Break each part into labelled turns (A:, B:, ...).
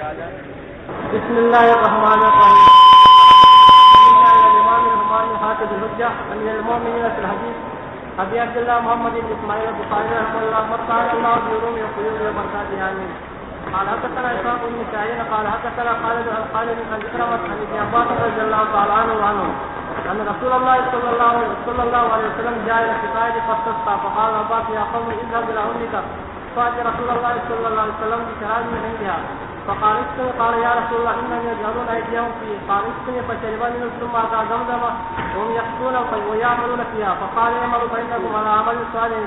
A: بسم الله الرحمن الرحيم. الإمام الرحمن حافظ الحجة أمير المؤمنين في الحديث أبي عبد الله محمد بن إسماعيل البخاري رحمه الله وقال الله بيوم يقول وبركاته آمين. قال حدثنا إسحاق بن سعيد قال حدثنا خالد عن خالد عن إكرمة عن ابن عباس رضي الله تعالى عنه أن رسول الله صلى الله عليه وسلم جاء إلى السقاية فاستسقى فقال عباس يا قوم اذهب إلى أمك فأتى رسول الله صلى الله عليه وسلم بشراب من عندها فقال اسقني قال يا رسول الله إنهم يجعلون أيديهم فيه قال اسقني فشرب منه ثم أتى زمزم وهم يحصون ويعملون فيها فقال اعملوا فإنكم على عمل صالح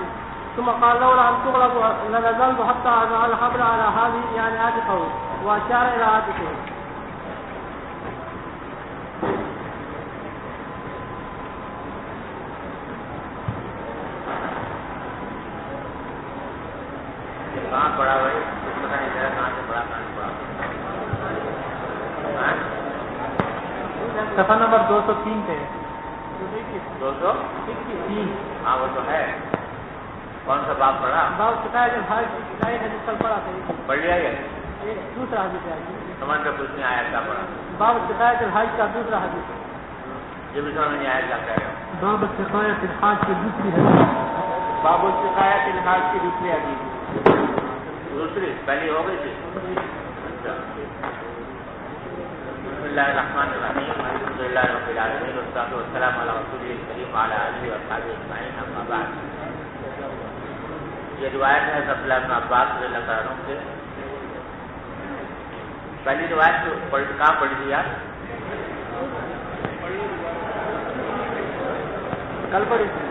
A: ثم قال لولا أن تغلبوا لنزلت حتى أجعل الحبل على هذه يعني عاتقه وأشار إلى عاتقه.
B: کہاں پڑا بھائی پتہ نہیں چلا کہاں سے پڑا کہاں سے پڑا.
A: صفحہ نمبر 203 پہ
B: 203. ہاں وہ تو ہے. کون سا باب پڑھا؟
A: باب شکایت الحاج کی شکایت ہے جس پر پڑھا تھا.
B: پڑھ لیا گیا.
A: یہ دوسرا حدیث ہے.
B: سمجھ میں کچھ نہیں آیا کیا پڑھا؟
A: باب شکایت الحاج کا دوسرا حدیث ہے.
B: یہ بھی سمجھ نہیں آیا کیا کہہ رہے ہو؟
A: باب شکایت الحاج کی دوسری حدیث.
B: باب شکایت الحاج کی دوسری حدیث. دوسری پہلی ہو گئی تھی. بسم اللہ الرحمن الرحیم الحمد للہ رب العالمین والصلاۃ والسلام علی رسول الکریم وعلی آلہ وصحبہ اجمعین اما بعد. یہ روایت ہے عبداللہ بن عباس رضی اللہ عنہ سے. پہلی روایت کہاں پڑھی تھی یار؟
A: کل پڑھی تھی.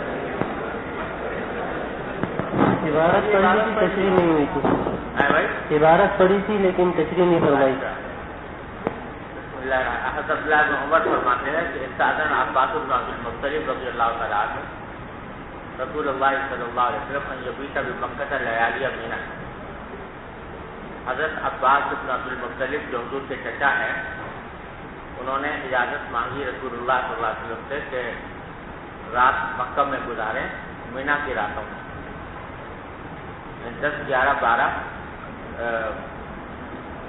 A: عبارت پڑھی تھی تشریح نہیں ہوئی تھی. عبارت پڑھی تھی لیکن تشریح نہیں فرمائی.
B: حضرت عبداللہ بن عمر فرماتے ہیں کہ استاذن عباس بن عبد المطلب رضی اللہ تعالیٰ عنہ رسول اللہ صلی اللہ علیہ وسلم ان یبیت بمکہ لیالی مینا. حضرت عباس بن عبد المطلب جو حضور کے چچا ہیں انہوں نے اجازت مانگی رسول اللہ صلی اللہ علیہ وسلم سے کہ رات مکہ میں گزاریں مینا کی راتوں میں.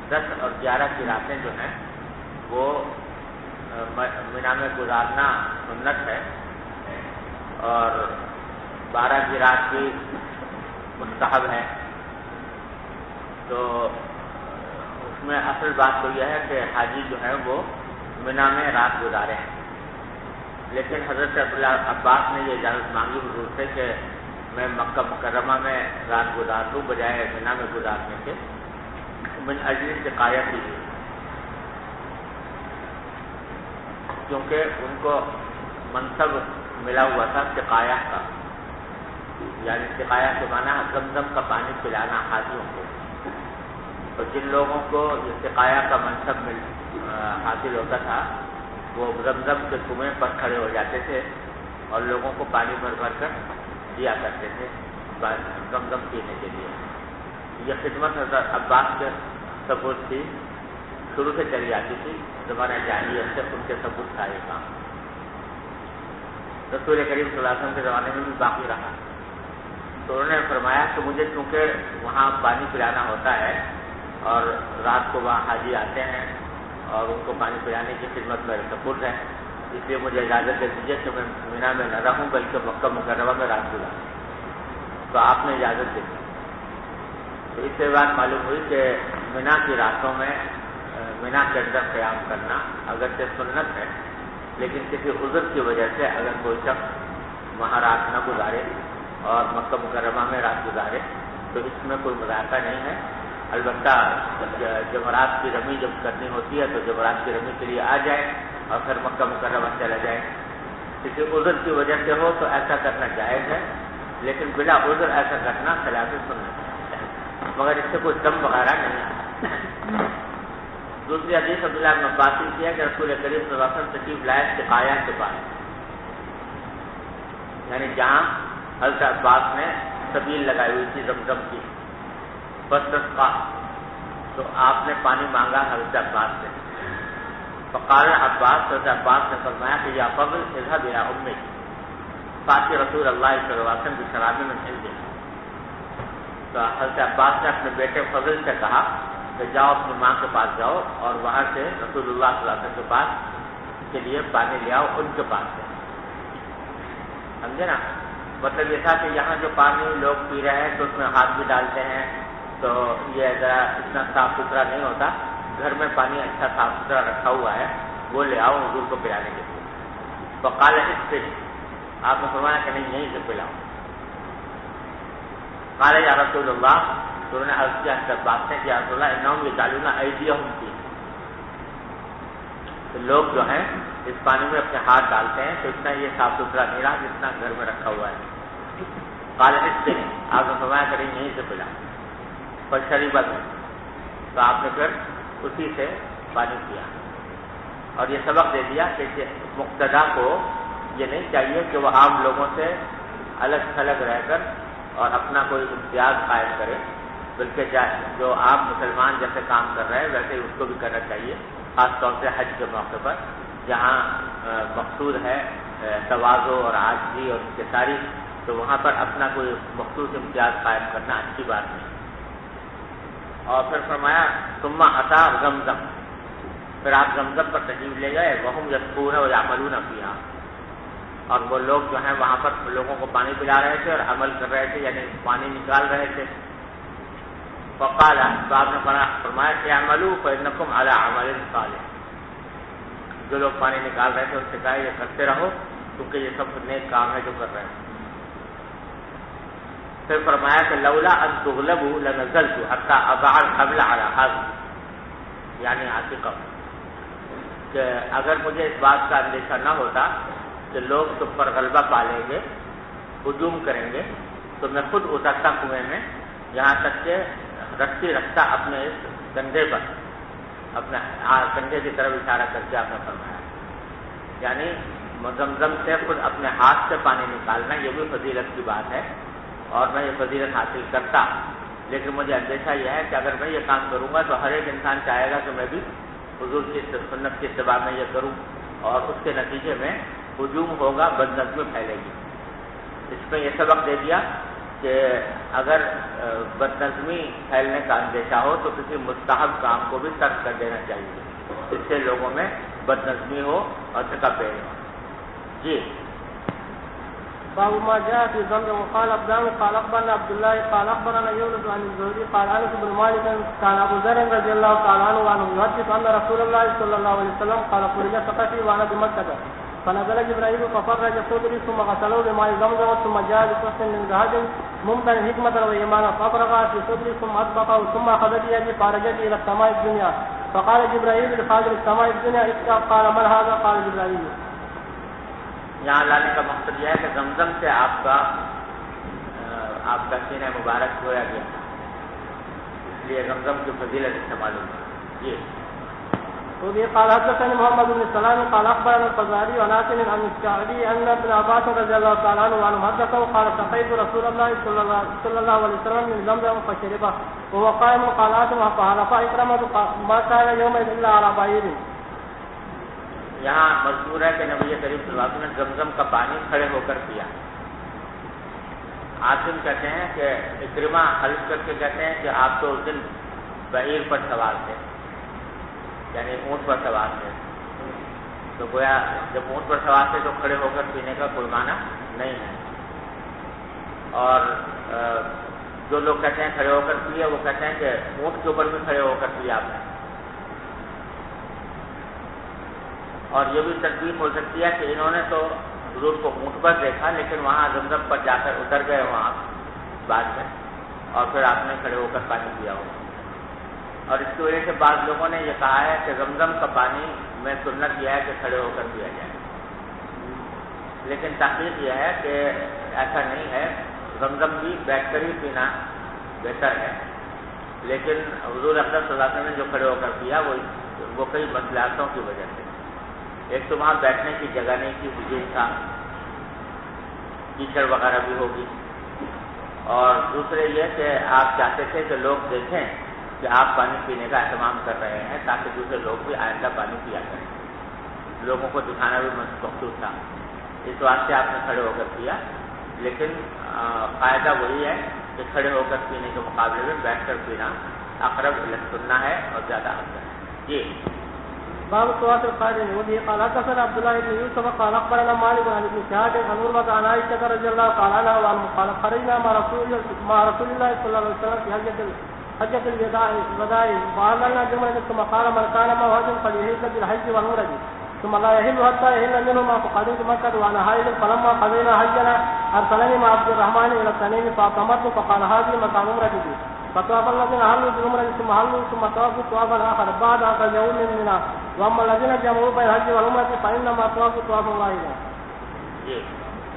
B: 10 اور 11 کی راتیں جو ہیں وہ مینا میں گزارنا سنت ہے اور 12 کی رات بھی مستحب ہے. تو اس میں اصل بات تو یہ ہے کہ حاجی جو ہے وہ مینا میں رات گزارے ہیں. لیکن حضرت عبداللہ عباس نے یہ اجازت مانگی حضور سے کہ میں مکہ مکرمہ میں رات گزار دوں بجائے مینا میں گزارنے کے. من اجل سقایت ہی کیونکہ ان کو منصب ملا ہوا تھا سقایہ کا. یعنی سقایہ کے معنی زمزم کا پانی پلانا حاجیوں کو. اور جن لوگوں کو یہ سقایہ کا منصب حاصل ہوتا تھا وہ زمزم کے کنویں پر کھڑے ہو جاتے تھے اور لوگوں کو پانی بھر بھر کر دیا کرتے تھے زمزم پینے کے لیے. یہ خدمت حضرت عباس کے ثبوت تھی, شروع سے چلی آتی تھی. زمانہ جاہلیت سے ان کے ثبوت تھا یہ کام. رسول کریم صلی اللہ علیہ وسلم کے زمانے میں بھی باقی رہا. تو انہوں نے فرمایا کہ مجھے چونکہ وہاں پانی پلانا ہوتا ہے اور رات کو وہاں حاجی آتے ہیں اور ان کو پانی پلانے کی خدمت میرے سپرد ہے, اس لیے مجھے اجازت دے دیجیے کہ میں مینا میں نہ رہوں بلکہ مکہ مکرمہ میں رات گزاروں. تو آپ نے اجازت دے دی. تو اس سے بات معلوم ہوئی کہ مینا کی راتوں میں مینا کے اندر قیام کرنا اگرچہ سنت ہے لیکن کسی عذر کی وجہ سے اگر کوئی شخص وہاں رات نہ گزارے اور مکہ مکرمہ میں رات گزارے تو اس میں کوئی مذائقہ نہیں ہے. البتہ جمرات کی رمی جب کرنی ہوتی ہے تو جمرات کی رمی کے لیے آ جائے اور پھر مکہ مکرمہ چلا جائے. کسی عذر کی وجہ سے ہو تو ایسا کرنا جائز ہے لیکن بلا عذر ایسا کرنا خلاف سنت ہے, مگر اس سے کوئی دم وغیرہ نہیں آتا. دوسری حدیث عبداللہ بن عباس کی ہے کہ رسول کریم صلی اللہ علیہ وسلم تشریف لائے سقایہ کے پاس, یعنی جہاں حضرت عباس نے سبیل لگائی ہوئی تھی زمزم کی. فاستسقى تو آپ نے پانی مانگا حضرت عباس سے. فقال عباس, حضرت عباس نے فرمایا کہ یا فضل اذهب الى امك فاتي رسول اللہ صلی اللہ علیہ وسلم بشراب من عنده. تو حضرت عباس نے اپنے بیٹے فضل سے کہا کہ جاؤ اپنی ماں کے پاس جاؤ اور وہاں سے رسول اللہ صلی اللہ علیہ وسلم کے پاس کے لیے پانی لے آؤ، ان کے پاس سے، سمجھے نا؟ مطلب یہ تھا کہ یہاں جو پانی لوگ پی رہے ہیں تو اس میں ہاتھ بھی ڈالتے ہیں، تو یہ ذرا اتنا صاف ستھرا نہیں ہوتا، گھر میں پانی اچھا صاف ستھرا رکھا ہوا ہے، وہ لے آؤ حضور کو پلانے کے لیے۔ فقال اسقِ، آپ نے فرمایا کہ نہیں یہیں سے پلاؤ۔ قال یا رسول اللہ، تو انہوں نے عرض کیا حضرت بات نے کہ یا رسول اللہ انہم یجعلون ایدیہم فیہ، تو لوگ جو ہیں اس پانی میں اپنے ہاتھ ڈالتے ہیں تو اتنا یہ صاف ستھرا نہیں رہا جتنا گھر میں رکھا ہوا ہے۔ قال اسقِ، آپ نے فرمایا کہ نہیں یہیں سے پلاؤ۔ فشرب، تو آپ نے پھر اسی سے پانی پیا، اور یہ سبق دے دیا کہ مقتدا کو یہ نہیں چاہیے کہ وہ عام لوگوں سے الگ تھلگ رہ کر اور اپنا کوئی امتیاز قائم کرے، بلکہ جو عام مسلمان جیسے کام کر رہے ہیں ویسے ہی اس کو بھی کرنا چاہیے، خاص طور سے حج کے موقع پر جہاں مقصود ہے تواضع اور عاجزی اور انکساری، تو وہاں پر اپنا کوئی مخصوص امتیاز قائم کرنا اچھی بات نہیں۔ اور پھر فرمایا ثم اتی زمزم، پھر آپ زمزم پر تشریف لے گئے، وہم یسقون ویعملون فیہا، اور وہ لوگ جو ہیں وہاں پر لوگوں کو پانی پلا رہے تھے اور عمل کر رہے تھے، یعنی پانی نکال رہے تھے۔ فقال، تو آپ نے فرمایا اعملوا فانکم علی عمل صالح، جو لوگ پانی نکال رہے تھے ان سے کہا یہ کرتے رہو کیونکہ یہ سب نیک کام ہے جو کر رہے ہیں۔ پھر فرمایا کہ لولا ان تغلبوا لنزلت حتى اضع الحبل على هذا، یعنی عاتقہ، کہ اگر مجھے اس بات کا اندیشہ نہ ہوتا کہ لوگ تم پر غلبہ پا لیں گے، ہجوم کریں گے، تو میں خود اترتا کنویں میں، یہاں تک کہ رسی رکھتا اپنے اس کندھے پر، اپنے کندھے کی طرف اشارہ کر کے آپ نے فرمایا، یعنی زمزم سے خود اپنے ہاتھ سے پانی نکالنا یہ بھی فضیلت کی بات ہے، اور میں یہ فضیلت حاصل کرتا، لیکن مجھے اندیشہ یہ ہے کہ اگر میں یہ کام کروں گا تو ہر ایک انسان چاہے گا کہ میں بھی حضور کی سنت کی اتباع میں یہ کروں، اور اس کے نتیجے میں ہجوم ہوگا، بدنظمی پھیلے گی۔ اس میں یہ سبق دے دیا کہ اگر بدنظمی پھیلنے کا اندیشہ ہو تو کسی مستحب کام کو بھی ترک کر دینا چاہیے، اس سے لوگوں میں بدنظمی ہو اور تکبر ہو۔ جی
A: باب ما جاء في زمزم وقال ابدان قال اخبرنا عبد الله قال اخبرنا يونس عن الزهري قال انس بن مالك كان ابو ذر رضي الله تعالى عنه يحدث ان رسول الله صلى الله عليه وسلم قال خرج ثقفي وانا بمكه فنزل جبرائيل ففرج صدري ثم غسله بماء زمزم ثم جاء بقسط من ذهب ممتن حكمة وايمانا فافرغ في صدري ثم اطبقه ثم اخذ بيدي فارجت الى السماء الدنيا فقال جبرائيل لخازن السماء الدنيا اتقى قال من هذا قال جبرائيل۔
B: یہاں لانے کا مقصد یہ ہے کہ زمزم سے آپ کا سینہ مبارک دھویا گیا، اس لیے زمزم کی فضیلت اس سے معلوم ہے۔ جی
A: وبه قال حدثني محمد بن سلام قال اخبرنا الفزاري عن عاصم عن الشعبي ان ابن عباس رضي الله تعالى عنه حدثه قال سقيت رسول الله صلى الله عليه وسلم من زمزم فشربه وهو قائم قال عاصم فحلف اكرمه ما كان يومئذ الا على بعير۔
B: یہاں مذکور ہے کہ نبی کریم صلی اللہ علیہ وسلم نے زمزم کا پانی کھڑے ہو کر پیا۔ عاصم کہتے ہیں کہ اکرمہ حلف کر کے کہتے ہیں کہ آپ تو اس دن بعیر پر سوار تھے، یعنی اونٹ پر سوار تھے، تو گویا جب اونٹ پر سوار تھے تو کھڑے ہو کر پینے کا کوئی معنی نہیں ہے۔ اور جو لوگ کہتے ہیں کھڑے ہو کر پیے، وہ کہتے ہیں کہ اونٹ کے اوپر بھی کھڑے ہو کر پیا آپ نے۔ اور یہ بھی تصدیق ہو سکتی ہے کہ انہوں نے تو حضور کو اونٹ پر دیکھا، لیکن وہاں زمزم پر جا کر اتر گئے وہاں بعد میں، اور پھر آپ نے کھڑے ہو کر پانی پیا ہو۔ اور اس کی وجہ سے بعض لوگوں نے یہ کہا ہے کہ زمزم کا پانی میں سنت یہ ہے کہ کھڑے ہو کر پیا جائے، لیکن تحقیق یہ ہے کہ ایسا نہیں ہے، زمزم بھی بیٹھ کر ہی پینا بہتر ہے، لیکن حضور اکرم صلی اللہ علیہ وسلم نے جو کھڑے ہو کر پیا وہ کئی مصلحتوں کی وجہ سے، ایک تو وہاں بیٹھنے کی جگہ نہیں تھی، ہجوم تھا، کیچڑ وغیرہ بھی ہوگی، اور دوسرے یہ کہ آپ چاہتے تھے کہ لوگ دیکھیں کہ آپ پانی پینے کا اہتمام کر رہے ہیں تاکہ دوسرے لوگ بھی آئندہ پانی پیا کریں، لوگوں کو دکھانا بھی مقصود تھا، اس واسطے آپ نے کھڑے ہو کر پیا، لیکن قاعدہ وہی ہے کہ کھڑے ہو کر پینے کے مقابلے میں بیٹھ کر پینا اقرب الی السنہ ہے اور زیادہ افضل ہے. جی
A: باب الطواف القادم وبه قال حدثنا عبد الله بن يوسف قال اخبرنا مالك عن ابن شهاب عن عروة عن عائشة رضي الله تعالى عنها وعنه قال خرجنا مع رسول الله صلى الله عليه وسلم في حجة الوداع وعلنا جمعة ثم قال من كان معه هدي فليحج بالحج والعمرة ثم لا يحل حتى يحل منهما فقدمت مكة وانا حائض فلما قضينا حجنا ارسلني مع عبد الرحمن الى التنعيم فاعتمرت فقال هذه مكان عمرتي فطاف الذين حلوا بالعمرة ثم حلوا ثم طافوا طوافا اخر بعد ان رجعوا من منى واما الذين جمعوا بين الحج والعمرة فانما طافوا طوافا واحدا.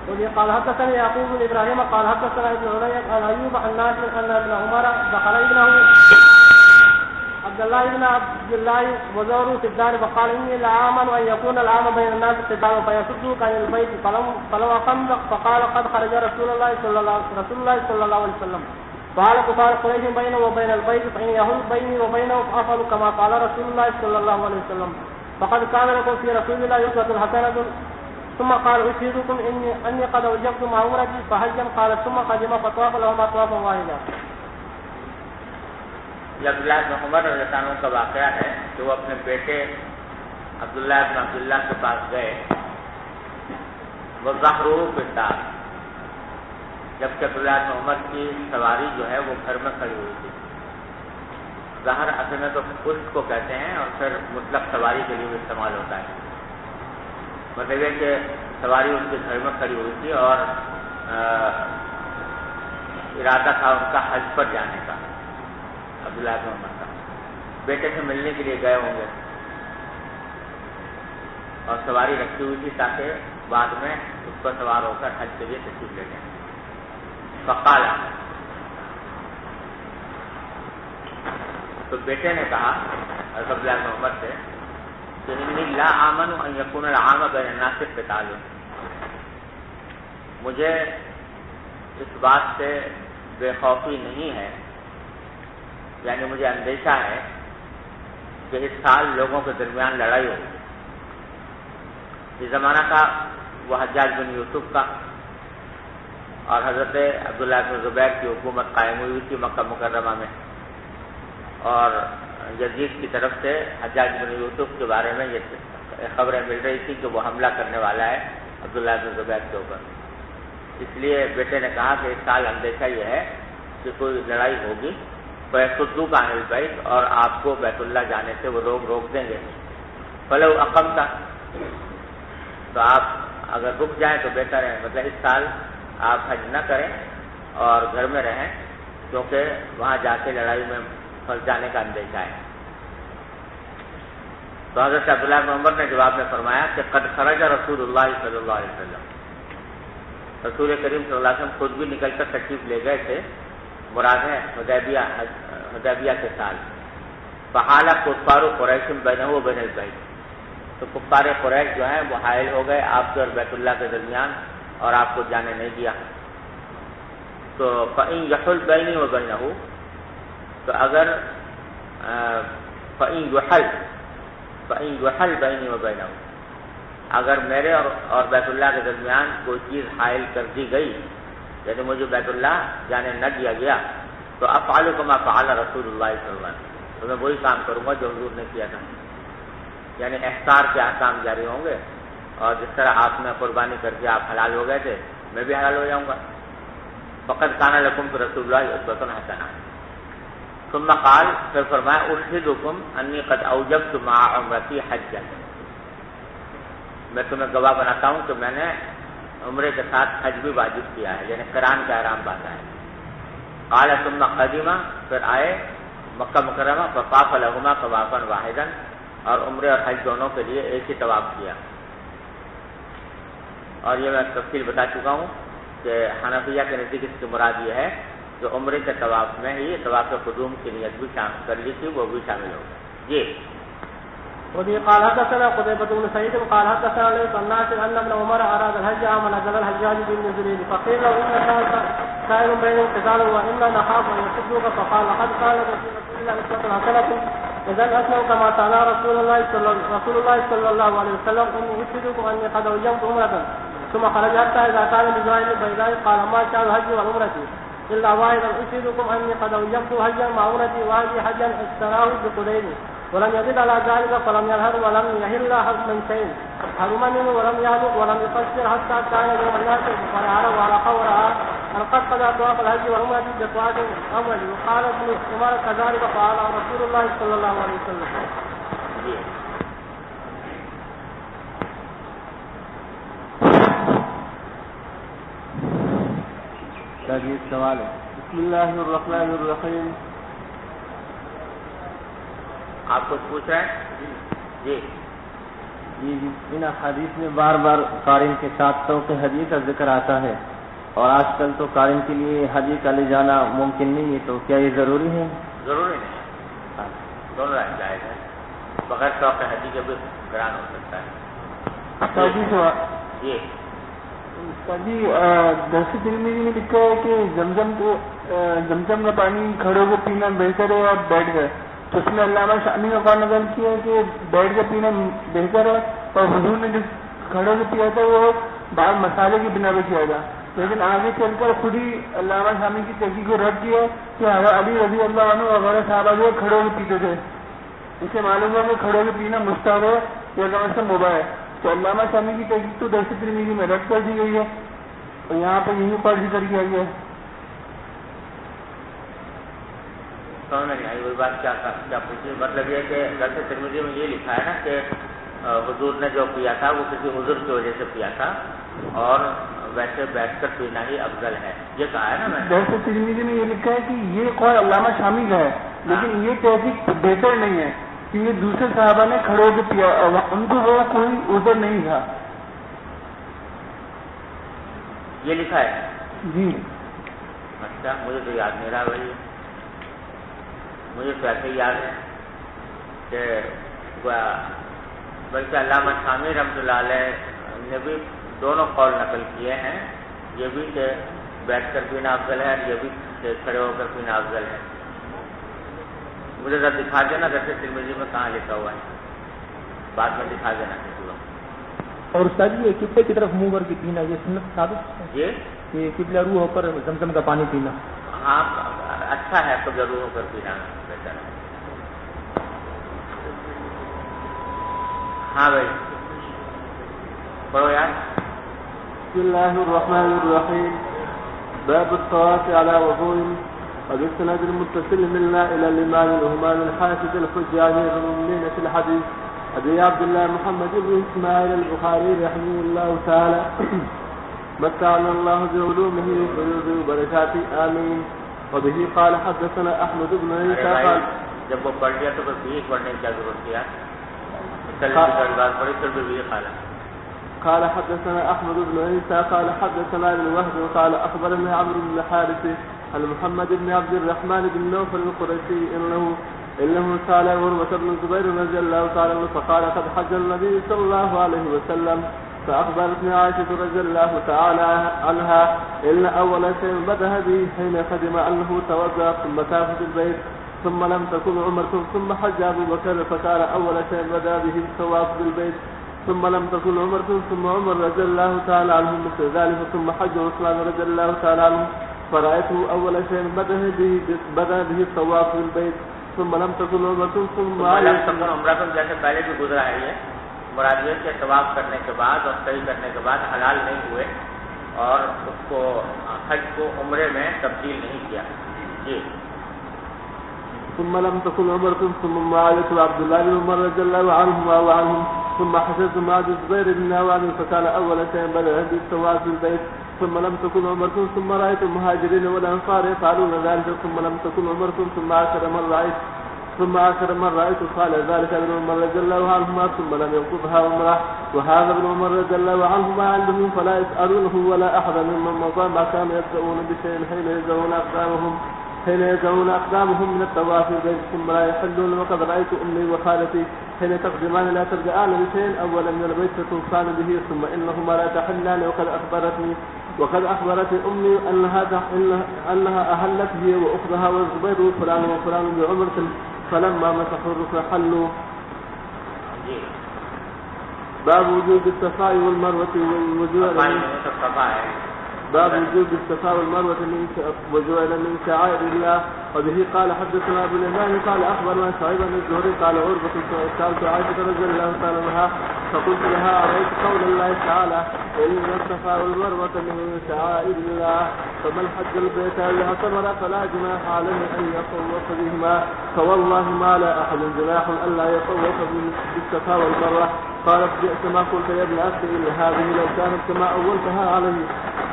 A: وفي قال حدثني يعقوب بن ابراهيم قال حدثنا ابن علي عن ايوب عن نافع ان ابن عمر دخل ابنه عبد الله وزوره في الدار فقال اني لآمن ان يكون العام بين الناس قتال فيصدوك عن البيت فلو اقمت فقال قد خرج رسول الله صلى الله عليه وسلم قال كفار قريش بينه وبين البيت فإن يهل بيني وبينه فأفعل كما قال رسول الله صلى الله عليه وسلم فقد كان لكم في رسول الله أسوة حسنة. ثم قال أشهدكم أني قد أوجبت مع عمرتي فحجا قال ثم قدم فطاف لهما طوافا واحدا.
B: یہ عبداللہ بن عمر رضی اللہ عنہ کا واقعہ ہے کہ وہ اپنے بیٹے عبداللہ بن عبداللہ کے پاس گئے. وہ ظہرو کے ساتھ جبکہ عبداللہ بن عمر کی سواری جو ہے وہ گھر میں کھڑی ہوئی تھی. ظہر اصل میں تو پشت کو کہتے ہیں اور پھر مطلق سواری کے لیے بھی استعمال ہوتا ہے. مطلب یہ کہ سواری ان کے گھر میں کھڑی ہوئی تھی اور ارادہ تھا ان کا حج پر جانے کا. عبداللہ بن عمر کا بیٹے سے ملنے کے لیے گئے ہوں گے اور سواری رکھی ہوئی تھی تاکہ بعد میں اس پر سوار ہو کر حج کے لیے تشریف لے جائیں. فقال تو بیٹے نے کہا عبداللہ بن عمر سے کہ انی لا آمن ان یکون العام بین الناس قتال. مجھے اس بات سے بے خوفی نہیں ہے، یعنی مجھے اندیشہ ہے کہ اس سال لوگوں کے درمیان لڑائی ہوگی. یہ زمانہ تھا وہ حجاج بن یوسف کا اور حضرت عبداللہ بن زبیر کی حکومت قائم ہوئی تھی مکہ مکرمہ میں، اور یزید کی طرف سے حجاج بن یوسف کے بارے میں یہ خبریں مل رہی تھی کہ وہ حملہ کرنے والا ہے عبداللہ بن زبیر کے اوپر. اس لیے بیٹے نے کہا کہ اس سال اندیشہ یہ ہے کہ کوئی لڑائی ہوگی. فیصدوک عن البیت، اور آپ کو بیت اللہ جانے سے وہ لوگ روک دیں گے. فلو اقمت، تو آپ اگر رک جائیں تو بہتر ہے. مطلب اس سال آپ حج نہ کریں اور گھر میں رہیں کیونکہ وہاں جا کے لڑائی میں پھنس جانے کا اندیشہ ہے. تو حضرت عبداللہ بن عمر نے جواب میں فرمایا کہ قد خرج رسول اللہ صلی اللہ علیہ وسلم، رسول کریم صلی اللہ علیہ وسلم خود بھی نکل کر تشریف لے گئے تھے. مراد ہے حدیبیہ کے سال. فحال کفار قریش بینہ و بین البیت، تو کفار قریش جو ہیں وہ حائل ہو گئے آپ کے اور بیت اللہ کے درمیان اور آپ کو جانے نہیں دیا. تو فإن یحل بینی و بینہ، تو اگر فإن یحل بینی و بینہ، اگر میرے اور بیت اللہ کے درمیان کوئی چیز حائل کر دی گئی، یعنی مجھے بیت اللہ جانے نہ دیا گیا، تو افعل کما فعل رسول اللہ صلی اللہ علیہ وسلم، تو میں وہی کام کروں گا جو حضور نے کیا تھا. یعنی احصار کے احکام جاری ہوں گے، اور جس طرح آپ نے قربانی کر کے آپ حلال ہو گئے تھے میں بھی حلال ہو جاؤں گا. فقد کان لکم فی رسول اللہ اسوۃ حسنہ. ثم قال، پھر فرمایا اشہدکم انی قد اوجبت مع عمرتی حجا، میں تمہیں گواہ بناتا ہوں کہ میں نے عمرے کے ساتھ حج بھی واجب کیا ہے، یعنی قران کا احرام باندھا ہے. قال ثم قدم، پھر آئے مکہ مکرمہ. فطاف لهما طوافا واحدا، اور عمرے اور حج دونوں کے لیے ایک ہی طواف کیا. اور یہ میں تفصیل بتا چکا ہوں کہ حنفیہ کے نزدیک اس کی مراد یہ ہے کہ عمرے کے طواف میں ہی طواف قدوم کی نیت بھی شامل کر لی تھی، وہ بھی شامل ہوگا. جی
A: وبه قال حدثنا قتيبة بن سعيد قال حدثنا ليث عن نافع أن ابن عمر أراد الحج عاما نزل الحجاج بن جرير فقيل له إن الناس سائر بينهم قتال وإنا نخاف أن يصدوك، فقال لقد قال رسول الله أسوة حسنة إذا أسلموا كما كان رسول الله صلى الله عليه وسلم إني أشهدكم أني قد أوجبت عمرة. ثم خرج حتى إذا كان بجوار البيضاء قال ما شاء الحج والعمرة، إلا واحدا أشهدكم أني قد أوجبت حجا معونتي وهذه حجا اشتراه بقدين ولم يزد على ذلك فلم ينهر ولم يهل حكما شيء حرم منه ولم يهلك ولم يقصر حتى كان يوم الناس فنهر وعلق ورأى أن قد قضى طواف الحج والعمرة بطواف أول وقال ابن عمر كذلك قال رسول الله صلى الله عليه وسلم.
C: سوال ہے. بسم اللہ الرحمن الرحیم.
B: آپ کچھ پوچھ رہے ہیں؟ جی
C: جی ان حدیث میں بار بار قارن کے ساتھ تو کہ حدیث کا ذکر آتا ہے اور آج کل تو قارن کے لیے حدیث کا لے جانا ممکن نہیں ہے، تو کیا یہ ضروری ہے؟
B: ضروری نہیں ہے، دونوں جائز ہے، بغیر شوق حدیث کے بھی قرآن ہو سکتا ہے. جی
D: جی درس ترمذی میں لکھا ہے کہ زمزم کا پانی کھڑے ہو کے پینا بہتر ہے اور بیٹھ کر، تو اس میں علامہ شامی کا قول نظر کیا ہے کہ بیٹھ کے پینا بہتر ہے، اور حضور نے جو کھڑے ہو کے پیا تھا وہ بعض مسالے کی بنا پہ کیا تھا، لیکن آگے چل کر خود ہی علامہ شامی کی تحقیق کو رد کیا کہ علی رضی اللہ عنہ وغیرہ صحابہ جو کھڑے ہو کے پیتے تھے، اسے معلوم ہے کہ کھڑے ہو کے پینا مستحب ہے یا کم از کم مباح ہے. تو علامہ شامی کی تحقیق تو درس ترمذی میں رد کر دی گئی ہے اور یہاں پر یہی پر ذکر کیا گیا ہے.
B: سمجھ میں نہیں آئی وہی بات کیا پوچھی. مطلب یہ کہ درس ترمذی میں یہ لکھا ہے نا کہ حضور نے جو پیا تھا وہ کسی عذر کی وجہ سے پیا تھا اور ویسے بیٹھ کر پینا ہی افضل ہے، یہ کہا ہے نا میں نے.
D: درس ترمذی میں یہ لکھا ہے کہ یہ قول علامہ شامی کا ہے، لیکن یہ تحقیق بہتر نہیں ہے کہ یہ دوسرے صحابہ نے کھڑے ہو کے پیا، ان کو وہ کوئی عذر نہیں تھا.
B: یہ لکھا ہے؟
D: جی
B: اچھا مجھے تو یاد نہیں رہا بھائی. مجھے تو ایسے یاد ہے کہ بلکہ علامہ شامی رحمۃ اللہ علیہ نے بھی دونوں قول نقل کیے ہیں، یہ بھی کہ بیٹھ کر پینا افضل ہے اور یہ بھی کہ کھڑے ہو کر پینا افضل ہے. مجھے ذرا دکھا دینا درس ترمذی میں کہاں لکھا ہوا ہے، بعد میں دکھا دینا کسی وقت.
E: اور استاد یہ قبلے کی طرف منہ کر کے پینا یہ سنت ثابت ہے
B: جی
E: کہ قبلہ روح ہو کر زمزم کا پانی پینا؟
B: ہاں اچھا ہے، تو ضرور ہو کر پینا بہتر ہے. ہاں بھائی پڑھو یار.
C: بسم اللہ الرحمن الرحیم. باب الطواف على وضوء. وبالسند المتصل منا الى الامام الهمام الحافظ الحجاج المؤمنين في الحديث ابي عبد الله محمد بن اسماعيل البخاري رحمه الله تعالى متعنا الله بعلومه وبركاته آمين. وبه قال حدثنا احمد بن عيسى قال
B: جب وہ پڑھ لیا تو پھر بھی پڑھنے کی کیا ضرورت ہے؟ پڑھی پھر بھی
C: قال حدثنا احمد بن عيسى قال حدثنا ابن وهب قال اخبرنا عمرو بن الحارث عن محمد بن عبد الرحمن بن نوفل القرشي انه سال عروة بن الزبير رضي الله تعالى عنه فقال قد حج النبي صلى الله عليه وسلم فاخبرتني عائشة رضي الله تعالى عنها ان اول شيء بدا به حين قدم انه توضا ثم طاف بالبيت ثم لم تكن عمرة ثم حج ابو بكر فكان اول شيء بدا به الطواف بالبيت ثم لم تكن عمرة ثم عمر رضي الله تعالى عنه مثل ذلك ثم حج عثمان رضي الله تعالى عنه فرأيته أول شيء بدأ به الطواف في البيت ثم لم تكن عمرة ثم
B: عمرة جیسے پہلے بھی گزرا ہے. یہ مراد یہ کہ طواف کرنے کے بعد اور صحیح کرنے کے بعد حلال نہیں ہوئے اور اس کو حج کو عمرے میں تبدیل نہیں کیا. جی
C: ثم لم تكن عمرة ثم معاوية عبد الله بن عمر رضي الله عنهما وعنهم ثم حجزت مع الزبير بن عوام فكان أول شيء بدأ بالطواف في البيت ثم لم تكن عمرة ثم رأيت المهاجرين والأنصار يفعلون ذلك ثم لم تكن عمرة ثم آخر من رأيت قال ذلك ابن عمر رضي الله عنهما ثم لم يوقفها عمره. وهذا ابن عمر رضي الله عنهما عندهم فلا يسألونه ولا أحد ممن مضى ما كانوا يبدأون بشيء حين يزعون أقدامهم من الطواف البيت ثم لا يحلون. وقد رأيت أمي وخالتي حين تقدمان لا ترجعان بشيء أولا من البيت فتوصان به ثم إنهما لا تحلان. وقد أخبرتني أمي أنها أهلت هي وأختها والزبير وفلان وفلان بعمرة فلما مسحوا الركن حلوا. باب وجود الصفا والمروة والوضوء. باب وجوب الصفا والمروة وجعل من شعائر الله. وبه قال حدثنا ابو اليمان قال اخبرنا شعيب بن الزهري قال عروة سألت عائشة رضي الله تعالى عنها فقلت لها أرأيت قول الله تعالى إن الصفا والمروة من شعائر الله فمن حج البيت أو اعتمر فلا جناح عليه أن يطوف بهما فوالله ما لا أحد جناح ألا يطوف بالصفا والمروة. قالت بئس ما قلت يا ابن أختي إن هذه لو كانت كما أولتها عليه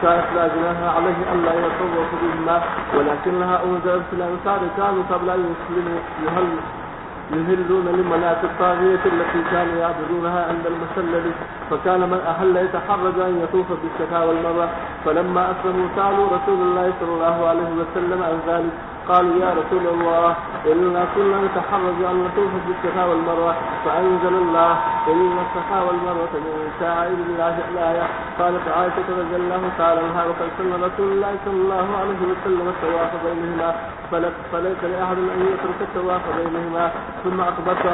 C: كانت لا جناح عليه ألا يطوف بهما ولكنها أنزلت في الأنصار كانوا قبل أن يسلموا يهلون لمناة الطاغية التي كانوا يعبدونها عند المسلل فكان من أهل يتحرج أن يطوف بالصفا والمروة فلما أسلموا سألوا رسول الله صلى الله عليه وسلم عن ذلك قالوا يا رسول الله إنا كنا نتحرج أن نطوف بالصفا والمروة فأنزل الله إن الصفا والمروة من شعائر الله الآية. قالت عائشة رضي الله تعالى عنها وقد سن رسول الله صلى الله عليه وسلم الطواف بينهما فليس لأحد أن يترك الطواف بينهما. ثم أخبرت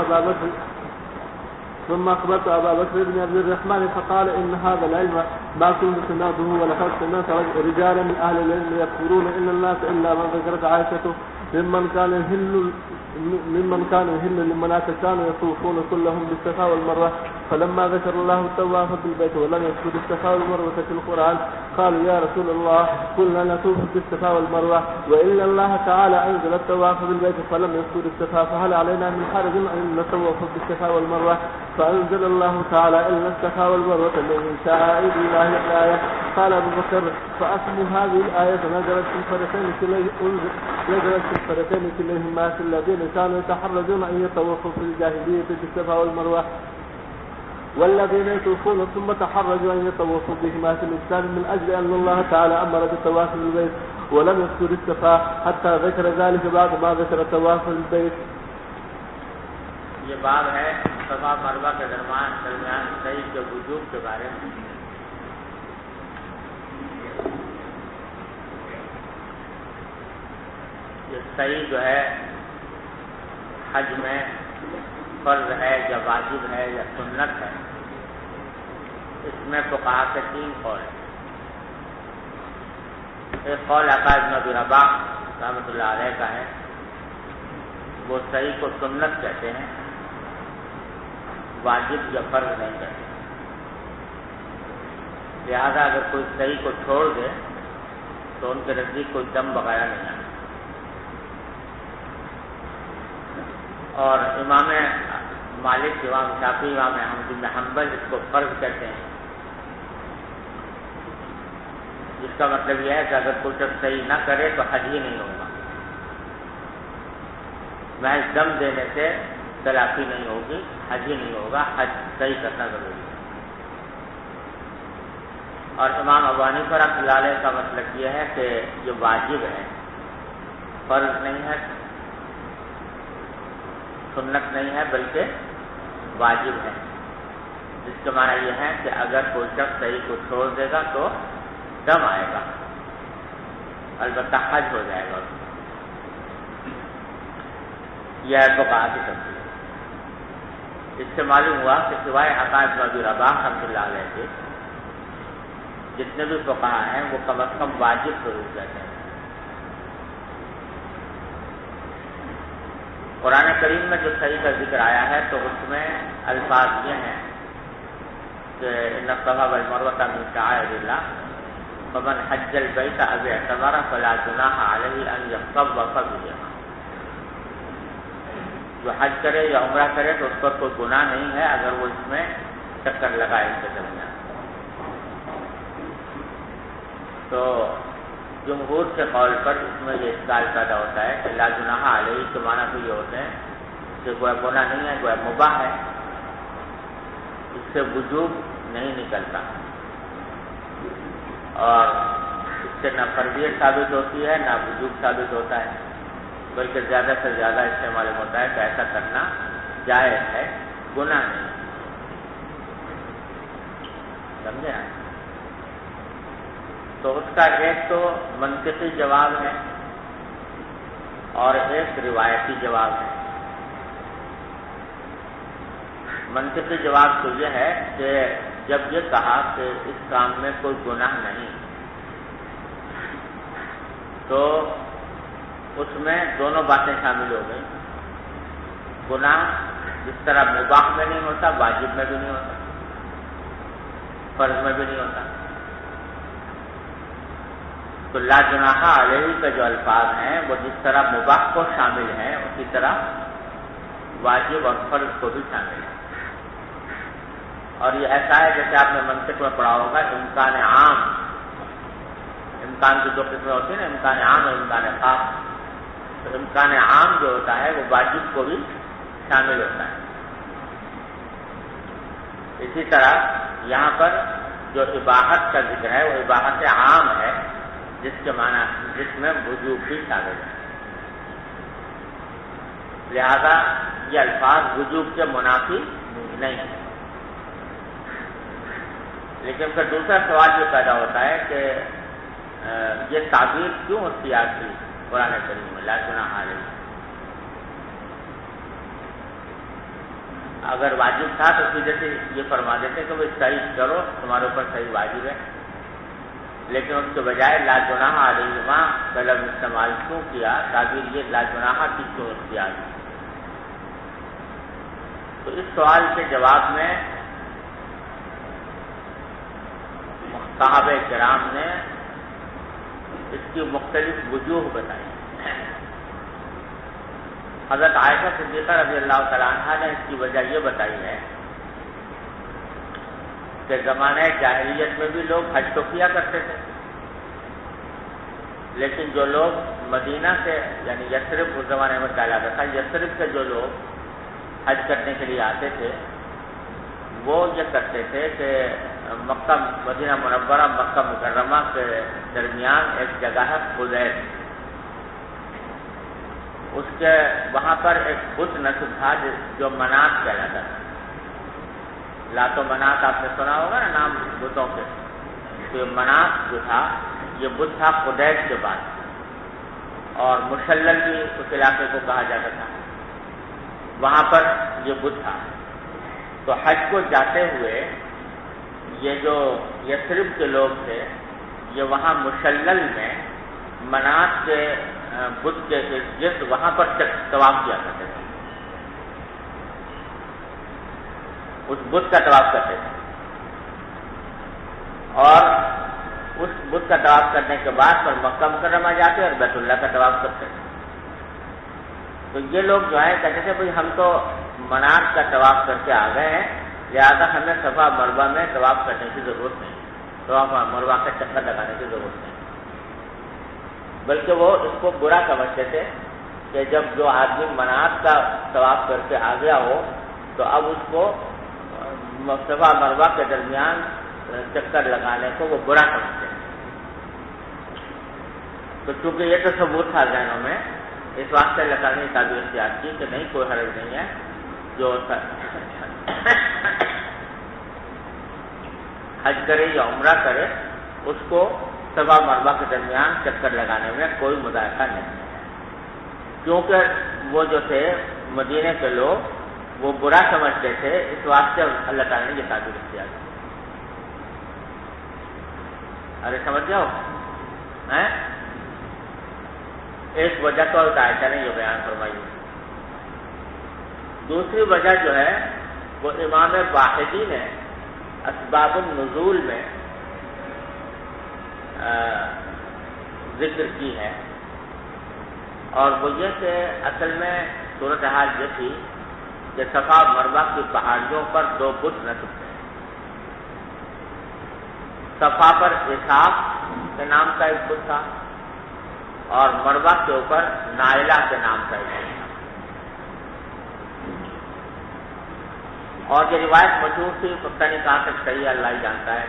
C: أبا بكر بن عبد الرحمن فقال إن هذا العلم ما كنت سمعته ولقد سمعت رجالا من أهل العلم يذكرون إن الناس إلا من ذكرت عائشة ممن كان يهل لمناة كانوا يطوفون كلهم بالصفا والمروة فلما ذكر الله الطواف بالبيت ولم يذكر الصفا والمروة في القرآن قالوا يا رسول الله كلنا نطوف بالصفا والمروة وإلا الله تعالى أنزل الطواف بالبيت فلم يذكر الصفا فهل علينا من حرج أن نطوف بالصفا والمروة فأنزل الله تعالى إن الصفا والمروة من شعائر الله الآية. قال أبو بكر فأسم هذه الآية نزلت في الفرقين كليهما في الذين كانوا يتحرجون أن يطوفوا في الجاهلية بالصفا والمروة والذين يطوفون ثم تحرجوا أن يطوفوا بهما في الإسلام من أجل أن الله تعالى أمر بالطواف بالبيت ولم يذكر الصفا حتى ذكر ذلك بعد ما ذكر الطواف بالبيت.
B: یہ باب ہے صفا مروہ کے درمیان سعی کے وجوب کے بارے میں. یہ سعی جو ہے حج میں فرض ہے یا واجب ہے یا سنت ہے, اس میں فقہا کے 3 قول ہیں. ایک قول عطا بن ابی رباح رحمۃ اللہ علیہ کا ہے, وہ سعی کو سنت کہتے ہیں, واجب یا فرض نہیں کہتے. لہذا اگر کوئی سعی کو چھوڑ دے تو ان کے نزدیک کوئی دم وغیرہ نہیں آتا. اور امام مالک, امام شافعی, امام احمد بن حنبل اس کو فرض کہتے ہیں, جس کا مطلب یہ ہے کہ اگر کوئی شخص صحیح نہ کرے تو حج ہی نہیں ہوگا. محض دم دینے سے تلافی نہیں ہوگی, حج ہی نہیں ہوگا, حج صحیح کرنا ضروری ہے. اور امام ابو حنیفہ رحمۃ اللہ علیہ کا مطلب یہ ہے کہ یہ واجب ہے, فرض نہیں ہے, سنت نہیں ہے, بلکہ واجب ہے. جس کا معنی یہ ہے کہ اگر کوئی شخص صحیح کو چھوڑ دے گا تو دم آئے گا, البتہ حج ہو جائے گا. یہ ہے فقہا کی تفصیل. اس سے معلوم ہوا کہ سوائے عطا بن ابی رباح رحمۃ اللہ علیہ کے جتنے بھی فقہا ہیں وہ کم از کم واجب ضرور کہتے ہیں. قرآن کریم میں جو صحیح کا ذکر آیا ہے تو اس میں الفاظ یہ ہیں کہ ان الصفا والمروۃ من شعائر اللہ فمن حج البیت او اعتمر فلا جناح علیہ ان یطوف بہما. جو حج کرے یا عمرہ کرے تو اس پر کوئی گناہ نہیں ہے اگر وہ اس میں چکر لگائے ان کے درمیان. تو جمہور کے قول پر اس میں یہ اشکال پیدا ہوتا ہے کہ لا جناح علیہ کے معنی تو یہ ہوتے ہیں کہ گویا گناہ نہیں ہے, گویا مباح ہے, اس سے وجوب نہیں نکلتا اور اس سے نہ فرضیت ثابت ہوتی ہے نہ وجوب ثابت ہوتا ہے, بلکہ زیادہ سے زیادہ اس سے معلوم ہوتا ہے کہ ایسا کرنا جائز ہے, گناہ نہیں. سمجھے نا؟ تو اس کا ایک تو منطقی جواب ہے اور ایک روایتی جواب ہے. منطقی جواب تو یہ ہے کہ جب یہ کہا کہ اس کام میں کوئی گناہ نہیں تو اس میں دونوں باتیں شامل ہو گئی. گناہ جس طرح مباح میں نہیں ہوتا واجب میں بھی نہیں ہوتا، فرض میں بھی نہیں ہوتا. تو لا جناح علیہ کے جو الفاظ ہیں وہ جس طرح مباح کو شامل ہیں اسی طرح واجب اور فرض کو بھی شامل ہے. اور یہ ایسا ہے جیسے آپ نے منطق میں پڑھا ہوگا امکان عام، امکان کی دو قسمیں ہوتی ہیں نا، امکان عام اور امکان خاص. تو امکان عام جو ہوتا ہے وہ واجب کو بھی شامل ہوتا ہے. اسی طرح یہاں پر جو اباحت کا ذکر ہے وہ اباحت عام ہے جس کے معنی جس میں وجوب بھی شامل ہے. لہذا یہ الفاظ وجوب کے منافی نہیں ہیں. لیکن پھر دوسرا سوال یہ پیدا ہوتا ہے کہ یہ تعبیر کیوں اختیار کی قرآن کریم میں لا جناح علیہ؟ اگر واجب تھا تو سیدھے سے یہ فرما دیتے کہ وہ صحیح کرو، تمہارے اوپر صحیح واجب ہے. لیکن اس کے بجائے لا جناح علیہما کا لفظ استعمال کیوں کیا؟ تعبیر یہ لا جناح کی کیوں اختیار کی؟ تو اس سوال کے جواب میں صحابہ کرام نے اس کی مختلف وجوہ بتائی. حضرت عائشہ صدیقہ رضی اللہ تعالیٰ عنہ نے اس کی وجہ یہ بتائی ہے کہ زمانہ جاہلیت میں بھی لوگ حج تو کیا کرتے تھے، لیکن جو لوگ مدینہ سے یعنی یثرب اس زمانے میں کہلاتا تھا، یثرب سے جو لوگ حج کرنے کے لیے آتے تھے وہ یہ کرتے تھے کہ مکہ مدینہ منورہ مکہ مکرمہ کے درمیان ایک جگہ ہے خدیب، اس کے وہاں پر ایک بت نصب تھا جو منات کہلاتا تھا. لات و منات آپ نے سنا ہوگا نا نام بتوں کے. تو یہ منات جو تھا یہ بت تھا خدیب کے بعد، اور مشلل بھی اس علاقے کو کہا جاتا تھا. وہاں پر یہ بت تھا. تو حج کو جاتے ہوئے یہ جو یثرب کے لوگ تھے یہ وہاں مشلل میں منات کے بت کے ارد وہاں پر طواف کیا کرتے تھے، اس بت کا طواف کرتے تھے. اور اس بت کا طواف کرنے کے بعد پھر مکہ مکرمہ جاتے اور بیت اللہ کا طواف کرتے تھے. تو یہ لوگ جو ہے کہتے تھے بھائی ہم تو منات کا طواف کر کے آ گئے ہیں، لہٰذا ہمیں صفا مروہ میں طواف کرنے کی ضرورت نہیں، طواف مروہ کا چکر لگانے کی ضرورت نہیں. بلکہ وہ اس کو برا سمجھتے تھے کہ جب جو آدمی منات کا طواف کر کے آ گیا ہو تو اب اس کو صفا مروہ کے درمیان چکر لگانے کو وہ برا سمجھتے ہیں. تو چونکہ یہ تصور تھا ذہنوں میں، اس واسطے اللہ تعالیٰ نے تعبیر اختیار کی کہ نہیں کوئی حرج نہیں ہے، جو حج کرے یا عمرہ کرے اس کو صفا مروہ کے درمیان چکر لگانے میں کوئی مذائقہ نہیں ہے. کیونکہ وہ جو تھے مدینے کے لوگ وہ برا سمجھتے تھے، اس واسطے اللہ تعالیٰ نے یہ تعبیر اختیار کی. ارے سمجھ جاؤ ایک وجہ تو عائشہ نے یہ بیان فرمائی. دوسری وجہ جو ہے وہ امام واحدی نے اسباب النزول میں ذکر کی ہے، اور وہ یہ کہ اصل میں صورتحال یہ تھی کہ صفا مروہ کی پہاڑیوں پر دو بت نصب تھے. صفا پر اسحاق کے نام کا ایک بت تھا اور مروہ کے اوپر نائلہ کے نام کا ایک بت تھا. اور یہ روایت مشہور تھی، پتہ نہیں کہاں تک صحیح اللہ ہی جانتا ہے،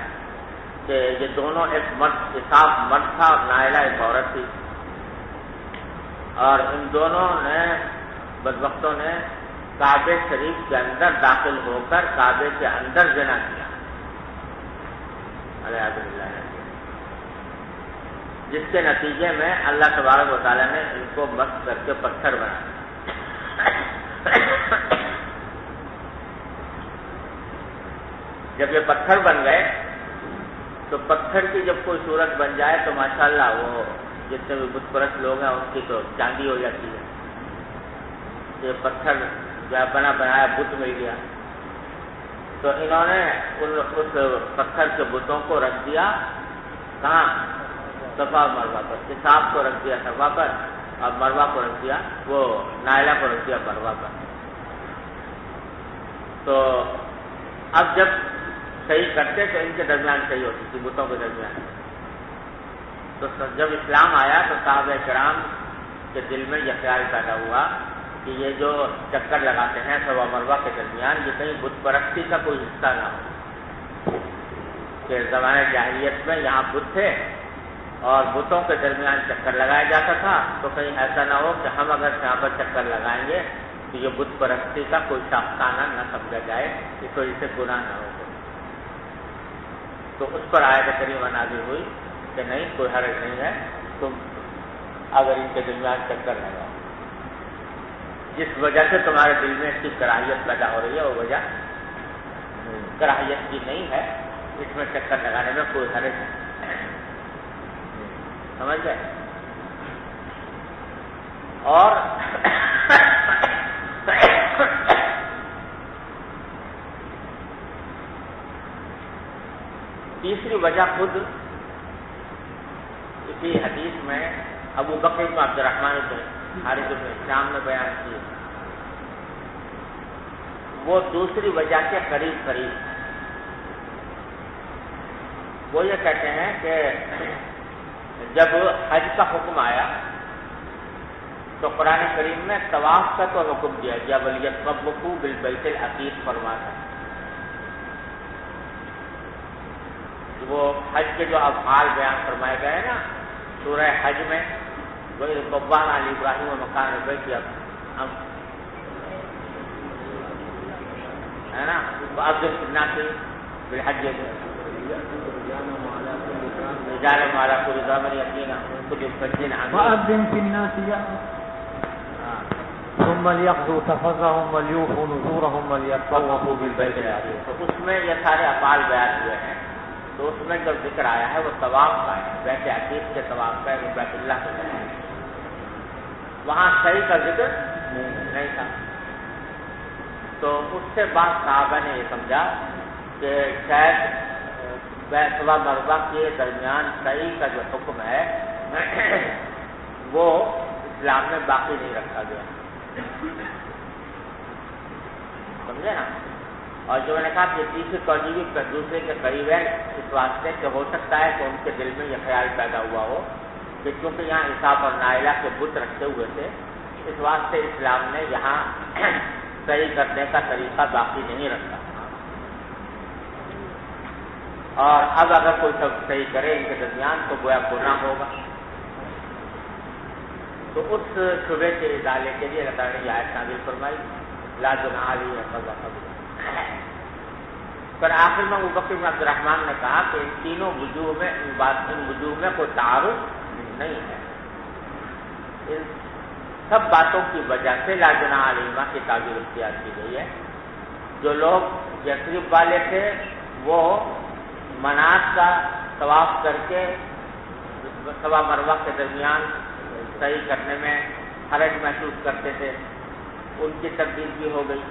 B: کہ یہ دونوں ایک مرد اسحاق مرد تھا اور نائلہ ایک عورت تھی، اور ان دونوں نے بدبختوں نے کعبے شریف کے اندر داخل ہو کر کعبے کے اندر زنا کیا، الیاذ باللہ، جس کے نتیجے میں اللہ تبارک و تعالیٰ نے ان کو مست کر کے پتھر بنایا. جب یہ پتھر بن گئے تو پتھر کی جب کوئی صورت بن جائے تو ماشاءاللہ وہ جتنے بھی بت پرست لوگ ہیں ان کی تو چاندی ہو جاتی ہے. یہ پتھر جو ہے بنا بنایا بت مل گیا تو انہوں نے اس پتھر کے بتوں کو رکھ دیا کہاں؟ صفا مروا پر. کتاب کو رکھ دیا صفا پر اور مروا کو رکھ دیا وہ نائلہ کو رکھ دیا مروا پر. تو اب جب صحیح کرتے تو ان کے درمیان صحیح ہوتی تھی بتوں کے درمیان. تو جب اسلام آیا تو صحابہ کرام کے دل میں یہ خیال پیدا ہوا کہ یہ جو چکر لگاتے ہیں صفا مروا کے درمیان یہ کہیں بت پرستی کا کوئی حصہ نہ ہو. کہ زمانے جاہلیت میں یہاں بت تھے اور بتوں کے درمیان چکر لگایا جاتا تھا تو کہیں ایسا نہ ہو کہ ہم اگر یہاں پر چکر لگائیں گے تو یہ بت پرستی کا کوئی شاخانہ نہ سمجھا جائے, اس وجہ سے گناہ نہ ہو. تو اس پر آیت کریمہ نازل ہوئی کہ نہیں کوئی حرج نہیں ہے تم اگر ان کے درمیان چکر لگاؤ. جس وجہ سے تمہارے دل میں اس کی کراہیت پیدا ہو رہی ہے وہ وجہ کراہیت کی نہیں ہے, اس میں چکر لگانے میں کوئی حرج نہیں. سمجھ گئے؟ اور تیسری وجہ خود اسی حدیث میں ابو بکر بن عبد الرحمن بن حارث بن ہشام نے بیان کی. وہ دوسری وجہ کے قریب وہ یہ کہتے ہیں کہ جب حج کا حکم آیا تو قرآن کریم میں طواف کا تو حکم دیا گیا وَلْيَطَّوَّفُوا بِالْبَيْتِ الْعَتِيقِ فرماتا. وہ حج کے جو افعال بیان فرمائے گئے ہیں نا سورہ حج میں وَإِذْ بَوَّأْنَا لِإِبْرَاهِيمَ مَكَانَ الْبَيْتِ ہے نا وَأَذِّنْ فِي النَّاسِ بِالْحَجِّ رِجَالًا وَعَلَىٰ كُلِّ ضَامِرٍ يَأْتِينَ مِنْ كُلِّ فَجٍّ عَمِيقٍ
E: وأذن في الناس ثم ليقضوا تفثهم وليوفوا نذورهم وليطوفوا بالبيت العتيق.
B: تو اس میں یہ سارے افعال بیان ہوئے ہیں. تو اس میں جو ذکر آیا ہے وہ طواف کا ہے, بیت عتیق کے طواف کا ہے, وہ بیت اللہ کا ہے. وہاں صحیح کا ذکر نہیں تھا. تو اس سے بعد صحابہ نے یہ سمجھا کہ شاید صفا مروا کے درمیان صحیح کا جو حکم ہے وہ اسلام میں باقی نہیں رکھا گیا. سمجھے نا؟ اور جو میں نے کہا کہ تیسری توجہ بھی دوسرے کے قریب ہے اس واسطے کہ ہو سکتا ہے کہ ان کے دل میں یہ خیال پیدا ہوا ہو کہ کیونکہ یہاں اسحاق اور نائلہ کے بت رکھے ہوئے تھے اس واسطے اسلام نے یہاں صحیح کرنے کا طریقہ باقی نہیں رکھا. اور اب اگر کوئی سب صحیح کرے ان کے درمیان تو گویا گناہ ہوگا. تو اس شبے کے ازالے کے لیے اللہ تعالیٰ نے یہ آیت نازل فرمائی لا جناح علیہ فضا فضل. پر آخر میں ابو بکر بن عبد الرحمن نے کہا کہ ان تینوں وجوہ میں ان وجوہ میں کوئی تعارض نہیں ہے. ان سب باتوں کی وجہ سے لا جناح علیہ کی تعبیر اختیار کی گئی ہے. جو لوگ یثرب والے تھے وہ منات کا طواف کر کے صفا مروہ کے درمیان صحیح کرنے میں حرج محسوس کرتے تھے, ان کی تبدیل بھی ہو گئی.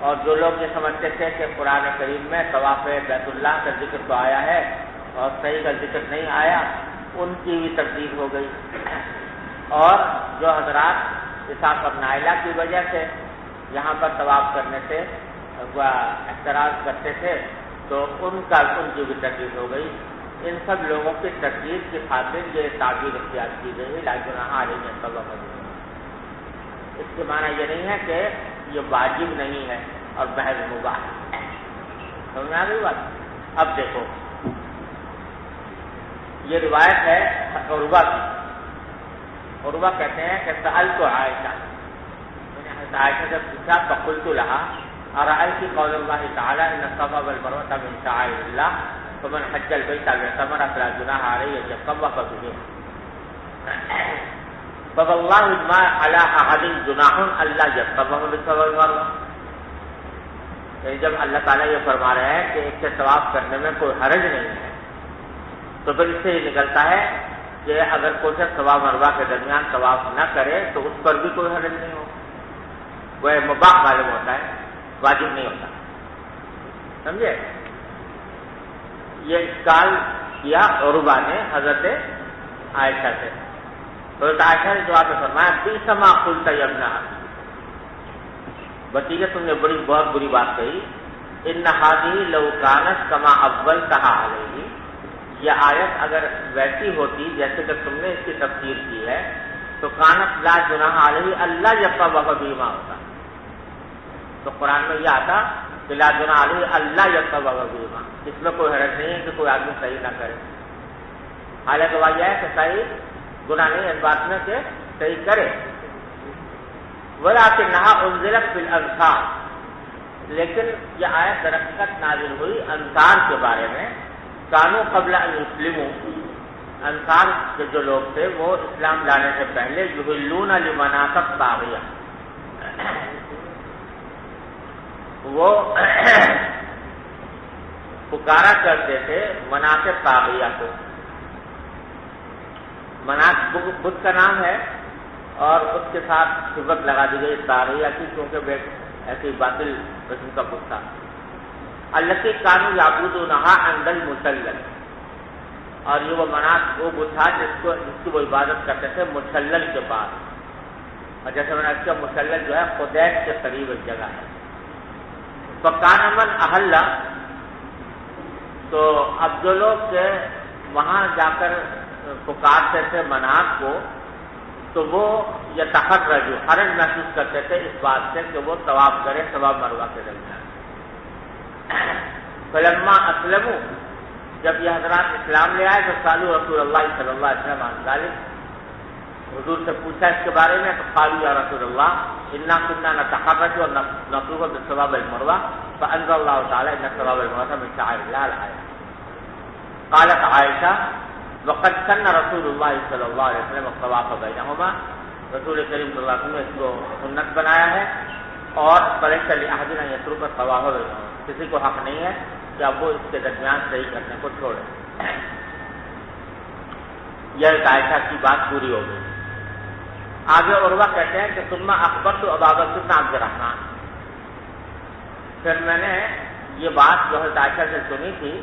B: اور جو لوگ یہ سمجھتے تھے کہ قرآن کریم میں طواف بیت اللہ کا ذکر تو آیا ہے اور صحیح کا ذکر نہیں آیا, ان کی بھی تبدیل ہو گئی. اور جو حضرات اسحاق اور نائلہ کی وجہ سے یہاں پر طواف کرنے سے اعتراض کرتے تھے تو ان کی بھی تبدیل ہو گئی. ان سب لوگوں کی تقدیر کی خاطر یہ تعبیر اختیار کی گئی لا جناح علیہ فضا فضل. اس کے معنی یہ نہیں ہے کہ یہ واجب نہیں ہے اور محض مباح ہے. سمجھ میں آ گئی بات؟ اب دیکھو یہ روایت ہے عروہ کی. عروہ کہتے ہیں کہ سألت عائشہ, میں نے عائشہ سے پوچھا فقلت لها أرأيت قول الله تعالى إن الصفا والمروة من شعائر الله فمن حج البيت أو اعتمر فلا جناح عليه أن يطوف بهما فوالله ما على أحد جناح ألا يطوف بالصفا والمروة. جب اللہ تعالیٰ یہ فرما رہے ہیں کہ ایک سے طواف کرنے میں کوئی حرج نہیں ہے تو پھر اس سے یہ نکلتا ہے کہ اگر کوئی شخص صفا مروہ کے درمیان طواف نہ کرے تو اس پر بھی کوئی حرج نہیں ہو، وہ مباح معلوم ہوتا ہے، واجب نہیں ہوتا. سمجھے؟ یہ اشکال کیا عروبہ نے حضرت عائشہ سے. حضرت عائشہ نے جواب میں فرمایا بئس ما قلت یا ابن اخی، بتیجے تم نے بہت بری بات کہی. ان هذه لو كانت كما اولتها علیہ، یہ آیت اگر ویسی ہوتی جیسے کہ تم نے اس کی تفسیر کی ہے تو کانت لا جناح علیہ اللہ یطوف بہما ہوتا. تو قرآن میں یہ آتا کہ لا جناح علیہ اللہ یطوف بہما، اس میں کوئی حرج نہیں ہے کہ کوئی آدمی صحیح نہ کرے. حالانکہ واقعہ ہے کہ صحیح گناہ نہیں اس بات میں کہ صحیح کرے. ولکنھا انزلت فی الانصار، لیکن یہ آیت در حقیقت نازل ہوئی انصار کے بارے میں. کانو قبل ان یسلموا، انصار کے جو لوگ تھے وہ اسلام لانے سے پہلے یحلون لمناسک طاغیہ، وہ پکارا کرتے تھے مناسب طاغیہ کو. مناسب بدھ کا نام ہے اور اس کے ساتھ صفت لگا دی گئی طاغیہ کی، کیونکہ وہ ایسی باطل قسم کا بت تھا. التی کانو یعبدونہا عند المسلل، اور یہ وہ وہ بت تھا جس کی وہ عبادت کرتے تھے مسلل کے پاس. اور جیسے میں نے اس کا مسلل جو ہے خدیس کے قریب ایک جگہ ہے. فکان من احل، تو اب جو لوگ وہاں جا کر پکارتے تھے منات کو تو وہ یتحرج، حرج محسوس کرتے تھے اس بات سے کہ وہ طواف کرے صفا مروہ کے درمیان. فلما اسلموا، جب یہ حضرات اسلام لے آئے تو سالو رسول اللہ صلی اللہ علیہ وسلم عن ذلک، حضور سے پوچھا اس کے بارے میں تو قالوا یا رسول اللہ انا كنا نتحرج ونطوف بالصفا والمروہ فانزل اللہ تعالی ان الصفا والمروہ من شعائر اللہ الآیہ. قالت عائشہ وقد سن رسول اللہ صلی اللہ علیہ وسلم الطواف بینہما، رسول کریم صلی اللہ علیہ وسلم نے اس کو سنت بنایا ہے. اور فلیس لأحد ان یترک الطواف بینہما، کسی کو حق نہیں ہے کہ اب وہ اس کے درمیان صحیح کرنے کو چھوڑے. یہ عائشہ کی بات پوری ہو گئی. آگے عروہ کہتے ہیں کہ ثم اخبرت ابا بکر بن عبد الرحمن، پھر میں نے یہ بات جو حضرت عائشہ سے سنی تھی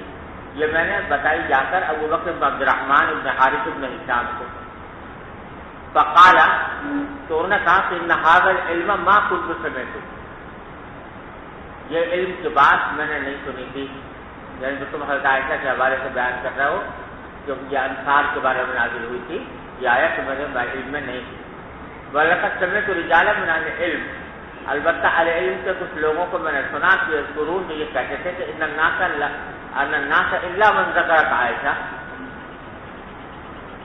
B: یہ میں نے بتائی جا کر ابو بکر بن عبد الرحمن ابن حارث ابن ہشام کو. فقال، تو انہوں نے کہا کہ ان ھذا العلم ما كنت سمعت، یہ علم کی بات میں نے نہیں سنی تھی. یعنی جو تم حضرت عائشہ کے حوالے سے بیان کر رہے ہو کہ یہ انصار کے بارے میں نازل ہوئی تھی، یہ آیت میرے علم میں نہیں تھی. وَلَقَدْ سَمِعْتُ رِجَالًا مِنْ أَهْلِ الْعِلْمِ، البتہ اہل علم کے کچھ لوگوں کو میں نے سنا کہ قرون میں یہ کہتے تھے کہ ان الناس الا من ذکرت عائشہ،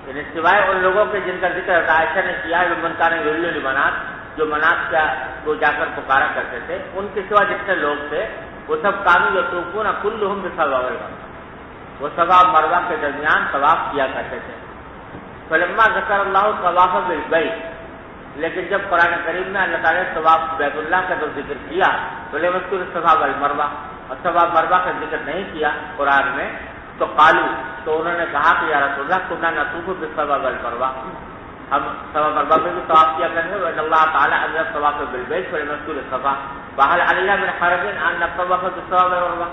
B: یعنی سوائے ان لوگوں کے جن کا ذکر عائشہ نے کیا ہے، من کان یحل لمنات، جو منات کا کو جا کر پکارا کرتے تھے، ان کے سوا جتنے لوگ تھے وہ سب کانوا یطوفون کلهم بصفا والمروہ، وہ صفا اور مروہ کے درمیان طواف کیا کرتے تھے. فلما ذکر اللہ طواف بالبیت، لیکن جب قرآن کریم میں اللہ تعالیٰ نے طواف بیت اللہ کا جو ذکر کیا تو لم یذکر الصفا والمروہ، اور صفا مروہ کا ذکر نہیں کیا قرآن میں، تو قالوا، تو انہوں نے کہا کہ یا رسول اللہ كنا نطوف بالصفا والمروہ، ہم صفا مروہ میں بھی طواف کیا کریں گے. وان اللہ تعالیٰ انزل الطواف بالبیت فلم یذکر الصفا فهل علیہ من حرج ان نطوف بالصفا والمروہ،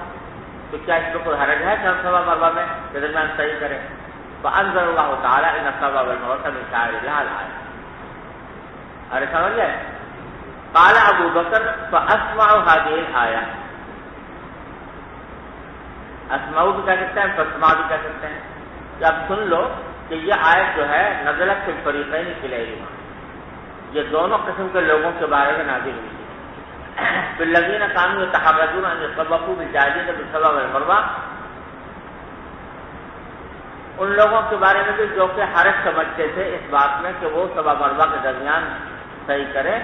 B: تو کیا اس میں کوئی حرج ہے کہ ہم صفا مروہ میں کے درمیان صحیح کریں؟ فانزل اللہ تعالیٰ ان الصفا والمروہ من شعائر اللہ الآیہ. ارے سمجھ گئے؟ قال ابو بکر فاسمع هذه الآیہ، اسمعوا بھی کہہ سکتے ہیں، فاسمع بھی کہہ سکتے ہیں کہ اب سن لو کہ یہ آیت جو ہے نزلت فی الفریقین کلیہما، یہ دونوں قسم کے لوگوں کے بارے میں نازل ہوئی ہے. بالذین کانوا یتحرجون ان یطوفوا بالجاہلیۃ بالصفا والمروہ، ان لوگوں کے بارے میں بھی جو کہ حرج سمجھتے تھے اس بات میں کہ وہ صفا مروہ کے درمیان صحیح کرے.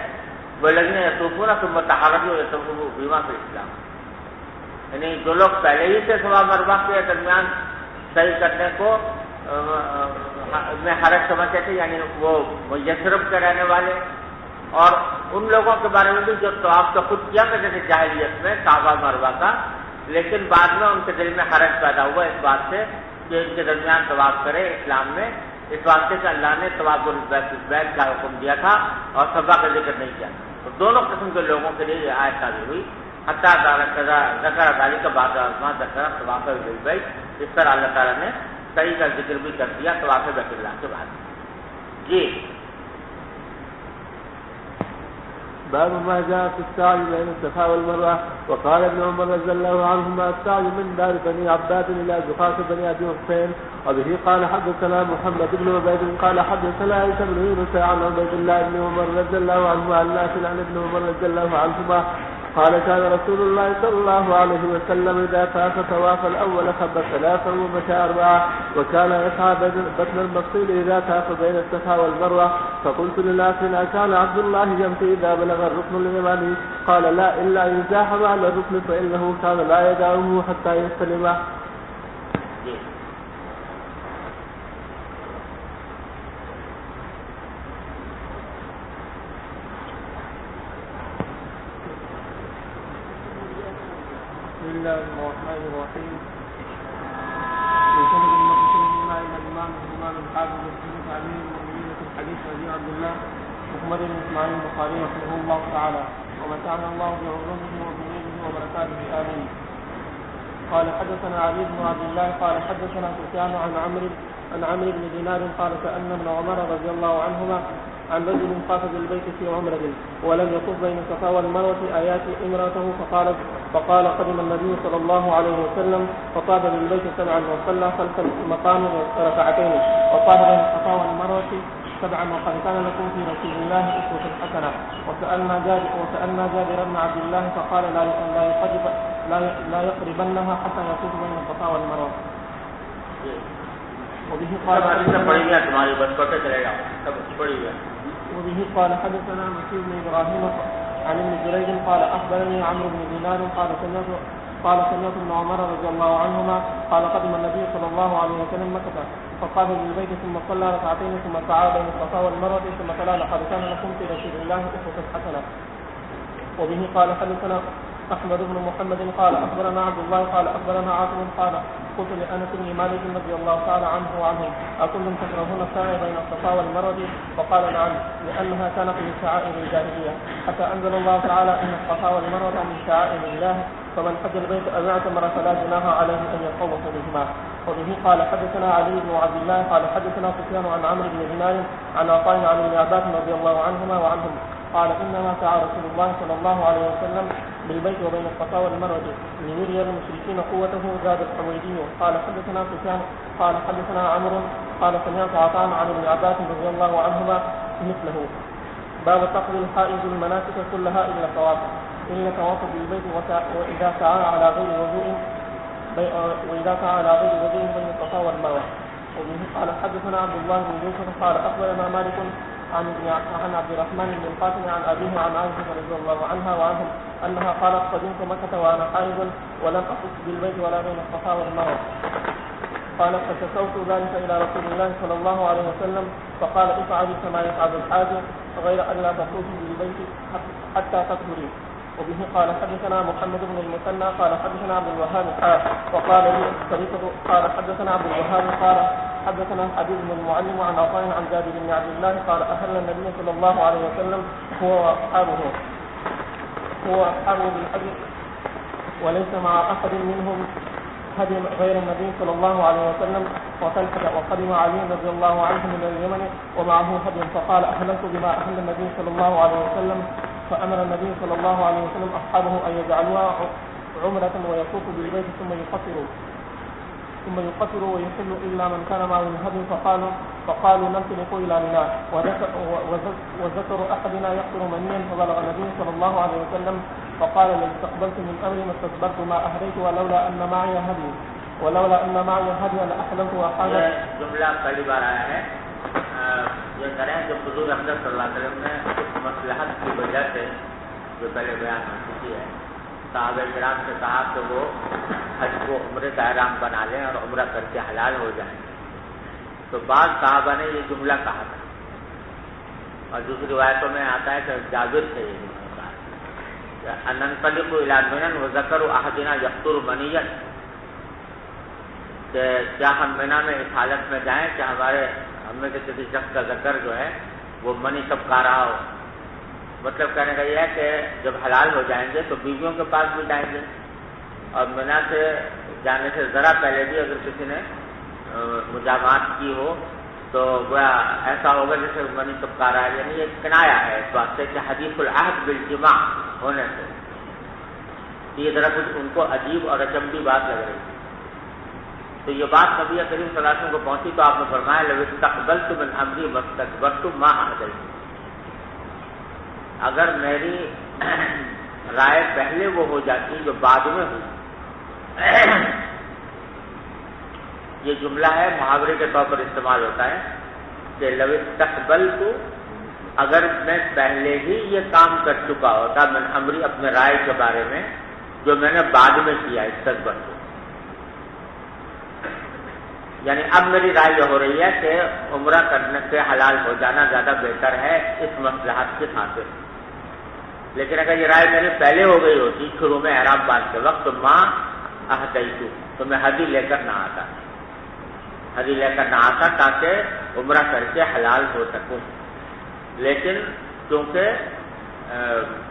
B: والذین یطوفون ثم تحرجوا یطوفوا بما فی الاسلام، یعنی جو لوگ پہلے ہی سے صفا مروہ کے درمیان صحیح کرنے کو میں حرج سمجھتے تھے، یعنی وہ یثرب کے رہنے والے، اور ان لوگوں کے بارے میں بھی جو طواف تو خود کیا کرتے تھے جاہلیت میں صفا مروہ کا، لیکن بعد میں ان کے دل میں حرج پیدا ہوا اس بات سے کہ ان کے درمیان طواف کرے اسلام میں، اس واسطے سے اللہ نے طواف البیت کا حکم دیا تھا اور صفا کا ذکر نہیں کیا. تو دونوں قسم کے لوگوں کے لیے یہ آیت نازل ہوئی. حتیٰ ذکر ذالک بعد ازما ذکر طواف البیت. اس طرح اللہ تعالیٰ نے صحیح کا ذکر بھی کر دیا طواف بیت اللہ کے بعد. جی
C: باب ما جاء في السعي بين الصفا والمروة. وقال ابن عمر رضي الله عنهما السعي من دار بني عباد إلى زقاق بني أبي حسين. وبه قال حدثنا محمد بن عبيد قال حدثنا عيسى بن يونس عن عبيد الله بن عمر رضي الله عنه عن نافع عن ابن عمر رضي الله عنهما قال كان رسول الله صلى الله عليه وسلم إذا طاف طواف الأول خب ثلاثا ومشى أربعة وكان يسعى بطن المقصود إذا طاف بين الصفا والمروة. فقلت لنافع أكان عبد الله يمشي إذا بلغ الركن اليماني؟ قال لا إلا إن زاحم على الركن فإنه كان لا يدعه حتى يستلم.
A: بسم الله الرحمن الرحيم. وسند المسلمين إلى الإمام الحافظ أمير المؤمنين في الحديث أبي عبد الله محمد بن إسماعيل البخاري رحمه الله تعالى ومتعنا الله بعلومه وبنوره وبركاته آمين. قال حدثنا علي بن عبد الله قال حدثنا سفيان عن عمرو بن دينار قال كأن ابن عمر رضي الله عنهما عن رجل طاف بالبيت في عمرة ولم يطف بين الصفا والمروة آيات امرأته فقال قدم النبي صلى الله عليه وسلم فطاف بالبيت سبعا وصلى خلف المقام ركعتين وطاف بين الصفا والمروة سبعا وقد كان لكم في رسول الله أسوة حسنة. وسألنا جابر بن عبد الله فقال لا يقربنها حتى يطوف بين الصفا والمروة. وبه قال حدثنا مسيح بن إبراهيم عن ابن جريج قال أخبرني عمرو بن دينار قال سمعت ابن عمر رضي الله عنهما قال قدم النبي صلى الله عليه وسلم مكة فقام بالبيت ثم صلى ركعتين ثم سعى بين الصفا والمروة ثم تلا لقد كان لكم في رسول الله أسوة حسنة. وبه قال حدثنا أحمد بن محمد قال أخبرنا عبد الله قال أخبرنا عاصم قال قلت لأنس بن مالك رضي الله تعالى عنه وعنهم أكنتم تكرهون السعي بين الصفا والمروة؟ فقال نعم لأنها كانت من شعائر الجاهلية حتى أنزل الله تعالى إن الصفا والمروة من شعائر الله فمن حج البيت أو اعتمر فلا جناح عليه أن يطوف بهما. وبه قال حدثنا علي بن عبد الله قال حدثنا سفيان عن عمرو بن دينار عن عطاء عن ابن عباس رضي الله عنهما وعنهم قال إنما سعى رسول الله صلى الله عليه وسلم بالبيت وبين الصفا والمروة ليري المشركين قوته زاد الحميدي. قال حدثنا سفيان قال حدثنا عمرو قال سمعت عطاء عن ابن عباس رضي الله عنهما مثله. باب تقضي الحائض المناسك كلها إلا طواف بالبيت وإذا سعى على غير وضوء بين الصفا والمروة. وبه قال حدثنا عبد الله بن يوسف قال أخبرنا مالك عن عبد الرحمن بن القاسم عن أبيه عن عائشة رضي الله عنها وعنهم أنها قالت قدمت مكة وأنا حائض ولم أطف بالبيت ولا بين الصفا والمروة. قالت فشكوت ذلك إلى رسول الله صلى الله عليه وسلم فقال افعلي كما يفعل الحاج غير أن لا تطوفي بالبيت حتى تطهري. وبه قال حدثنا محمد بن المثنى قال حدثنا عبد الوهاب وقال لي قال حدثنا عبد الوهاب قال حدثنا حبيب بن المعلم عن عطاء عن جابر بن عبد الله قال أهل النبي صلى الله عليه وسلم هو أصحابه بالحج وليس مع أحد منهم هدي غير النبي صلى الله عليه وسلم وقدم علي رضي الله عنه من اليمن ومعه هدي فقال أهلت بما أهل النبي صلى الله عليه وسلم فأمر النبي صلى الله عليه وسلم أصحابه أن يجعلوها عمرة ويطوفوا بالبيت ثم يقصروا ويحلوا إلا من كان معه الهدي فقالوا ننطلق إلى منى وذكر أحدنا يقصر منيا فبلغ النبي صلى الله عليه وسلم فقال لو استقبلت من أمري ما استكبرت ما أهديت ولولا أن معي هدي لأحلمت وأحلمت.
B: جملہ پہلی بار آیا ہے یہ کریں جب حضور اقدس صلی اللہ علیہ وسلم نے اس مصلحت کی وجہ سے جو پہلے بیان ہو چکی ہے صحابہ کرام سے کہا کہ وہ حج کو عمرے کا احرام بنا لیں اور عمرہ کر کے حلال ہو جائیں تو بعض صحابہ نے یہ جملہ کہا تھا اور دوسری روایتوں میں آتا ہے کہ جابر سے یہ جملہ کہا اننطلق الی منى وذکر احدنا یقطر منیا کہ کیا ہم منی میں اس حالت میں جائیں کہ ہمارے ہم میں سے کسی شخص کا ذکر جو ہے وہ منی ٹپکا رہا ہو، مطلب کہنے کا یہ ہے کہ جب حلال ہو جائیں گے تو بیویوں کے پاس بھی جائیں گے، اور منا سے جانے سے ذرا پہلے بھی اگر کسی نے مجامات کی ہو تو گویا ایسا ہوگا جیسے منی ٹپکا رہا ہے، یعنی یہ کنایا ہے اس بات سے کہ حدیث العہد بالجماع ہونے سے. یہ ذرا کچھ ان کو عجیب اور اچنبھی بات لگ رہی تھی. تو یہ بات نبی کریم صلی اللہ علیہ وسلم کو پہنچی تو آپ نے فرمایا لو استقبلت من امری واستكبرت ما احدثت، اگر میری رائے پہلے وہ ہو جاتی جو بعد میں ہوئی. یہ جملہ ہے محاورے کے طور پر استعمال ہوتا ہے کہ لو استقبلت، اگر میں پہلے ہی یہ کام کر چکا ہوتا من امری اپنے رائے کے بارے میں جو میں نے بعد میں کیا استقبلت، یعنی اب میری رائے یہ ہو رہی ہے کہ عمرہ کرنے سے حلال ہو جانا زیادہ بہتر ہے اس مصلحت کے خاطر. لیکن اگر یہ رائے میرے پہلے ہو گئی ہوتی شروع میں احرام باندھتے وقت تو ماں احدیت، تو میں حدی لے کر نہ آتا، حدی لے کر نہ آتا تاکہ عمرہ کر کے حلال ہو سکوں. لیکن کیونکہ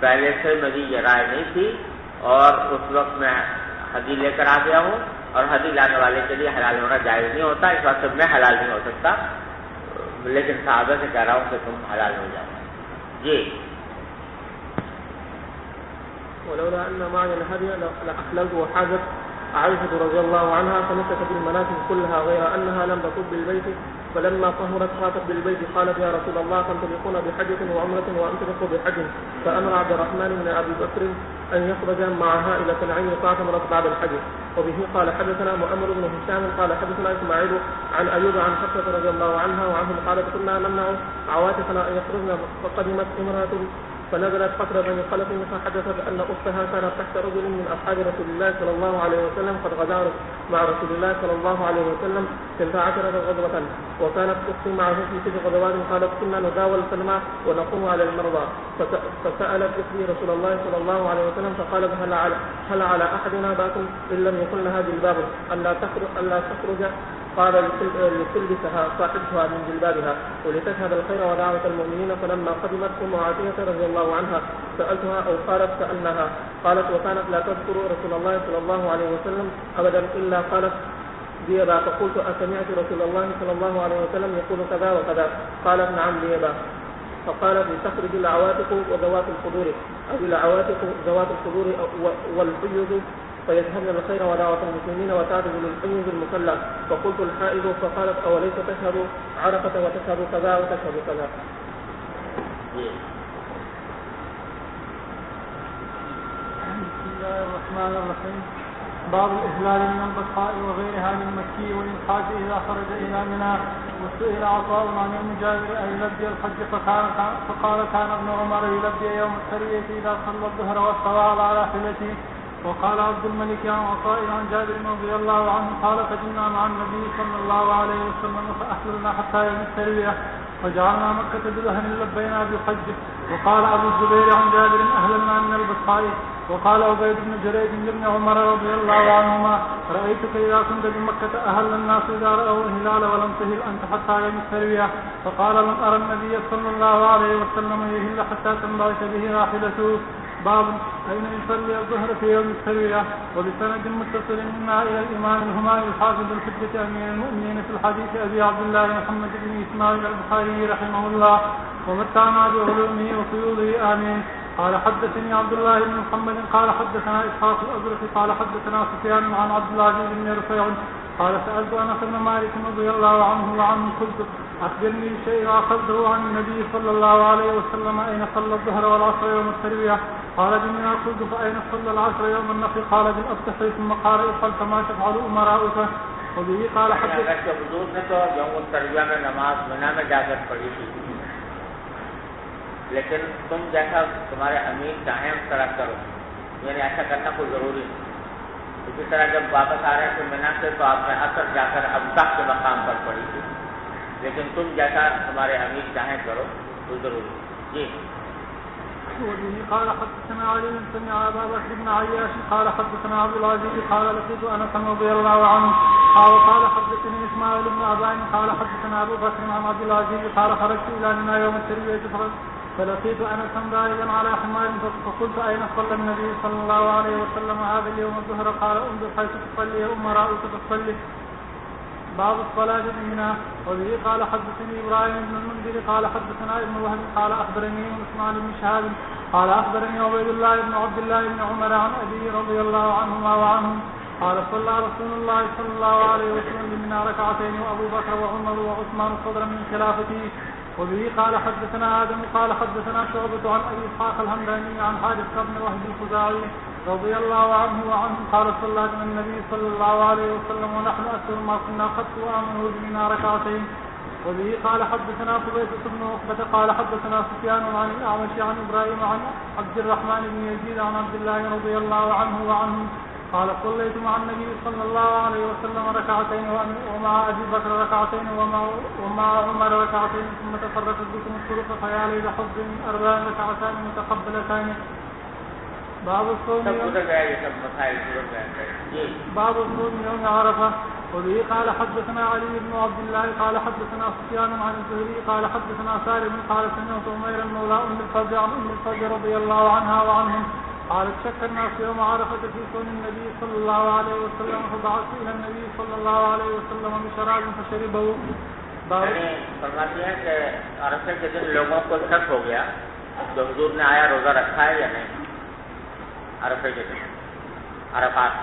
B: پہلے سے میری یہ رائے نہیں تھی اور اس وقت میں حدی لے کر آ گیا ہوں، اور حدی لانے والے کے لیے حلال ہونا جائز نہیں ہوتا، اس وقت میں حلال نہیں ہو سکتا، لیکن صحابہ سے کہہ رہا ہوں کہ تم حلال ہو جاؤ. جی.
A: ولولا أن معي الهدي لأحللت وحاجت عائشة رضي الله عنها فنسكت بالمناسك كلها غير أنها لم تطب بالبيت، فلما طهرت فاتت بالبيت قالت يا رسول الله تنطلقون بحجة وعمرة وأنطلق بحج، فأمر عبد الرحمن بن أبي بكر أن يخرج معها إلى تنعيم فاعتمرت بعد الحج. وبه قال حدثنا مؤمل بن هشام قال حدثنا إسماعيل عن أيوب عن حفصة رضي الله عنها وعنهم قالت كنا نمنع عواتقنا أن يخرجن فقدمت امرأة فنزلت فترة بني خلف فحدثت أن أختها كانت تحت رجل من أصحاب رسول الله صلى الله عليه وسلم قد غزا مع رسول الله صلى الله عليه وسلم 12 غزوة، وكانت أختي معه في 6 غزوات. قالت كنا نداول سلمى ونقوم على المرضى، فسألت أختي رسول الله صلى الله عليه وسلم فقالت هل على أحدنا بأس إن لم يكن لها جلباب ألا تخرج؟ قال لتلبسها صاحبها من جلبابها ولتشهد الخير ودعوة المؤمنين. فلما قدمت أم عتية رضي الله عنها سألتها أو قالت سألناها، قالت وكانت لا تذكر رسول الله صلى الله عليه وسلم أبدا إلا قالت ديبا، فقلت أسمعت رسول الله صلى الله عليه وسلم يقول كذا وكذا؟ قالت نعم ديبا. فقالت لتخرج العواتق وذوات الخدور، أو العواتق ذوات الخدور والحيض فيشهدن الخير ودعوة المسلمين وتعتزل الحيض المكلى. فقلت الحائض، فقالت أوليس تشهد عرفة وتشهد كذا وتشهد كذا.
F: بسم الله الرحمن الرحيم. باب الإهلال من البطحاء وغيرها من مكي والإنحاج إذا خرج إلى منى. وسئل عطاء عن المجاور أن يلبي الحج فقال كان ابن عمر يلبي يوم التروية إذا صلى الظهر واستوى على راحلته. وقال عبد الملك عن عطاء عن جابر رضي الله عنه قال فجئنا مع النبي صلى الله عليه وسلم فأحللنا حتى يوم التروية وجعلنا مكة بدهن لبينا بالحج. وقال أبو الزبير عن جابر أهللنا من البطحاء. وقال عبيد بن جريج بن عمر رضي الله عنهما رأيتك إذا كنت بمكة أهل الناس إذا رأوا الهلال ولم تهل أنت حتى يوم التروية. فقال لم أرى النبي صلى الله عليه وسلم يهل حتى تنبعث به راحلته. باب أين يصلي الظهر في يوم التروية. وبسند متصل مما إلى الإمام الهمائي الحافظ الحجة أمير المؤمنين في الحديث أبي عبد الله محمد بن إسماعيل البخاري رحمه الله ومتعنا بعلومه وفيوضه آمين. قال حدثني عبد الله بن محمد قال حدثنا إسحاق الأزرق قال حدثنا سفيان عن عبد العزيز بن رفيع قال سألت أنس بن مالك رضي الله عنه وعنه قلت أخبرني شيء أخذته عن النبي صلى الله عليه وسلم أين صلى الظهر والعصر يوم التروية. قال بمنى. قلت فأين صلى العصر يوم النحر؟ قال بالأبتح. ثم قال افعل كما تفعل أمراؤك. وبه قال
B: اگر کہ حضور نے تو یوم الترویہ میں نماز منی میں جا کر پڑھی تھی، لیکن تم جیسا تمہارے امیر چاہیں اس طرح کرو، یعنی ایسا کرنا کوئی ضروری نہیں. اسی طرح جب واپس آ رہے تھے منی سے تو آپ نے اثر جا کر ابتح کے مقام پر پڑھی تھی، لیکن تم جیسا تمہارے امیر چاہیں کرو کوئی ضروری نہیں. جی.
F: وبه قال حدثنا علي سمع أبا بكر بن عياش قال حدثنا عبد العزيز قال لقيت أنس رضي الله عنه قال حدثني إسماعيل بن أبان قال حدثنا أبو بكر عن عبد العزيز قال خرجت إلى منى يوم التروية فلقيت أنسا ضاربا على حمار فقلت أين صلى النبي صلى الله عليه وسلم هذا اليوم الظهر قال انظر حيث تصلي أمراؤك تصلي. باب الصلاة بمنى. وبه قال حدثني إبراهيم بن المنذر قال حدثنا ابن وهب قال أخبرني عثمان بن شهاب قال أخبرني عبيد الله بن عبد الله بن عمر عن أبيه رضي الله عنهما وعنهم قال صلى رسول الله صلى الله عليه وسلم بمنى ركعتين وأبو بكر وعمر وعثمان صدرا من خلافته. وبه قال حدثنا آدم قال حدثنا شعبة عن أبي إسحاق الهمداني عن حارث بن وهب الخزاعي رضي الله عنه وعنه قال صلى النبي صلى الله عليه وسلم ونحن أكثر ما كنا قد وآمنه بمنى ركعتين. وبه قال حدثنا قبيصة بن عقبة قال حدثنا سفيان عن الأعمش عن إبراهيم عن عبد الرحمن بن يزيد عن عبد الله رضي الله عنه وعنه قال صليت مع النبي صلى الله عليه وسلم ركعتين ومع أبي بكر ركعتين ومع عمر ركعتين ثم تفرقت بكم الطرق فيا ليت حظ من 4 ركعتان متقبلتان. باب الصوم يوم عرفة. وبه قال حدثنا علي بن عبد الله قال حدثنا سفيان عن الزهري قال حدثنا سالم قال سمعت أمير المولى أم الفضل عن أم الفضل رضي الله عنها وعنهم قالت شك الناس يوم عرفة في صوم النبي صلى الله عليه وسلم فبعثت إلى النبي صلى الله عليه وسلم بشراب فشربه.
B: فرماتی ہیں کہ عرفے کے دن لوگوں کو شک ہو گیا جو حضور نے آیا روزہ رکھا ہے یا نہیں عرفے کے دن عرفات.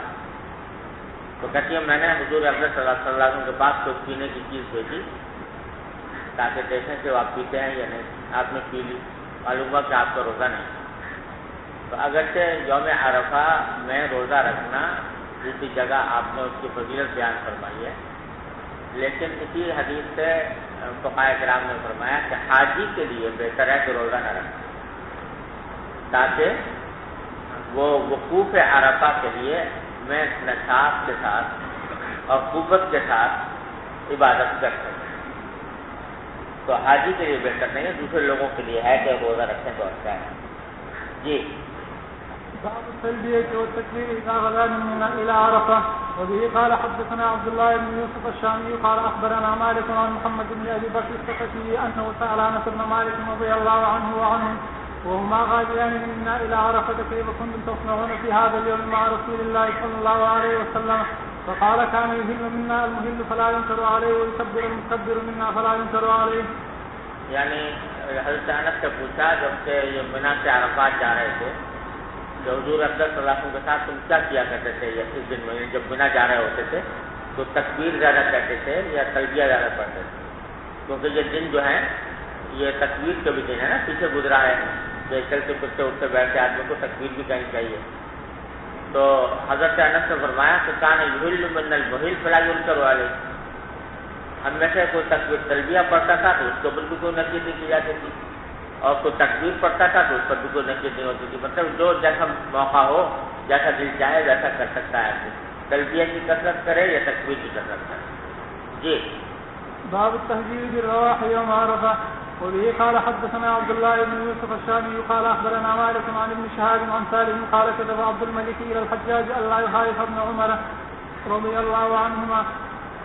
B: تو کہتی ہے میں نے حضور اکرم صلی اللہ علیہ وسلم کے پاس کچھ پینے کی چیز بھیجی تاکہ دیکھیں کہ وہ آپ پیتے ہیں یا نہیں. آپ نے پی لی, معلوم ہوا کہ آپ کا روزہ نہیں. تو اگرچہ یوم عرفہ میں روزہ رکھنا دوسری جگہ آپ نے اس کی فضیلت بیان فرمائی ہے, لیکن اسی حدیث سے فقہاء کرام نے فرمایا کہ حاجی کے لیے بہتر ہے کہ روزہ نہ رکھیں تاکہ وہ وقوف عرفہ کے لیے میں نشاط کے ساتھ اور قوت کے ساتھ عبادت کر سکیں. تو حاجی کے لیے بہتر نہیں ہے, دوسرے لوگوں کے لیے ہے کہ روزہ رکھیں تو اچھا ہے. جی
F: باب التلبية والتكبير إذا غدا من منى إلى عرفة. وبه قال حدثنا عبد الله بن يوسف الشامي قال أخبرنا مالك عن محمد بن أبي بكر الثقفي أنه سأل أنس بن مالك رضي الله عنه وعنهم وهما غاديان من منى إلى عرفة كيف كنتم تصنعون في هذا اليوم مع رسول الله صلى الله عليه وسلم. فقال كان يهل منا المهل فلا ينكر عليه ويكبر المكبر منا فلا ينكر عليه.
B: یعنی حضرت انس سے پوچھا جب کہ یہ منی سے عرفات جا رہے تھے کہ حضور اکرم صلی اللہ علیہ وسلم کے ساتھ تم کیا کیا کرتے تھے اس دن میں جب منی جا رہے ہوتے تھے تو تکبیر زیادہ کہتے تھے یا تلبیہ زیادہ پڑھتے تھے, کیونکہ یہ دن جو ہے یہ تکبیر کے بھی دن ہے نا, پیچھے گزرا ہے کہ چلتے پھرتے اٹھتے بیٹھتے آدمی کو تکبیر بھی کہنی چاہیے. تو حضرت انس نے فرمایا کہ کان یحل من المحل فلا ينکر علیہ, ہم میں سے کوئی تکبیر تلبیہ پڑھتا تھا تو اس کے اوپر بھی کوئی نقید نہیں کی جاتی تھی, اور کوئی تکبیر پڑھتا تھا تو اس پر بھی کوئی نقید نہیں ہوتی تھی. مطلب جو جیسا موقع ہو جیسا دل چاہے ویسا کر سکتا ہے, تلبیہ کی کثرت کرے یا تکبیر کی کثرت کرے. جی
F: باب التهجير بالرواح يوم عرفة. وبه قال حدثنا عبد الله بن يوسف الشامي قال أخبرنا مالك عن ابن شهاب عن سالم قال كتب عبد الملك إلى الحجاج ألا يخالف ابن عمر رضي الله عنهما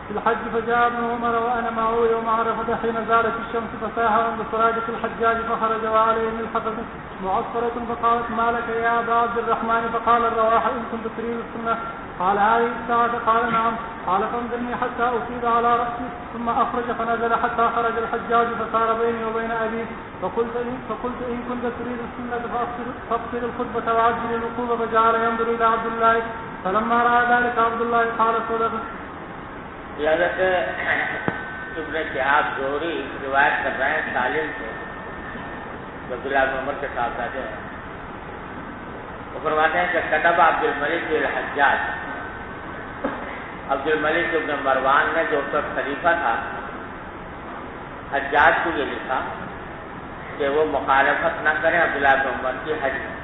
F: في الحج, فجاء ابن عمر وأنا معه يوم عرفة حين زالت الشمس فساح عند سراجة الحجاج فخرج وعليه ملحفة معصرة فقالت ما لك يا أبا عبد الرحمن؟ فقال الرواح إن كنت تريد السنة. قال هذه الساعة؟ قال نعم. قال فانظرني حتى أفيض على رأسي ثم أخرج فنزل حتى خرج الحجاج فصار بيني وبين أبي فقلت إن كنت تريد السنة فاقصر الخطبة وعجل الوقوف. فجعل ينظر إلى عبد الله فلما رأى ذلك عبد الله قال صدق.
B: حضرت ابن شہاب زہری روایت کر رہے ہیں سالم سے, عبداللہ بن عمر کے ساتھ آتے ہیں. وہ فرماتے ہیں کہ کتب عبد الملک الحجاج, عبد الملک ابن مروان نے جو اس وقت خلیفہ تھا حجاج کو یہ لکھا کہ وہ مخالفت نہ کریں عبداللہ بن عمر کی حج میں.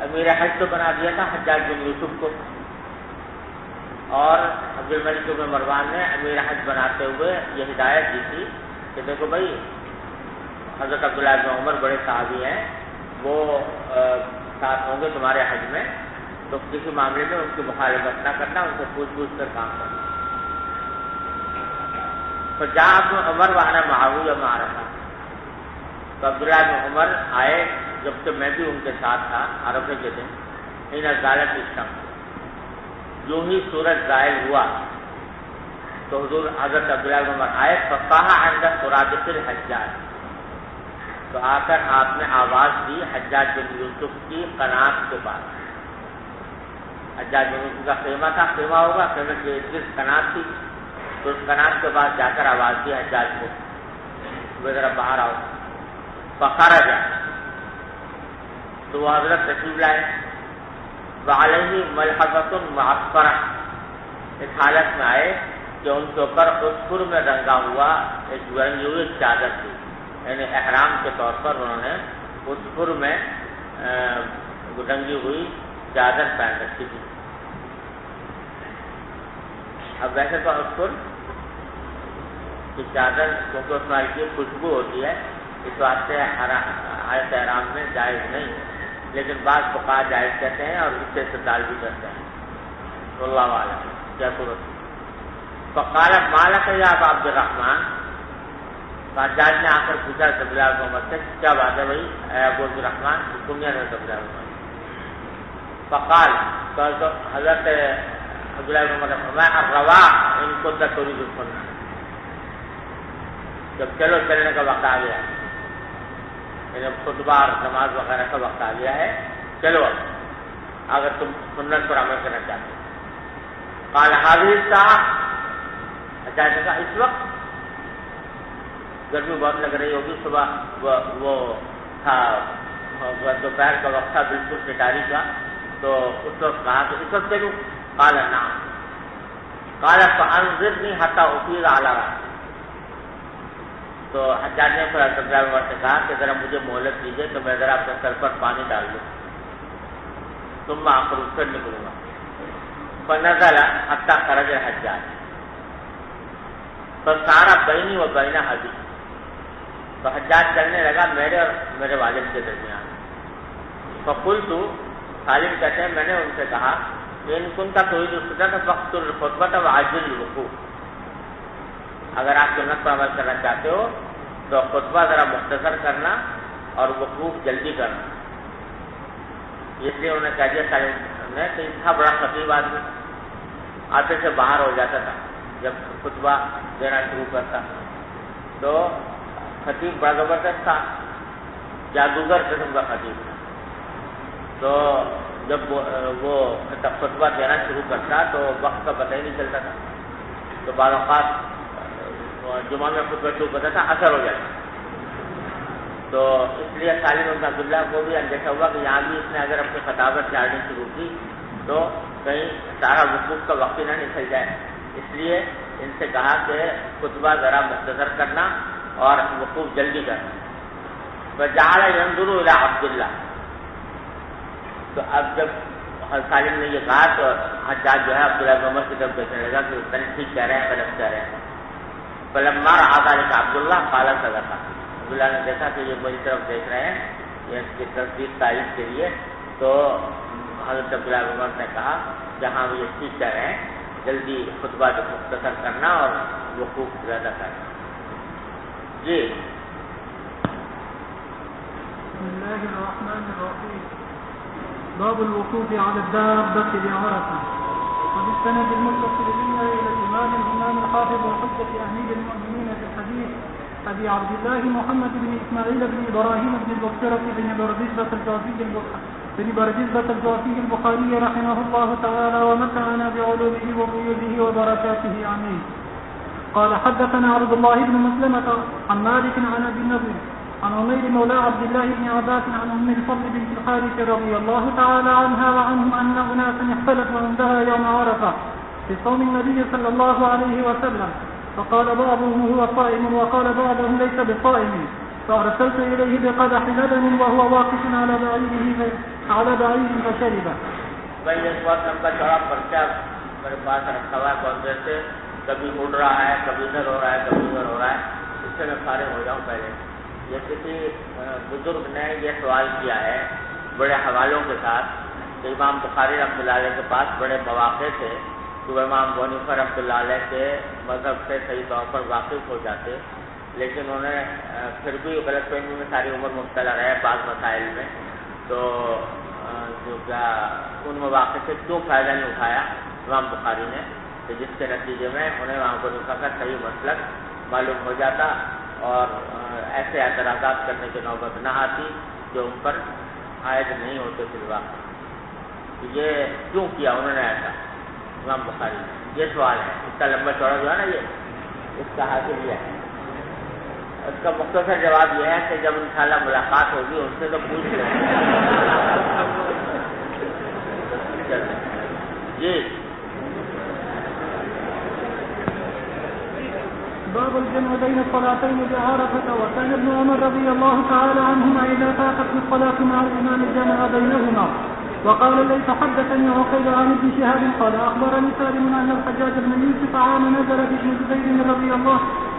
B: امیر حج تو بنا دیا تھا حجاج بن یوسف کو, اور عبد الملک بن مروان نے امیر حج بناتے ہوئے یہ ہدایت دی تھی کہ دیکھو بھائی حضرت عبداللہ بن عمر بڑے صحابی ہیں, وہ ساتھ ہوں گے تمہارے حج میں تو کسی معاملے میں ان کی مخالفت نہ کرنا، ان سے پوچھ کر کام کرنا۔ تو جہاں ابن عمر وانا معاویہ معرفہ، تو عبداللہ بن عمر آئے جبکہ میں بھی ان کے ساتھ تھا عرفے کے دن، ان ازالت الشمس، یوں ہی سورج زائل ہوا تو حضور حضرت عبداللہ بن عمر آئے، فقاہ عند سرادق الحجاج، تو آ کر آپ نے آواز دی حجاج بن یوسف کی قنات کے پاس۔ حجاج بن یوسف کا خیمہ تھا، خیمہ ہوگا، خیمے کی جس قنات تھی، تو اس قنات کے پاس جا کر آواز دی حجاج کو، وہ ذرا باہر آؤ۔ فخرج، تو وہ حضرت تشریف لائے، وعلیہ ملحفۃ معصفرہ، اس حالت میں آئے کہ ان کے اوپر عصفر میں رنگا ہوا ایک رنگی ہوئی چادر تھی، یعنی احرام کے طور پر انہوں نے عصفر میں رنگی ہوئی چادر پہن رکھی تھی۔ اب ویسے تو عصفر کی چادر کیونکہ اس میں کی خوشبو ہوتی ہے، اس واسطے حالت احرام میں جائز نہیں، لیکن بعض فقہاء جائز کہتے ہیں اور اس سے استدلال بھی کرتے ہیں۔ واللہ اعلم کیا صورت۔ فقال مالک یا ابا عبد الرحمن، حجاج نے آ کر پوچھا عبداللہ بن عمر سے کیا بات ہے بھائی اے ابو عبد الرحمن، کنیا ہے عبداللہ بن عمر۔ فقال، تو حضرت عبداللہ بن عمر نے فرمایا الروا ان کو تريد السنة، جب چلنے کا وقت آ گیا، یعنی خطبہ اور نماز وغیرہ کا وقت آ گیا ہے، چلو اگر تم سنت پر عمل کرنا چاہتے ہو۔ قال هذه الساعة، حجاج نے کہا اس وقت گرمی بہت لگ رہی ہوگی، صبح وہ تھا دوپہر کا وقت تھا بالکل پٹاری کا، تو اس وقت کہا کہ اس وقت چلوں؟ قال نعم۔ قال فانظرني حتى افيض على رأسي، تو حجاج نے پھر حضرت عبداللہ بن عمر سے کہا کہ ذرا مجھے مہلت دیجیے تو میں ذرا اپنے سر پر پانی ڈال دوں، ثم اخرج، پھر نکلوں گا۔ فنزل حتى خرج الحجاج، فصار بینی و بین ابی، تو حجاج چلنے لگا میرے اور میرے والد کے درمیان۔ فقلت، سالم کہتے ہیں میں نے ان سے کہا ان کنت تريد السنة فاقصر الخطبة وعجل الوقوف، اگر آپ سنت پر عمل کرنا چاہتے ہو تو خطبہ ذرا مختصر کرنا اور وقوف جلدی کرنا۔ اس لیے انہوں نے کہہ دیا سالم نے کہ تھا بڑا خطیب آدمی، آتے سے باہر ہو جاتا تھا جب خطبہ دینا شروع کرتا، تو خطیب بڑا زبردست تھا، جادوگر قسم کا خطیب تھا، تو جب وہ خطبہ دینا شروع کرتا تو وقت کا پتہ ہی نہیں چلتا تھا، تو بعض اوقات جمعہ میں خطبہ شروع کرتا تھا اثر ہو جاتا، تو اس لیے سالم بن عبداللہ کو بھی اندیشہ ہوا کہ یہاں بھی اس نے اگر اپنی خطابت چاڑنی شروع کی تو کہیں سارا وقوف کا وقت ہی نہ نکل جائے، اس لیے ان سے کہا کہ خطبہ ذرا مختصر کرنا اور وقوف جلدی کرنا۔ فجعل ينظر الى عبداللہ، تو اب جب سالم نے یہ کہا تو حجاج جو ہے عبداللہ بن عمر کی طرف دیکھنے لگا کہ پہلے ٹھیک کہہ رہے ہیں غلط کہہ رہے ہیں۔ فلما رأى ذلك عبداللہ قال صدق، عبداللہ نے دیکھا کہ یہ میری طرف دیکھ رہے ہیں، یہ اس کی تصدیق تائید کے لیے، تو حضرت عبداللہ بن عمر نے کہا جہاں وہ یہ ٹھیک کہہ رہے ہیں جلدی خطبہ جو مختصر کرنا اور وقوف زیادہ کرنا۔ جی
F: بسم الله الرحمن الرحيم، باب الوقوف على الدابة بعرفة. وبالسند المتصل بنا إلى الإمام الإمام الحافظ وحجة أمير المؤمنين في الحديث أبي عبد الله محمد بن إسماعيل بن إبراهيم بن البصرة بن بردزبة الجعفي البخاري رحمه الله تعالى ومتعنا بعلومه وقيوده وبركاته آمين. قال حدثنا عبد الله بن مسلمة عن مالك عن أبي النضر عن عمير مولى عبد الله بن عباس عن أم الفضل بنت الحارث رضي الله تعالى عنها وعنهم أن أناسا اختلفوا عندها يوم عرفة في صوم النبي صلى الله عليه وسلم، فقال بعضهم هو صائم وقال بعضهم ليس بصائم، فأرسلت إليه بقدح لبن وهو واقف على بعير فشربه.
B: بھائی اس وقت لمبا چوڑا پرچہ میرے پاس رکھا ہوا ہے، کون سے کبھی اڑ رہا ہے، کبھی ادھر ہو رہا ہے، کبھی ادھر ہو رہا ہے، اس سے میں فارغ ہو جاؤں پہلے، یہ کسی بزرگ نے یہ سوال کیا ہے بڑے حوالوں کے ساتھ کہ امام بخاری رحمۃ اللہ علیہ کے پاس بڑے مواقع تھے کہ وہ امام ابو حنیفہ رحمۃ اللہ علیہ کے مذہب سے صحیح طور پر واقف ہو جاتے، لیکن انہیں پھر بھی غلط فہمی میں ساری عمر مبتلا رہے بعض مسائل میں، تو جو کیا ان مواقع سے کیوں فائدہ نہیں اٹھایا امام بخاری نے، کہ جس کے نتیجے میں انہیں امام ابو حنیفہ کا صحیح مسلک معلوم ہو جاتا اور ایسے اعتراضات کرنے کی نوبت نہ آتی جو ان پر عائد نہیں ہوتے فی الواقع۔ یہ کیوں کیا انہوں نے ایسا امام بخاری نے؟ یہ سوال ہے، اس کا لمبا چوڑا جو ہے نا یہ اس کا حاصل یہ ہے۔ اس کا مختصر جواب یہ ہے کہ جب انشاءاللہ ملاقات ہوگی ان سے تو پوچھ لیں جی۔
F: باب الجمع بين الصلاتين بعرفة. وكان ابن عمر رضي الله تعالى عنهما إذا فاتت الصلاة مع الإمام جمع بينهما. وقال الليث حدثني عقيل عن ابن شهاب قال أخبرني سالم أن الحجاج بن يوسف عام نزل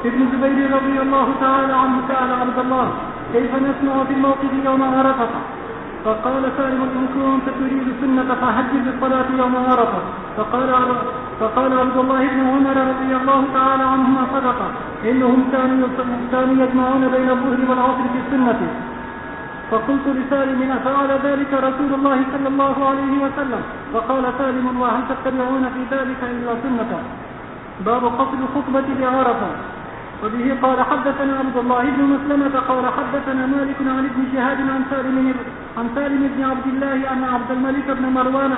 F: بابن زبير رضي الله تعالى عنه سأل عبد الله كيف نسمع في الموقف يوم عرفة؟ فقال سالم إن كنت تريد السنة فحجج بالصلاة يوم عرفة. فقال عبد الله بن عمر رضي الله تعالى عنهما صدقا إنهم كانوا يجمعون بين الظهر والعصر في السنة. فقلت لسالم أفعل ذلك رسول الله صلى الله عليه وسلم؟ فقال سالم وهل تتبعون في ذلك إلا سنة. باب قصد الخطبة بعرفة. وبه قال حدثنا عبد الله بن مسلمة قال حدثنا مالك عن ابن شهاب عن سالم بن عبد الله أن عبد الملك بن مروان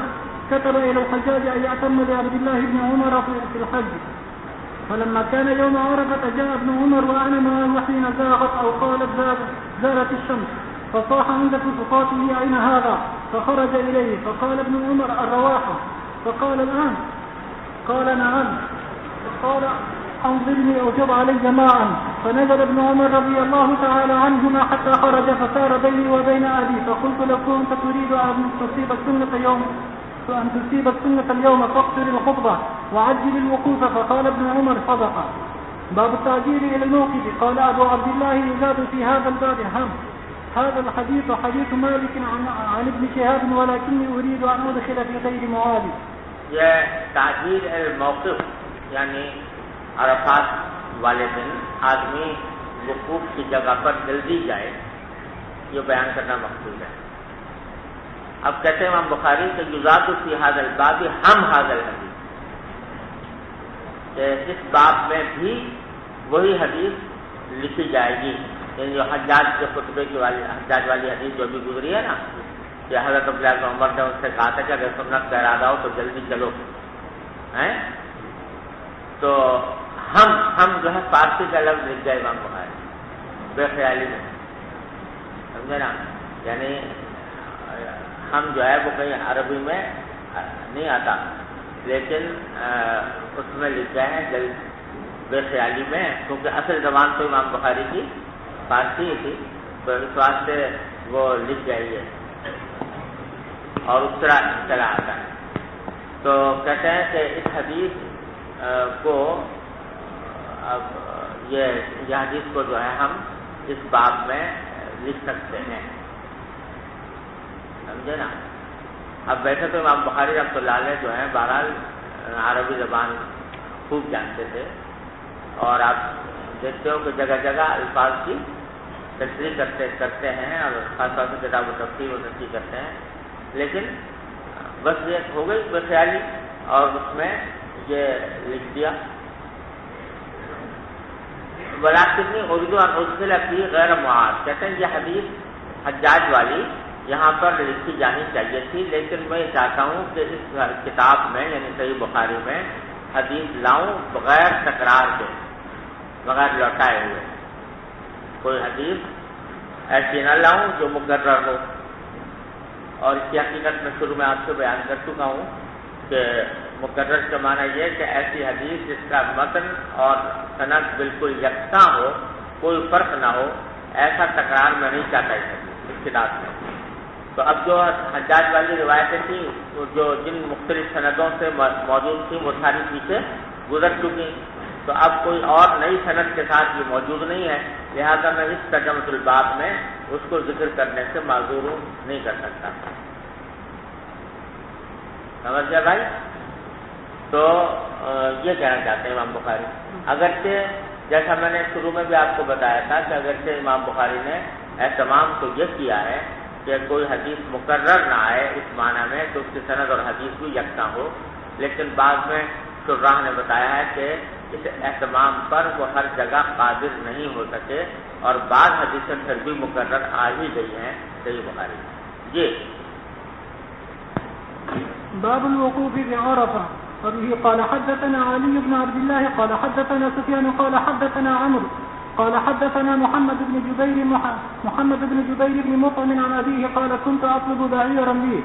F: كتب إلى الحجاج أن يأتم لعبد الله بن عمر في الحج. فلما كان يوم عرفة جاء ابن عمر وأنا معه حين زاغت أو قالت زالت الشمس، فصاح عند فسقاته أين هذا؟ فخرج إليه فقال ابن عمر الرواحة. فقال الآن؟ قال نعم. قال أنظرني أوجب علي ماء. فنزل ابن عمر رضي الله تعالى عنهما حتى خرج فسار بيني وبين أبي. فقلت له كنت تريد أن تصيب السنة اليوم فاقصر الخطبة وعجل الوقوف. فقال ابن عمر صدقا. باب التعجيل إلى الموقف. قال أبو عبد الله يزاد في هذا الباب هذا الحديث حديث مالك عن ابن شهاب ولكني أريد أن أدخل في غير معاذ.
B: یہ تعجیل الموقف یعنی عرفات والے دن آدمی وقوف کی جگہ پر جلدی جائے، یہ بیان کرنا مقصود ہے۔ اب کہتے ہیں امام بخاری کہ یزاد فی ھذا الباب ہم ھذا الحدیث، کہ اس باب میں بھی وہی حدیث لکھی جائے گی، یعنی جو حجاج کے خطبے کی حجاج والی حدیث جو بھی گزری ہے نا، کہ حضرت عبداللہ بن عمر نے ان سے کہا تھا کہ اگر سنت کا ارادہ ہو تو جلدی چلو، تو ہم جو ہے فارسی کا لفظ لکھ گئے امام بخاری بے خیالی میں، سمجھے نا، یعنی ہم جو ہے وہ کہیں عربی میں نہیں آتا، لیکن اس میں لکھ گئے ہیں بے خیالی میں، کیونکہ اصل زبان تو امام بخاری کی فارسی ہی تھی، تو اس واسطے وہ لکھ گئی ہے اور اس طرح چلا آتا ہے۔ تو کہتے ہیں کہ اس حدیث کو اب یہ حدیث کو جو ہے ہم اس باب میں لکھ سکتے ہیں، سمجھے نا۔ اب ویسے تو امام بخاری رحمۃ اللہ علیہ جو ہیں بہرحال عربی زبان خوب جانتے تھے، اور آپ دیکھتے ہو کہ جگہ جگہ الفاظ کی تشریح کرتے ہیں، اور خاص طور سے کتاب و تفسیر و تشریح کرتے ہیں، لیکن بس یہ ہو گئی بے خیالی اور اس میں یہ لکھ دیا۔ ولاکن اردو اور ادخل فی غیر معاذ، کہتے ہیں یہ حدیث حجاج والی یہاں پر لکھی جانی چاہیے تھی، لیکن میں چاہتا ہوں کہ اس کتاب میں یعنی صحیح بخاری میں حدیث لاؤں بغیر تکرار کے، بغیر لوٹائے ہوئے، کوئی حدیث ایسی نہ لاؤں جو مکرر ہو۔ اور اس کی حقیقت میں شروع میں آپ سے بیان کر چکا ہوں کہ مکرر کا معنی یہ کہ ایسی حدیث جس کا متن اور سند بالکل یکساں ہو، کوئی فرق نہ ہو، ایسا تکرار میں نہیں چاہتا اس کتاب میں۔ تو اب جو حجاج والی روایتیں تھیں جو جن مختلف سندوں سے موجود تھیں وہ ساری پیچھے گزر چکی، تو اب کوئی اور نئی سند کے ساتھ یہ موجود نہیں ہے، لہذا میں اس ترجمۃ الباب میں اس کو ذکر کرنے سے معذور نہیں کر سکتا. سمجھ گیا بھائی؟ تو یہ کہنا چاہتے ہیں امام بخاری. اگرچہ جیسا میں نے شروع میں بھی آپ کو بتایا تھا کہ اگرچہ امام بخاری نے اہتمام تو یہ کیا ہے کہ کوئی حدیث مقرر نہ آئے اس معنی میں کہ اس کی سند اور حدیث بھی یکساں ہو، لیکن بعد میں شراح نے بتایا ہے کہ اس اہتمام پر وہ ہر جگہ قادر نہیں ہو سکے اور بعض حدیثیں پھر بھی مقرر آ ہی گئی ہیں صحیح بخاری. جی
F: باب الوقوف بعرفة. وبه قال حدثنا علي بن عبد الله قال حدثنا سفيان قال حدثنا عمرو قال حدثنا محمد بن جبير بن مطعم عن أبيه قال كنت أطلب بعيرا لي.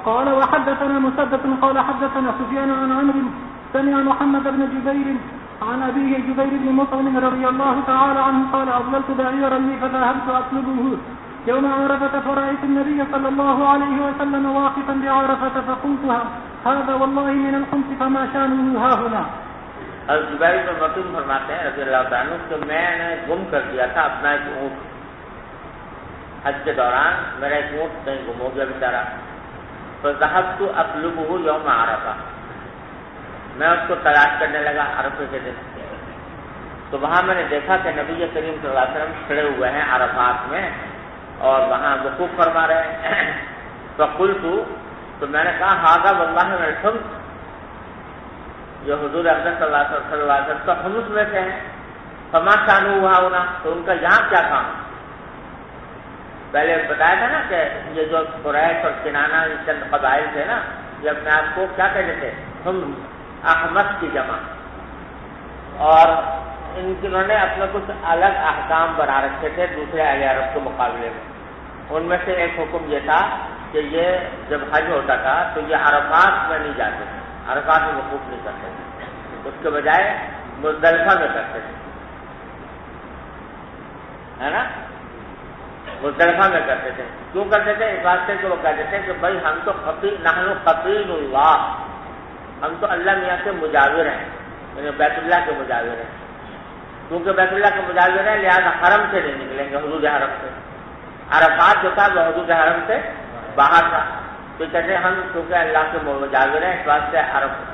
F: قال وحدثنا مسدد قال حدثنا سفيان عن عمرو سمع محمد بن جبير عن أبيه جبير بن مطعم رضي الله تعالى عنه قال أضللت بعيرا لي فذهبت أطلبه يوم عرفة فرأيت النبي صلى الله عليه وسلم واقفا بعرفة فقلت هذا والله من الخمس فما شانه ها هنا.
B: زبیر بن مطعم فرماتے ہیں رضی اللہ تعالیٰ عنہ کہ میں نے گم کر دیا تھا اپنا ایک اونٹ. حج کے دوران میرا ایک اونٹ کہیں گم ہو گیا بیچارہ. فذهبت اطلبه يوم عرفة، میں اس کو تلاش کرنے لگا عرفے کے دن. تو وہاں میں نے دیکھا کہ نبی کریم صلی اللہ علیہ وسلم کھڑے ہوئے ہیں عرفات میں اور وہاں وقوف فرما رہے ہیں. فقلت، تو میں نے کہا ھذا واللہ من الخمس، یہ حضور اقدس صلی اللہ علیہ وسلم تو خمس میں سے ہیں. فما شانہ ھا ھنا، تو ان کا یہاں کیا کام؟ پہلے بتایا تھا نا کہ یہ جو قریش اور کنانہ چند قبائل تھے نا، یہ اپنے آپ کو کیا کہتے تھے؟ ہم احمس کی جمع، اور انہوں نے اپنے کچھ الگ احکام بنا رکھے تھے دوسرے اہل عرب کے مقابلے میں. ان میں سے ایک حکم یہ تھا کہ یہ جب حج ہوتا تھا تو یہ عرفات میں نہیں جاتے تھے، عرفات میں وقوف نہیں کرتے تھے، اس کے بجائے مزدلفہ میں کرتے تھے، ہے نا؟ مزدلفہ میں کرتے تھے. کیوں کرتے تھے؟ اس واسطے کہ وہ کہتے تھے کہ بھائی ہم تو نحن خفین اللہ، ہم تو اللہ میاں کے مجاور ہیں، یعنی بیت اللہ کے مجاور ہیں. کیونکہ بیت اللہ کے مجاور ہیں لہٰذا حرم سے نہیں نکلیں گے، حدود حرم سے. عرفات جو تھا وہ حدود حرم سے باہر تھا، تو کہتے ہم کیونکہ اللہ کے مجاور ہیں اس واسطے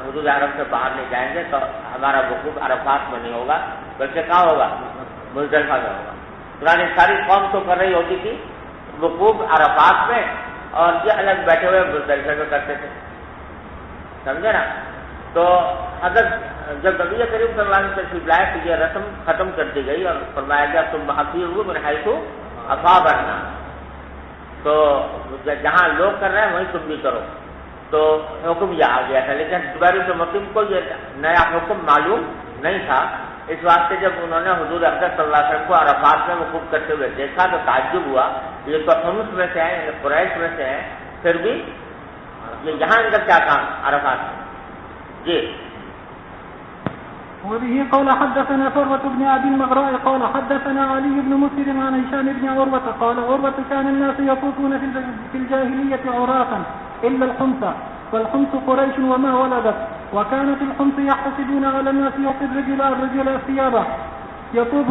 B: حدود حرم سے باہر نہیں جائیں گے، تو ہمارا وقوف عرفات میں نہیں ہوگا بلکہ کہاں ہوگا؟ مزدلفہ میں ہوگا. پرانی ساری قوم تو کر رہی ہوتی تھی وقوف عرفات میں، اور یہ الگ بیٹھے ہوئے مزدلفہ میں کرتے تھے. سمجھے نا؟ تو حضرت جب نبی کریم صلی اللہ علیہ وسلم تشریف لائے تو یہ رسم ختم کر دی گئی اور فرمایا گیا تم افیضوا من حیث افاض الناس، تو جہاں لوگ کر رہے ہیں وہیں تم بھی کرو. تو حکم یہ آ گیا تھا، لیکن زبیر بن مطعم کو یہ نیا حکم معلوم نہیں تھا. اس واسطے جب انہوں نے حضور اقدس صلی اللہ علیہ وسلم کو عرفات میں وقوف کرتے ہوئے دیکھا تو تعجب ہوا، یہ تو حمص میں سے ہیں، یعنی قریش میں سے ہیں، پھر بھی یہ یہاں ان کا کیا کام عرفات میں؟ جی.
F: وبه قال حدثنا ثروة بن أبي المغراء قال حدثنا علي بن مسلم عن هشام بن عروة قال عروة كان الناس يطوفون في الجاهلية عراة إلا الحمص، والحمص قريش وما ولدت، وكانت الحمص يحتسبون على الناس يعطي الرجل ثيابه يطوف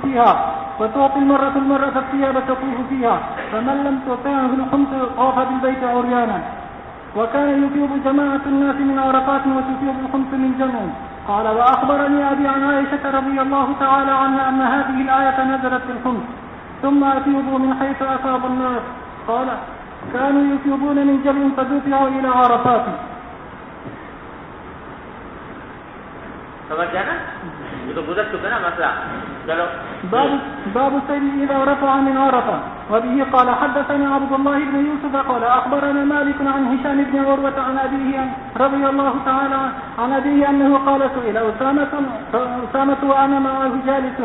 F: فيها، وتعطي المرة الثياب تطوف فيها، فمن لم تعطيه الحمص طاف بالبيت عريانا. وكان يفيض جماعة الناس من عرفات وتفيض الحمص من جمع. قال وأخبرني أبي عن عائشة رضي الله تعالى عنها أن هذه الآية نزلت في الحمص ثم أفيضوا من حيث أفاض الناس. قال كانوا يفيضون من جمع فدفعوا إلى عرفات.
B: سمجھ گیا نا؟ یہ تو گزر چکا نا مسئلہ. چلو.
F: باب السير إذا رفع من عرفة. وبه قال حدثنا عبد الله بن يوسف قال أخبرنا مالك عن هشام بن عروة عن أبيه رضي الله تعالى عن أبيه أنه قال سئل أسامة وأنا معه جالس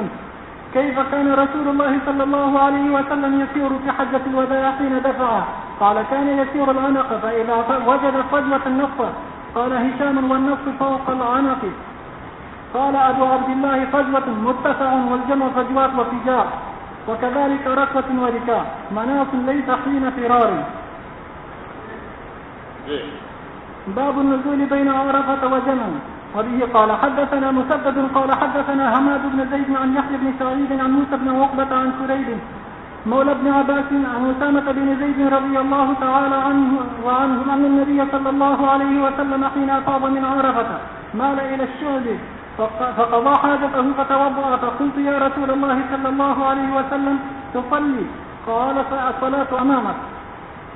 F: كيف كان رسول الله صلى الله عليه وسلم يسير في حجة الوداع حين دفعه؟ قال كان يسير العنق فإذا وجد فجوة النصف. قال هشام والنصف فوق العنق. قال أبو عبد الله فجوة متسع والجمع فجوات وفجاء، وكذلك ركوة وركاء مناص ليس حين فرار. باب النزول بين عرفة وجمع. وبه قال حدثنا مسدد قال حدثنا حماد بن زيد عن يحيى بن سعيد عن موسى بن عقبة عن كريب مولى بن عباس عن أسامة بن زيد رضي الله تعالى عنه وعنهم أن النبي صلى الله عليه وسلم حين أفاض من عرفة مال إلى الشعب فقضى حاجته فتوضأ فقلت يا رسول الله صلى الله عليه وسلم تصلي؟ قال فالصلاة أمامك.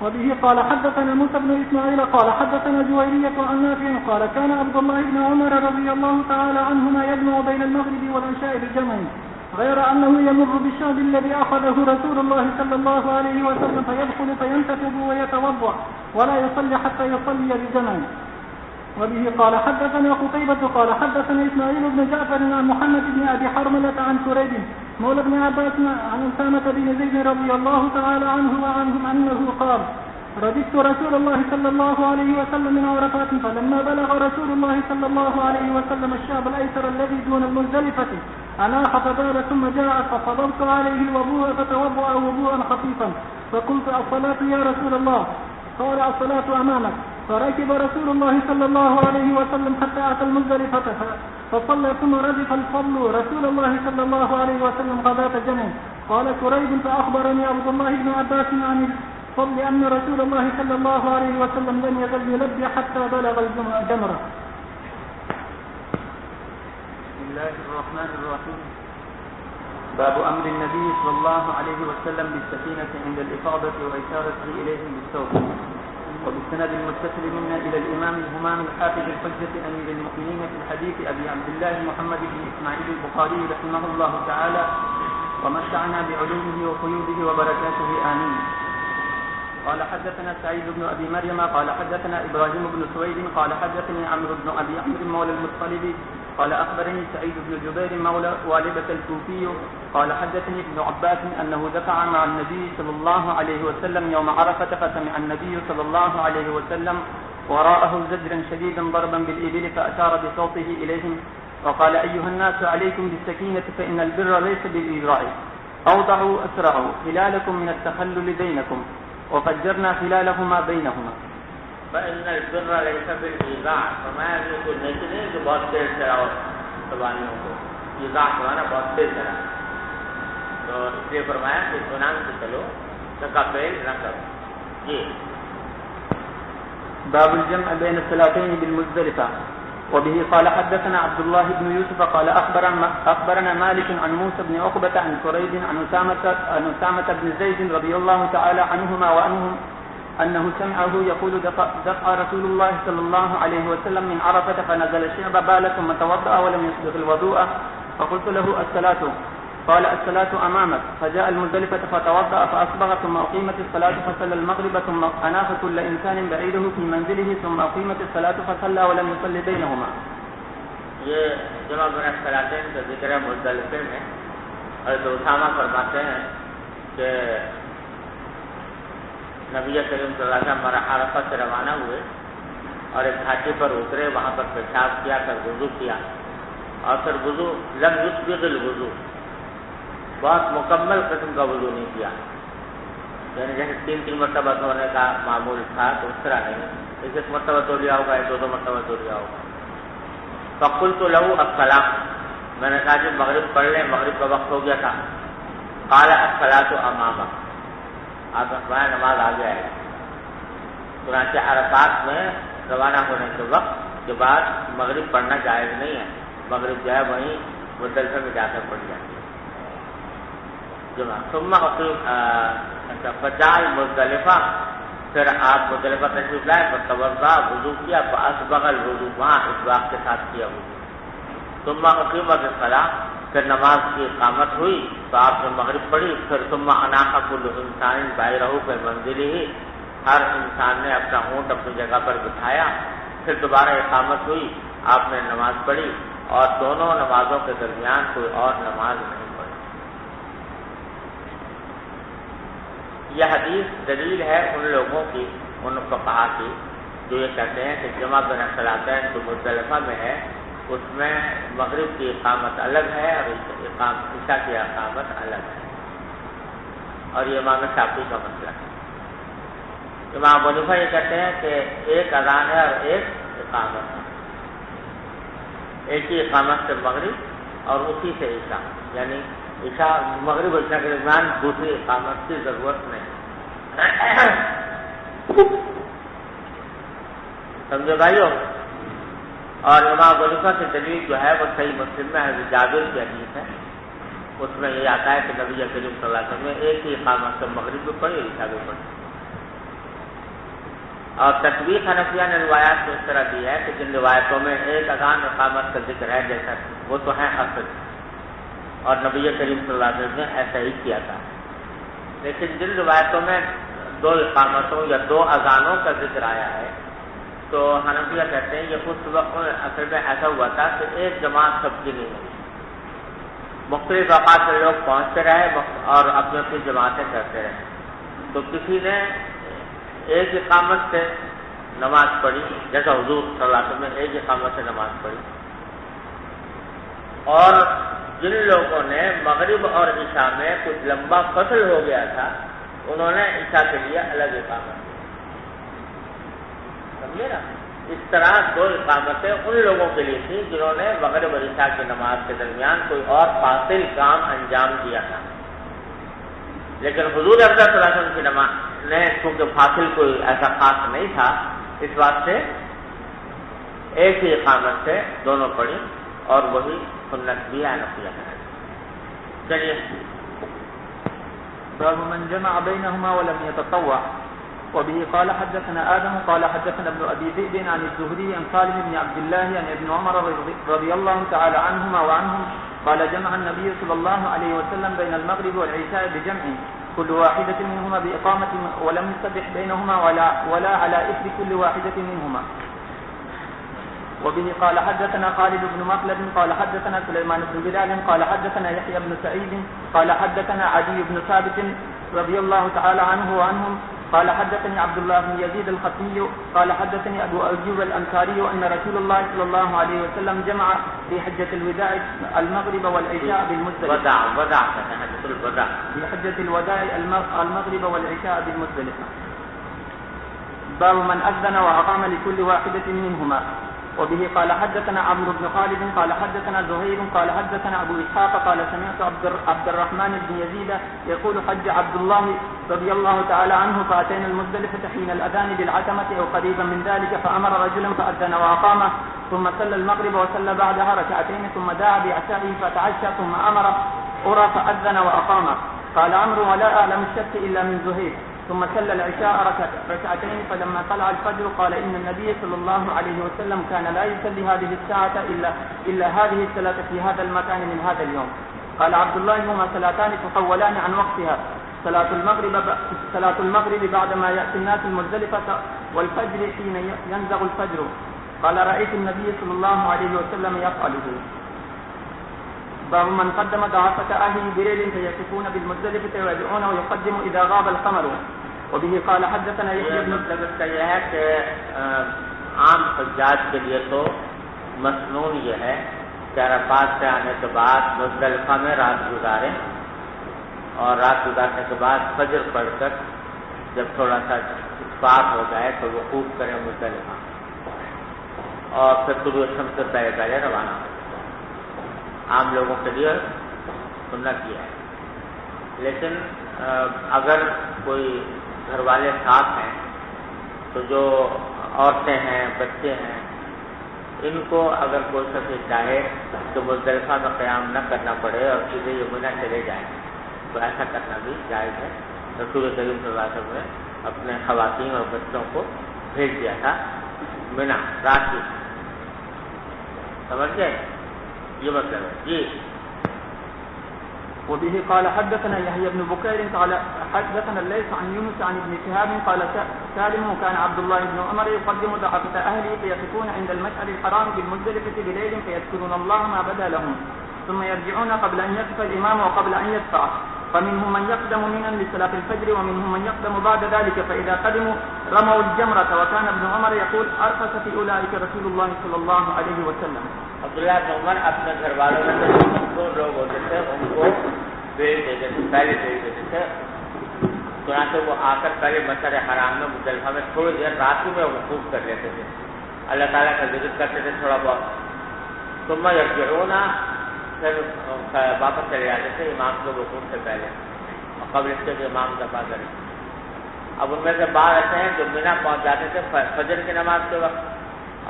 F: وبه قال حدثنا موسى بن إسماعيل قال حدثنا جويرية عن نافع قال كان عبد الله بن عمر رضي الله تعالى عنهما يجمع بين المغرب والعشاء بجمع غير أنه يمر بالشعب الذي أخذه رسول الله صلى الله عليه وسلم فيدخل فينتفض ويتوضأ ولا يصلي حتى يصلي بجمع. وبه قال حدثنا قتيبة قال حدثنا إسماعيل بن جعفر عن محمد بن أبي حرملة عن كريب مولى بن عباس عن أسامة بن زيد رضي الله تعالى عنه وعنهم أنه قال رددت رسول الله صلى الله عليه وسلم من عرفات فلما بلغ رسول الله صلى الله عليه وسلم الشعب الأيسر الذي دون المزدلفة أناخ فبال ثم جاء ففضلت عليه الوضوء فتوضأ وضوءا خفيفا فقلت الصلاة يا رسول الله؟ قال الصلاة أمامك. فركب رسول الله صلى الله عليه وسلم حتى أتى المزدلفة فصلى ثم ردف الفضل رسول الله صلى الله عليه وسلم غداة جمع. قال كريب فأخبرني عبد الله بن عباس عن الفضل أن رسول الله صلى الله عليه وسلم لم يزل يلبي حتى بلغ الجمرة.
G: بسم الله الرحمن الرحيم. باب أمر النبي صلى الله عليه وسلم بالسكينة عند الإفاضة وإشارته إليهم بالصوت. وبالسند المتصل منا إلى الإمام الهمام الحافظ الحجة أمير المؤمنين في الحديث أبي عبد الله محمد بن إسماعيل البخاري رحمه الله تعالى ومتعنا بعلومه وقيوده وبركاته آمين. قال حدثنا سعيد بن أبي مريم قال حدثنا إبراهيم بن سويد قال حدثني عمرو بن أبي عمرو مولى المطلب قال أخبرني سعيد بن جبير مولى والبة الكوفي قال حدثني ابن عباس أنه دفع مع النبي صلى الله عليه وسلم يوم عرفة فسمع النبي صلى الله عليه وسلم وراءه زجرا شديدا ضربا بالإبل فأشار بصوته إليهم وقال أيها الناس عليكم بالسكينة فإن البر ليس بالإجراء أوضعوا أسرعوا خلالكم من التخلل بينكم وفجرنا خلالهما بينهما.
B: فإن البر ليس بالإيذاء فرمایا کہ کوئی نیکی نہیں کہ بہت تیز چلاؤ سوانیوں کو، ایذاء سوانا بہت تیز چلا، تو اس لیے فرمایا کہ اطمینان سے چلو، دھکا پیل نہ کرو. جی
G: باب الجمع بين الصلاتين بالمزدلفة. وبه قال حدثنا عبد الله بن يوسف قال أخبرنا مالك عن موسى بن عقبة عن كريب عن أسامة بن زيد رضي الله تعالى عنهما وعنهم أنه سمعه يقول دفع رسول الله صلى الله عليه وسلم من عرفة فنزل الشعب بال ثم توضأ ولم يسبق الوضوء فقلت له الصلاة؟ قال الصلاة أمامك. فجاء المزدلفة فتوضأ فأصبغ ثم أقيمت الصلاة فصلى المغرب ثم أناخ كل إنسان بعيده في منزله ثم أقيمت الصلاة فصلى ولم يصلي بينهما.
B: یہ جمع بین الصلاتین کا ذکر ہے مزدلفے میں. حضرت اسامہ فرماتے ہیں کہ نبی کریم صلی اللہ علیہ وسلم عرفہ سے روانہ ہوئے اور ایک گھاٹی پر اترے، وہاں پر پیشاب کیا، پھر وضو کیا اور پھر وضو لم یسبغ الوضو، بہت مکمل قسم کا وضو نہیں کیا، یعنی جیسے 3 مرتبہ دھونے کا معمول تھا تو اس طرح نہیں، ایک مرتبہ دھو لیا ہوگا، 2 مرتبہ دھو لیا ہوگا. فقلت له الصلاة، میں نے کہا کہ مغرب پڑھ لیں، مغرب کا وقت ہو گیا تھا. قال الصلاة امامک، آپ کا نماز آ گیا ہے. چنانچہ عرفات میں روانہ ہونے کے وقت کے بعد مغرب پڑھنا جائز نہیں ہے، مغرب جو ہے وہیں مزدلفہ میں جا کر پڑھ جاتی ہے. ثم فجاء المزدلفہ، پھر آپ مزدلفہ تشریف لائے، فتوضا، وضو کیا، فاسبغ الوضو، وہاں اسباغ کے ساتھ کیا وضو. ثم اقیمت الصلاۃ، پھر نماز کی اقامت ہوئی تو آپ نے مغرب پڑھی. پھر ثم اناخ کل انسان بعیرہ فی منزلہ، ہر انسان نے اپنا اونٹ اپنی جگہ پر بٹھایا. پھر دوبارہ اقامت ہوئی، آپ نے نماز پڑھی اور دونوں نمازوں کے درمیان کوئی اور نماز نہیں پڑھی. یہ حدیث دلیل ہے ان لوگوں کی، ان فقہا کی، جو یہ کہتے ہیں کہ جمع بین الصلاتین جو مزدلفہ میں ہے اس میں مغرب کی اقامت الگ ہے اور عشاء کی اقامت الگ ہے، اور یہ امام شافعی کا مسئلہ ہے. امام ابو حنیفہ یہ کہتے ہیں کہ ایک اذان ہے اور ایک اقامت ہے. ایک ہی اقامت سے مغرب اور اسی سے عشاء، یعنی عشاء مغرب و عشاء کے درمیان دوسری اقامت کی ضرورت نہیں. سمجھے بھائیو؟ اور امام ابو حنیفہ کی دلیل جو ہے وہ صحیح مسلم میں حضرت جابر کی حدیث ہے، اس میں یہ آتا ہے کہ نبی کریم صلی اللہ علیہ وسلم نے ایک ہی اقامت سے مغرب بھی پڑھی اور عشاء بھی پڑھی. اور تطبیق حنفیہ نے روایات میں اس طرح دی ہے کہ جن روایتوں میں ایک اذان اقامت کا ذکر ہے جیسا وہ تو ہے اصل، اور نبی کریم صلی اللہ علیہ وسلم نے ایسا ہی کیا تھا. لیکن جن روایتوں میں دو اقامتوں یا دو اذانوں کا ذکر آیا ہے تو حنفیہ کہتے ہیں یہ اس وقت اصل میں ایسا ہوا تھا کہ ایک جماعت سب کی نہیں ہوئی، مختلف اوقات سے لوگ پہنچتے رہے اور اپنی اپنی جماعتیں کرتے رہے. تو کسی نے ایک اقامت سے نماز پڑھی، جیسا حضور صلی اللہ علیہ وسلم نے ایک اقامت سے نماز پڑھی، اور جن لوگوں نے مغرب اور عشاء میں کچھ لمبا فصل ہو گیا تھا انہوں نے عشاء کے لیے الگ اقامت. سمجھے نا؟ اس طرح دو اقامتیں ان لوگوں کے لیے تھیں جنہوں نے مغرب اور عشاء کی نماز کے درمیان کوئی اور فاصل کام انجام دیا تھا. لیکن حضور افضل صلی اللہ علیہ وسلم کی نماز نے چونکہ فاصل کوئی ایسا خاص نہیں تھا، اس واسطے ایک ہی اقامت سے دونوں پڑھی اور وہی سنت بھی حنفیہ ہے. چلیے
G: باب من جمع بينهما ولم يتطوع. وبه قال حدثنا آدم قال حدثنا ابن أبي ذئب عن الزهري عن سالم بن عبد الله عن ابن عمر رضي الله تعالى عنهما وعنهم قال جمع النبي صلى الله عليه وسلم بين المغرب والعشاء بجمع كل واحدة منهما بإقامة ولم يسبح بينهما ولا على إثر كل واحدة منهما. وبه قال حدثنا خالد بن مخلد قال حدثنا سليمان بن بلال قال حدثنا يحيى بن سعيد قال حدثنا عدي بن ثابت رضي الله تعالى عنه وعنهم قال حدثني عبد الله بن يزيد الخطمي قال حدثني أبو أيوب الأنصاري أن رسول الله صلى الله عليه وسلم جمع في حجة الوداع المغرب والعشاء بالمزدلفة. في حجة الوداع المغرب والعشاء بالمزدلفة. باب من أذن وأقام لكل واحدة منهما. وبه قال حدثنا عمرو بن خالد قال حدثنا زهير قال حدثنا أبو إسحاق قال سمعت عبد الرحمن بن يزيد يقول حج عبد الله رضي الله تعالى عنه فأتينا المزدلفة حين الأذان بالعتمة أو قريبا من ذلك فأمر رجلا فأذن وأقامه ثم صلى المغرب وصلى بعدها ركعتين ثم دعا بعشائه فتعشى ثم أمر أرى فأذن وأقامه. قال عمرو ولا أعلم الشك إلا من زهير. ثم صلى العشاء ركعتين فلما طلع الفجر قال إن النبي صلى الله عليه وسلم كان لا يصلي هذه الساعة إلا هذه الصلاة في هذا المكان من هذا اليوم. قال عبد الله هما صلاتان تطولان عن وقتها صلاة المغرب بعدما يأتي الناس المزدلفة والفجر حين ينزغ الفجر. قال رأيت النبي صلى الله عليه وسلم يفعله. باب من قدم ضعفة أهل بريل فيقفون بالمزدلفة ويدعون ويقدم إذا غاب القمر. وبه قال حدثنا يحيى بن
B: مطلب اس کا یہ ہے کہ عام حجاج کے لیے تو مسنون یہ ہے کہ عرفات سے آنے کے بعد مزدلفہ میں رات گزاریں اور رات گزارنے کے بعد فجر پڑھ کر جب تھوڑا سا اتفاق ہو جائے تو وقوف کریں مزدلفہ اور پھر طلوع شمس سے پہلے روانہ ہو. عام لوگوں کے لیے سنت یہ ہے. لیکن اگر کوئی گھر والے ساتھ ہیں تو جو عورتیں ہیں بچے ہیں ان کو اگر کوئی شخص چاہے تو مزدلفہ میں قیام نہ کرنا پڑے اور سیدھے یہ منی چلے جائیں تو ایسا کرنا بھی جائز ہے. رسول کریم صلی اللہ علیہ وسلم نے اپنے خواتین اور بچوں کو بھیج دیا تھا منی رات کی. سمجھ گئے؟ یہ مطلب ہے جی.
G: وبه قال حدثنا يحيى بن بكير قال حدثنا الليث عن يونس عن ابن شهاب قال سالم وكان عبد الله بن عمر يقدم ضعفة أهله فيقفون عند المشعر الحرام بالمزدلفة بليل فيذكرون الله ما بدا لهم ثم يرجعون قبل أن يقف الإمام وقبل أن يدفع فمنهم من يقدم منا لصلاة الفجر ومنهم من يقدم بعد ذلك فإذا قدموا رموا الجمرة وكان ابن عمر يقول أرخص في أولئك رسول الله صلى الله عليه وسلم.
B: عبداللہ بن عمر اپنے گھر والوں میں جو لوگ ہوتے تھے ان کو بھیج دیتے تھے، پہلے بھیج دیتے تھے. چنانچہ وہ آ کر پہلے مشعر حرام میں مزدلفہ میں تھوڑی دیر رات میں وقوف کر لیتے تھے، اللہ تعالیٰ کا ذکر کرتے تھے تھوڑا بہت، ثم یرجعون، پھر واپس چلے جاتے تھے امام کے رکوع سے پہلے اور قبل اس کے جو امام دفاع کرے. اب ان میں سے بعض ایسے ہیں جو مینا پہنچ جاتے تھے فجر کی نماز کے وقت،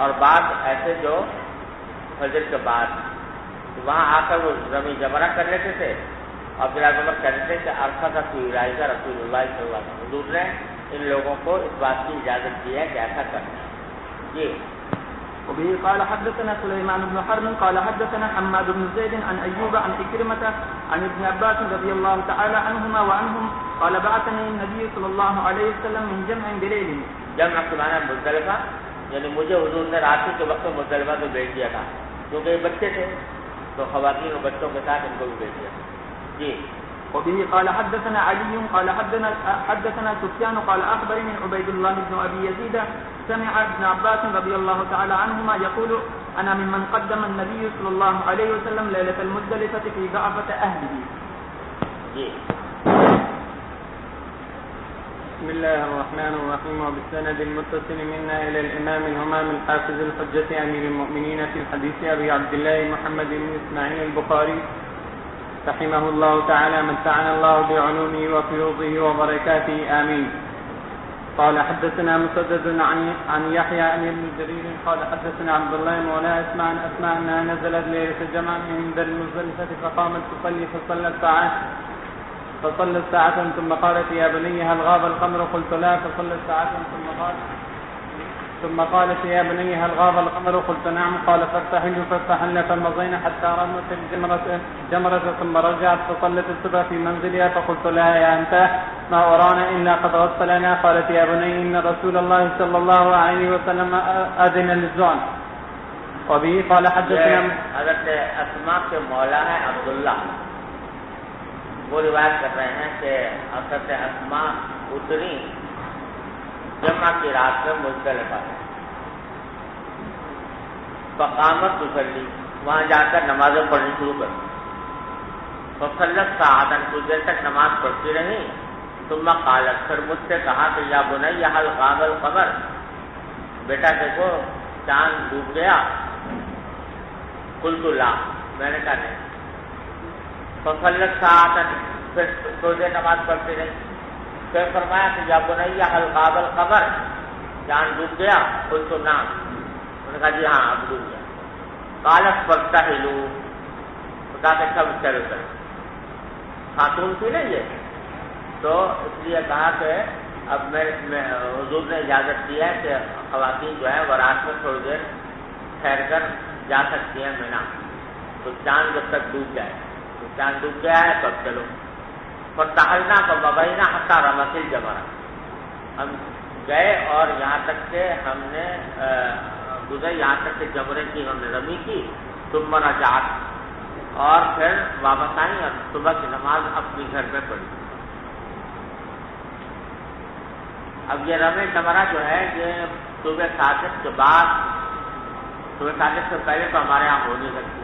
B: اور بعض ایسے جو فجر کے بعد وہاں آ کر وہ رمی جمرہ کر لیتے تھے. عبداللہ بن عمر کہتے تھے کہ عرفہ کا رائے کا رسول اللہ صلی اللہ علیہ وسلم، حضور نے ان لوگوں کو اس بات کی اجازت دی ہے کہ ایسا کرنا ہے. جی.
G: وبه قال حدثنا سليمان بن حرب قال حدثنا حماد بن زيد عن أيوب عن إكرمة عن ابن عباس رضي الله تعالى عنهما وعنهم قال بعثني النبي صلى الله عليه وسلم من جمع بليل.
B: جمع کے معنی مزدلفہ، یعنی مجھے حضور نے رات کے وقت مزدلفہ کو بھیج دیا تھا، کیونکہ یہ بچے تھے تو خواتین اور بچوں کے ساتھ ان کو بھی بھیج دیا. جی.
G: وبه قال حدثنا علي قال حدثنا سفيان قال أخبرني عبيد الله بن أبي يزيد سمع ابن عباس رضي الله تعالى عنهما يقول أنا ممن قدم النبي صلى الله عليه وسلم ليلة المزدلفة في ضعفة أهله.
C: بسم الله الرحمن الرحيم. وبالسند المتصل منا إلى الإمام الهمام الحافظ الحجة أمير المؤمنين في الحديث أبي عبد الله محمد بن إسماعيل البخاري رحمه الله تعالى متعنا الله بعلومه وفيوضه وبركاته آمين. قال حدثنا مسدد عن يحيى عن ابن جرير قال حدثنا عبد الله مولى أسماء أنها نزلت ليلة الجمعة عند المزدلفة فقامت تصلي فصلت ساعة ثم قالت يا بني هل غاب القمر؟ قلت لا. فصلت ساعة ثم قالت يا بني هل غاب القمر؟ قلت نعم. قال فارتحلنا فمضينا حتى رمت الجمرة ثم رجعت فصلت الصبح في منزلها فقلت لها يا أنت ما أرانا إلا قد غسلنا. قالت يا بني إن رسول الله صلى الله عليه وسلم أذن للزعم. وبه قال حدثنا
B: حضرت اسماء کے مولا ہے عبداللہ، وہ روایت کر رہے ہیں کہ حضرت اسماء اتری جمعہ کی رات میں مزدلفہ فقامت تصلی، وہاں جا کر نمازیں پڑھنی شروع کر. فصلت ساعتاً، کچھ دیر تک نماز پڑھتی رہی. ثم قالت، پھر مجھ سے کہا کہ یا بنی هل غاب القمر، بیٹا دیکھو چاند ڈوب گیا. قلت لا، میں نے کہا نہیں. فصلت ساعتاً، پھر تھوڑی دیر نماز پڑھتی رہی. پھر فرمایا کہ یا بنی هل غاب القمر، چاند ڈوب گیا. قلت نعم، انہوں نے کہا جی ہاں اب ڈوب گیا. قالت فارتحلوا، کہا کہ سب چلو چلو. خاتون تھی نا یہ، تو اس لیے کہا کہ اب میں حضور نے اجازت دی ہے کہ خواتین جو ہے وہ رات میں تھوڑی دیر ٹھہر کر جا سکتی ہیں مینا، تو چاند جب تک ڈوب جائے. تو چاند ڈوب گیا ہے تو اب چلو. فارتحلنا فمضينا حتى رمت الجمرة، ہم گئے اور یہاں تک کہ ہم نے گزرے، یہاں تک کہ جمرے کی ہم نے رمی کی. ثم رجعت، اور پھر واپس آئی اور صبح کی نماز اپنی گھر میں پڑھی. اب یہ رمی جمرہ جو ہے یہ صبح صادق کے بعد، صبح صادق سے پہلے تو ہمارے یہاں ہو نہیں سکتی،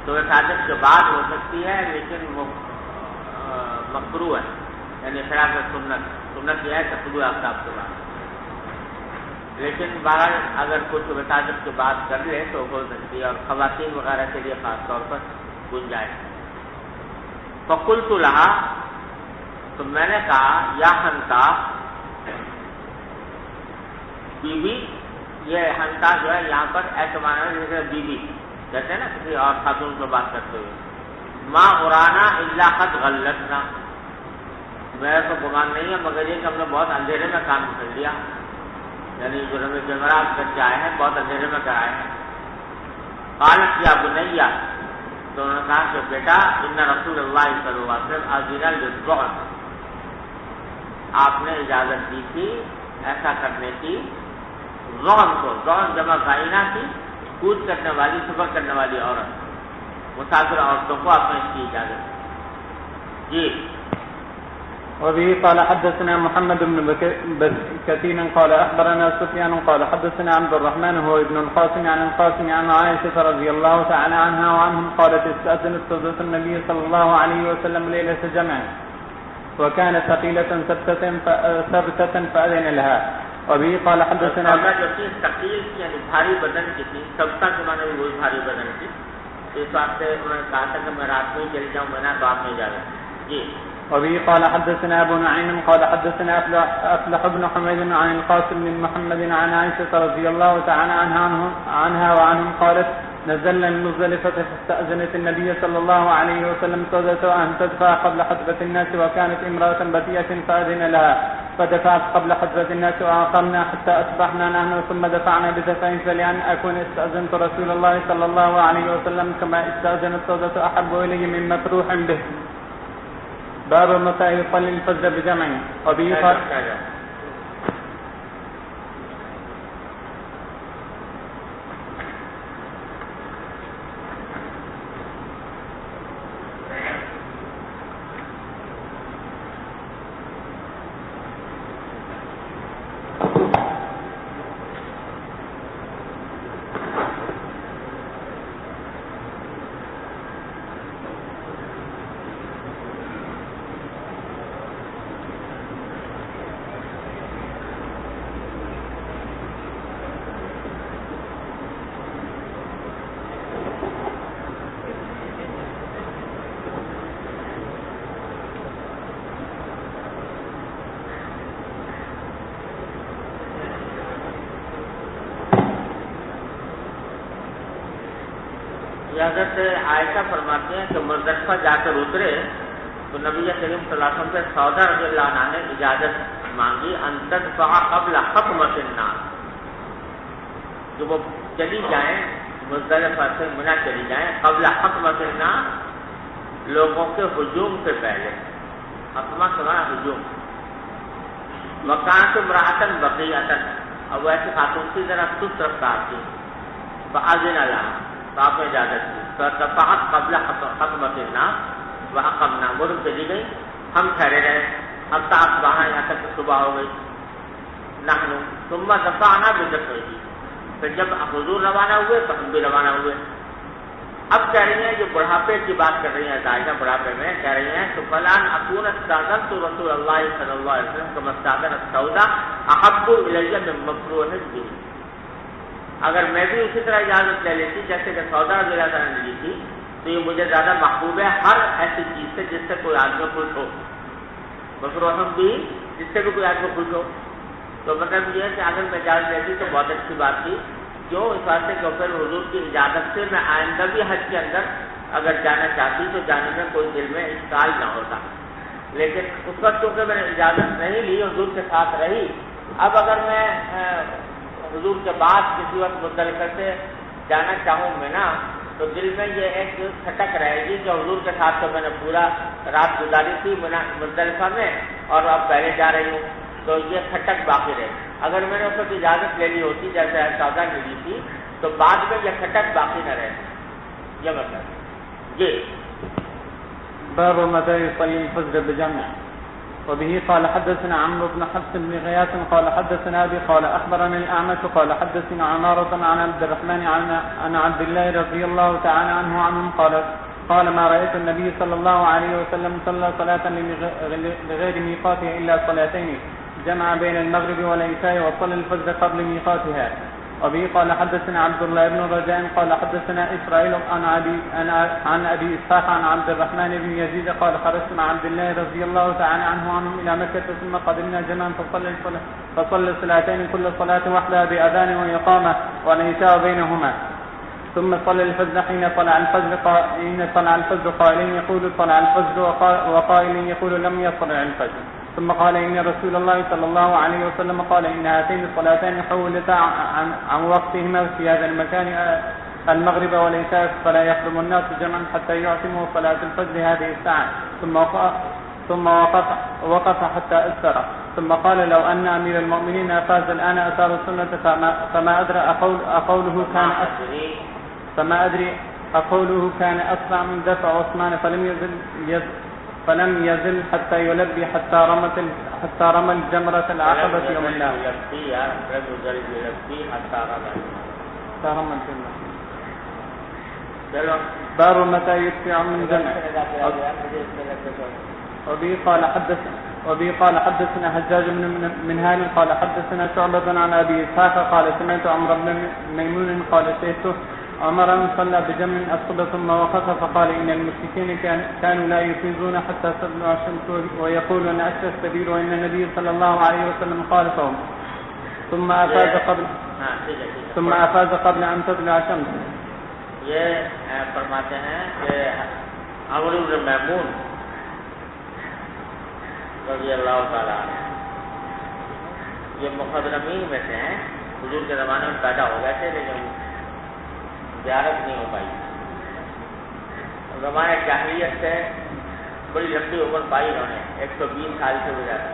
B: صبح صادق کے بعد ہو سکتی ہے، لیکن وہ مکروہ ہے، یعنی خلاف سنت یہ ہے کہ طلوع آفتاب کے بعد. لیکن بہرحال اگر کچھ صادق کے بعد کر لے تو ہو سکتی ہے، اور خواتین وغیرہ کے لیے خاص طور پر گنجائش. فقلت لها، تو میں نے کہا یا ہنتا بیوی. یہ ہنتا جو ہے یہاں پر ایسے معنی ہے جیسے بیوی کہتے ہیں نا کسی اور خاتون سے بات کرتے ہوئے. ما ارانا الا قد غلطنا، میرا تو گمان نہیں ہے مگر یہ کہ ہم نے بہت اندھیرے میں کام کر لیا، یعنی جو رمی جمعرات کر کے آئے ہیں بہت اندھیرے میں کرائے ہیں. قالت یا بنیا، تو انہوں نے کہا کہ بیٹا ان رسول اللہ صلی اللہ علیہ وسلم اذن للزعم، آپ نے اجازت دی تھی ایسا کرنے کی. زعم کو، زعم جمع زائنہ کی، کود کرنے والی، سفر کرنے والی عورت، مسافر عورتوں کو آپ نے اس کی اجازت دی. جی.
C: وبه قال حدثنا محمد بن كثير قال أخبرنا سفيان قال حدثنا عبد الرحمن هو ابن القاسم عن القاسم عن عائشة رضي الله تعالى عنها وعنهم قالت استأذنت زوجة النبي صلى الله عليه وسلم ليلة جمع وكانت ثقيلة ثبتة فأذن لها
G: وبه قال حدثنا
B: جو چیز ثقیل کی یعنی بھاری بدن کی تھی، سبتا کے معنی بھی وہی بھاری بدن کی، اس واسطے انہوں نے کہا تھا کہ میں رات میں چلی جاؤں، میں نہ تو آپ نہیں جا رہے. جی.
G: وبه قال حدثنا أبو نعيم قال حدثنا أفلح بن حميد عن القاسم بن محمد عن عائشة رضي الله تعالى عنها وعنهم قالت نزلنا المزدلفة فاستأذنت النبي صلى الله عليه وسلم سودة أن تدفع قبل حضرة الناس وكانت امرأة بطيئة فأذن لها فدفعت قبل حضرة الناس وأقمنا حتى أصبحنا نحن ثم دفعنا بدفعين فلأن أكون استأذنت رسول الله صلى الله عليه وسلم كما استأذنت سودة أحب إلي من مفروح به. باب متى يصلي الفجر بجمع. وبه قال
B: حضرت عائشہ فرماتے ہیں کہ مزدلفہ جا کر اترے تو نبی کریم صلی اللہ علیہ وسلم سے سودا رضی اللہ عنہ نے اجازت مانگی ان تدفع قبل خطمۃ الناس، کہ وہ چلی جائیں مزدلفہ سے منی چلی جائیں قبل خطمۃ الناس، لوگوں کے ہجوم سے پہلے. خطمہ سے مراد ہجوم. مکان سے امرأۃ بقیۃ، اب ایسی خاتون کی ذرا سست رفتار تھی. فأذن لها، تو آپ نے اجازت دی. فدفعت قبل خطمۃ الناس وأقمنا، وہ چلی گئی، ہم ٹھہرے رہے حتی اصبحنا، یہاں تک صبح ہو گئی. نحن ثم دفعنا بدفعه، پھر جب حضور روانہ ہوئے تو ہم بھی روانہ ہوئے. اب کہہ رہی ہیں جو بڑھاپے کی بات کر رہی ہیں عائشہ، بڑھاپے میں کہہ رہی ہیں تو فلان اكون استاذنت رسول اللہ صلی اللہ علیہ وسلم كما استاذنت سودا احب الی من مفروح به، اگر میں بھی اسی طرح اجازت لے لیتی جیسے کہ سودا رضی اللہ عنہ نے لی تھی تو یہ مجھے زیادہ محبوب ہے ہر ایسی چیز سے جس سے کوئی آدمی خوش ہو. مفروح بھی جس سے بھی کوئی آدمی خوش ہو. تو مطلب یہ ہے کہ اگر میں اجازت لیتی تو بہت اچھی بات تھی. کیوں؟ اس واسطے کہ پھر حضور کی اجازت سے میں آئندہ بھی حج کے اندر اگر جانا چاہتی تو جانے میں کوئی دل میں اشکال نہ ہوتا. لیکن اس وقت چونکہ میں نے اجازت نہیں لی، حضور کے ساتھ رہی، اب اگر میں حضور کے بعد کسی وقت مزدلفہ سے جانا چاہوں منا تو دل میں یہ ایک کھٹک رہے گی کہ حضور کے ساتھ تو میں نے پورا رات گزاری تھی مزدلفہ میں اور اب پہلے جا رہی ہوں، تو یہ کھٹک باقی رہے. اگر میں نے اس وقت اجازت لے لی ہوتی جیسے سودا نے لی تھی تو بعد میں یہ کھٹک باقی نہ رہے. یہ مطلب جی.
G: باب متى يصلي الفجر بجمع. وبه قال حدثنا عمرو بن حفص بن غياث قال حدثنا أبي قال أخبرني الأعمش قال حدثنا عمارة عن عبد الرحمن عن عبد الله رضي الله تعالى عنه عنهم قال ما رأيت النبي صلى الله عليه وسلم صلى صلاة لغير ميقاتها إلا صلاتين، جمع بين المغرب والعشاء وصلى الفجر قبل ميقاتها. وبه قال حدثنا عبد الله بن رجاء قال حدثنا إسرائيل عن أبي إسحاق عن عبد الرحمن بن يزيد قال خرجت مع عبد الله رضي الله تعالى عنه إلى مكة ثم قدمنا جمعا فصلى الصلاتين كل صلاة وحدها بأذان وإقامة والعشاء بينهما، ثم صلى الفجر حين طلع الفجر قائل يقول طلع الفجر وقائل يقول لم يطلع الفجر، ثم قال إن رسول الله صلى الله عليه وسلم قال إن هاتين الصلاتين حولتا عن وقتهما في هذا المكان المغرب والعشاء فلا يخدم الناس جمعا حتى يعتموا صلاة الفجر هذه الساعة. ثم وقف حتى أسر، ثم قال لو أن أمير المؤمنين فاز الآن أثار السنة فما أدري أقوله كان أسرع من دفع عثمان فلم يزل حتى يلبي حتى رمى الجمرة العقبة يوم النحر. باب متى يدفع من جمع. وبه قال
D: وبه قال حدثنا حجاج بن منهال قال حدثنا شعبة عن أبي إسحاق قال سمعت عمرو بن ميمون قال شهدت عمرا صلى بجمع الصبح ثم وقف فقال إن المشركين كانوا لا يفيزون حتى تطلع الشمس ويقولون أشرى السبيل وإن النبي صلى الله عليه وسلم خالفهم ثم أفاز قبل أن تطلع الشمس.
B: یہ فرماتے ہیں کہ عمرو بن میمون رضی اللہ تعالیٰ عنہ یہ مخضرمین میں سے ہیں. حضور کے زمانے میں پیدا ہو گئے تھے لیکن زیارت نہیں ہو پائی. زمانے جاہلیت سے بڑی لمبی عمر پائی انہوں نے 120 سال سے بھی زیادہ.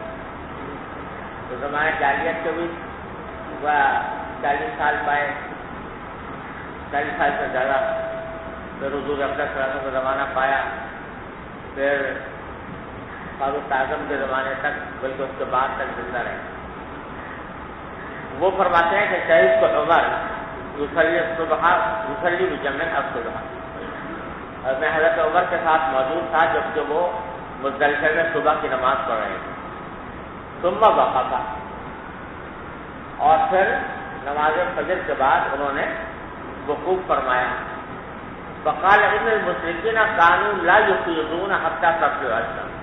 B: تو زمانے جاہلیت کے بھی 40 سال پائے 40 سال سے زیادہ. پھر حضور اقدس صلی اللہ علیہ وسلم کا زمانہ پایا. پھر فاروق اعظم کے زمانے تک بلکہ اس کے بعد تک زندہ رہے. وہ فرماتے ہیں کہ شہید کو عمر یصلی بجمع الصبح اور میں حضرت عمر کے ساتھ موجود تھا جبکہ وہ مزدلفہ میں صبح کی نماز پڑھ رہے تھے. ثم وقف اور پھر نماز فجر کے بعد انہوں نے وقوف فرمایا. فقال ان المشرکین کانوا لا یفیضون حتی تطلع الشمس.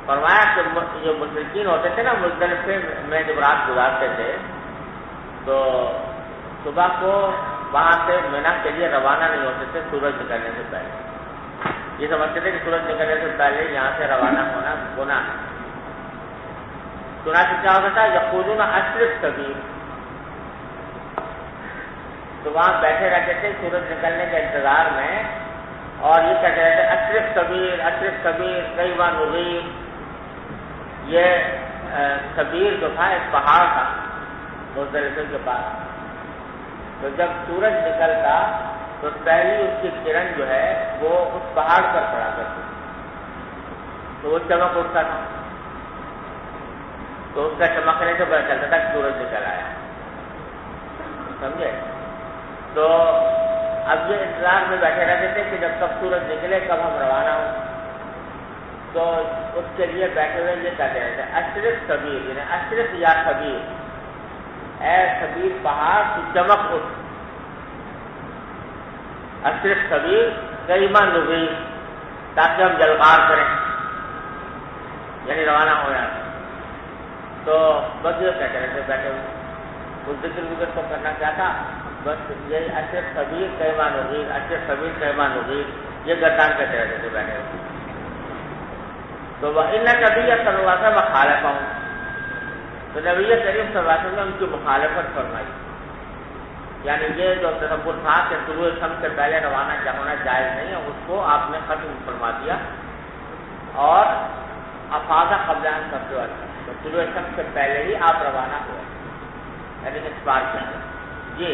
B: فرمایا کہ جو مشرکین ہوتے تھے نا مزدلفے میں جب رات گزارتے تھے تو صبح کو وہاں سے مینا کے لیے روانہ نہیں ہوتے تھے سورج نکلنے سے پہلے. یہ سمجھتے تھے کہ سورج نکلنے سے پہلے یہاں سے روانہ ہونا گناہ ہے. چنانچہ کیا ہوتا تھا یقولون اشرف کبیر. تو وہاں بیٹھے رہتے تھے سورج نکلنے کے انتظار میں اور یہ کہتے رہتے اشرف کبیر کئی بار نغیر. یہ کبیر جو تھا ایک پہاڑ تھا مزدلفہ کے پاس. تو جب سورج نکلتا تو پہلی اس کی کرن جو ہے وہ اس پہاڑ پر پڑا کرتی تو وہ چمک اٹھتا تھا. تو اس کا چمکنے سے پتہ چلتا تھا کہ سورج نکل آیا. سمجھے؟ تو اب یہ انتظار میں بیٹھے رہتے تھے کہ جب تک سورج نکلے کب ہم روانہ ہوں. تو اس کے لیے بیٹھے ہوئے یہ کہتے رہتے اشرف کبیر یعنی اشرف یا کبیر اے کبیر پہاڑ کی چمک اٹھ. اشرف کبیر کریما نغیر تاکہ ہم جلغار کریں یعنی روانہ ہو جائیں. تو بس یہ کہتے رہتے بیٹھے ہوئے. کچھ ذکر تو کرنا کیا تھا بس یہی اشرف کبیر کریما نغیر اشرف کبیر کریما نغیر یہ گردان کہتے رہتے تھے بیٹھے ہوئے. تو وہ ان نبی صلی اللہ علیہ وسلم مخالف ہوں. تو نبی کریم صلی اللہ علیہ وسلم نے ان کی مخالفت فرمائی. یعنی یہ جو تصور تھا کہ طلوع شمس سے پہلے روانہ ہونا جائز نہیں ہے اس کو آپ نے ختم فرما دیا اور افاظہ قبل ان تطلع الشمس. تو طلوع شمس سے پہلے ہی آپ روانہ ہوئے یعنی اس بار کے اندر. جی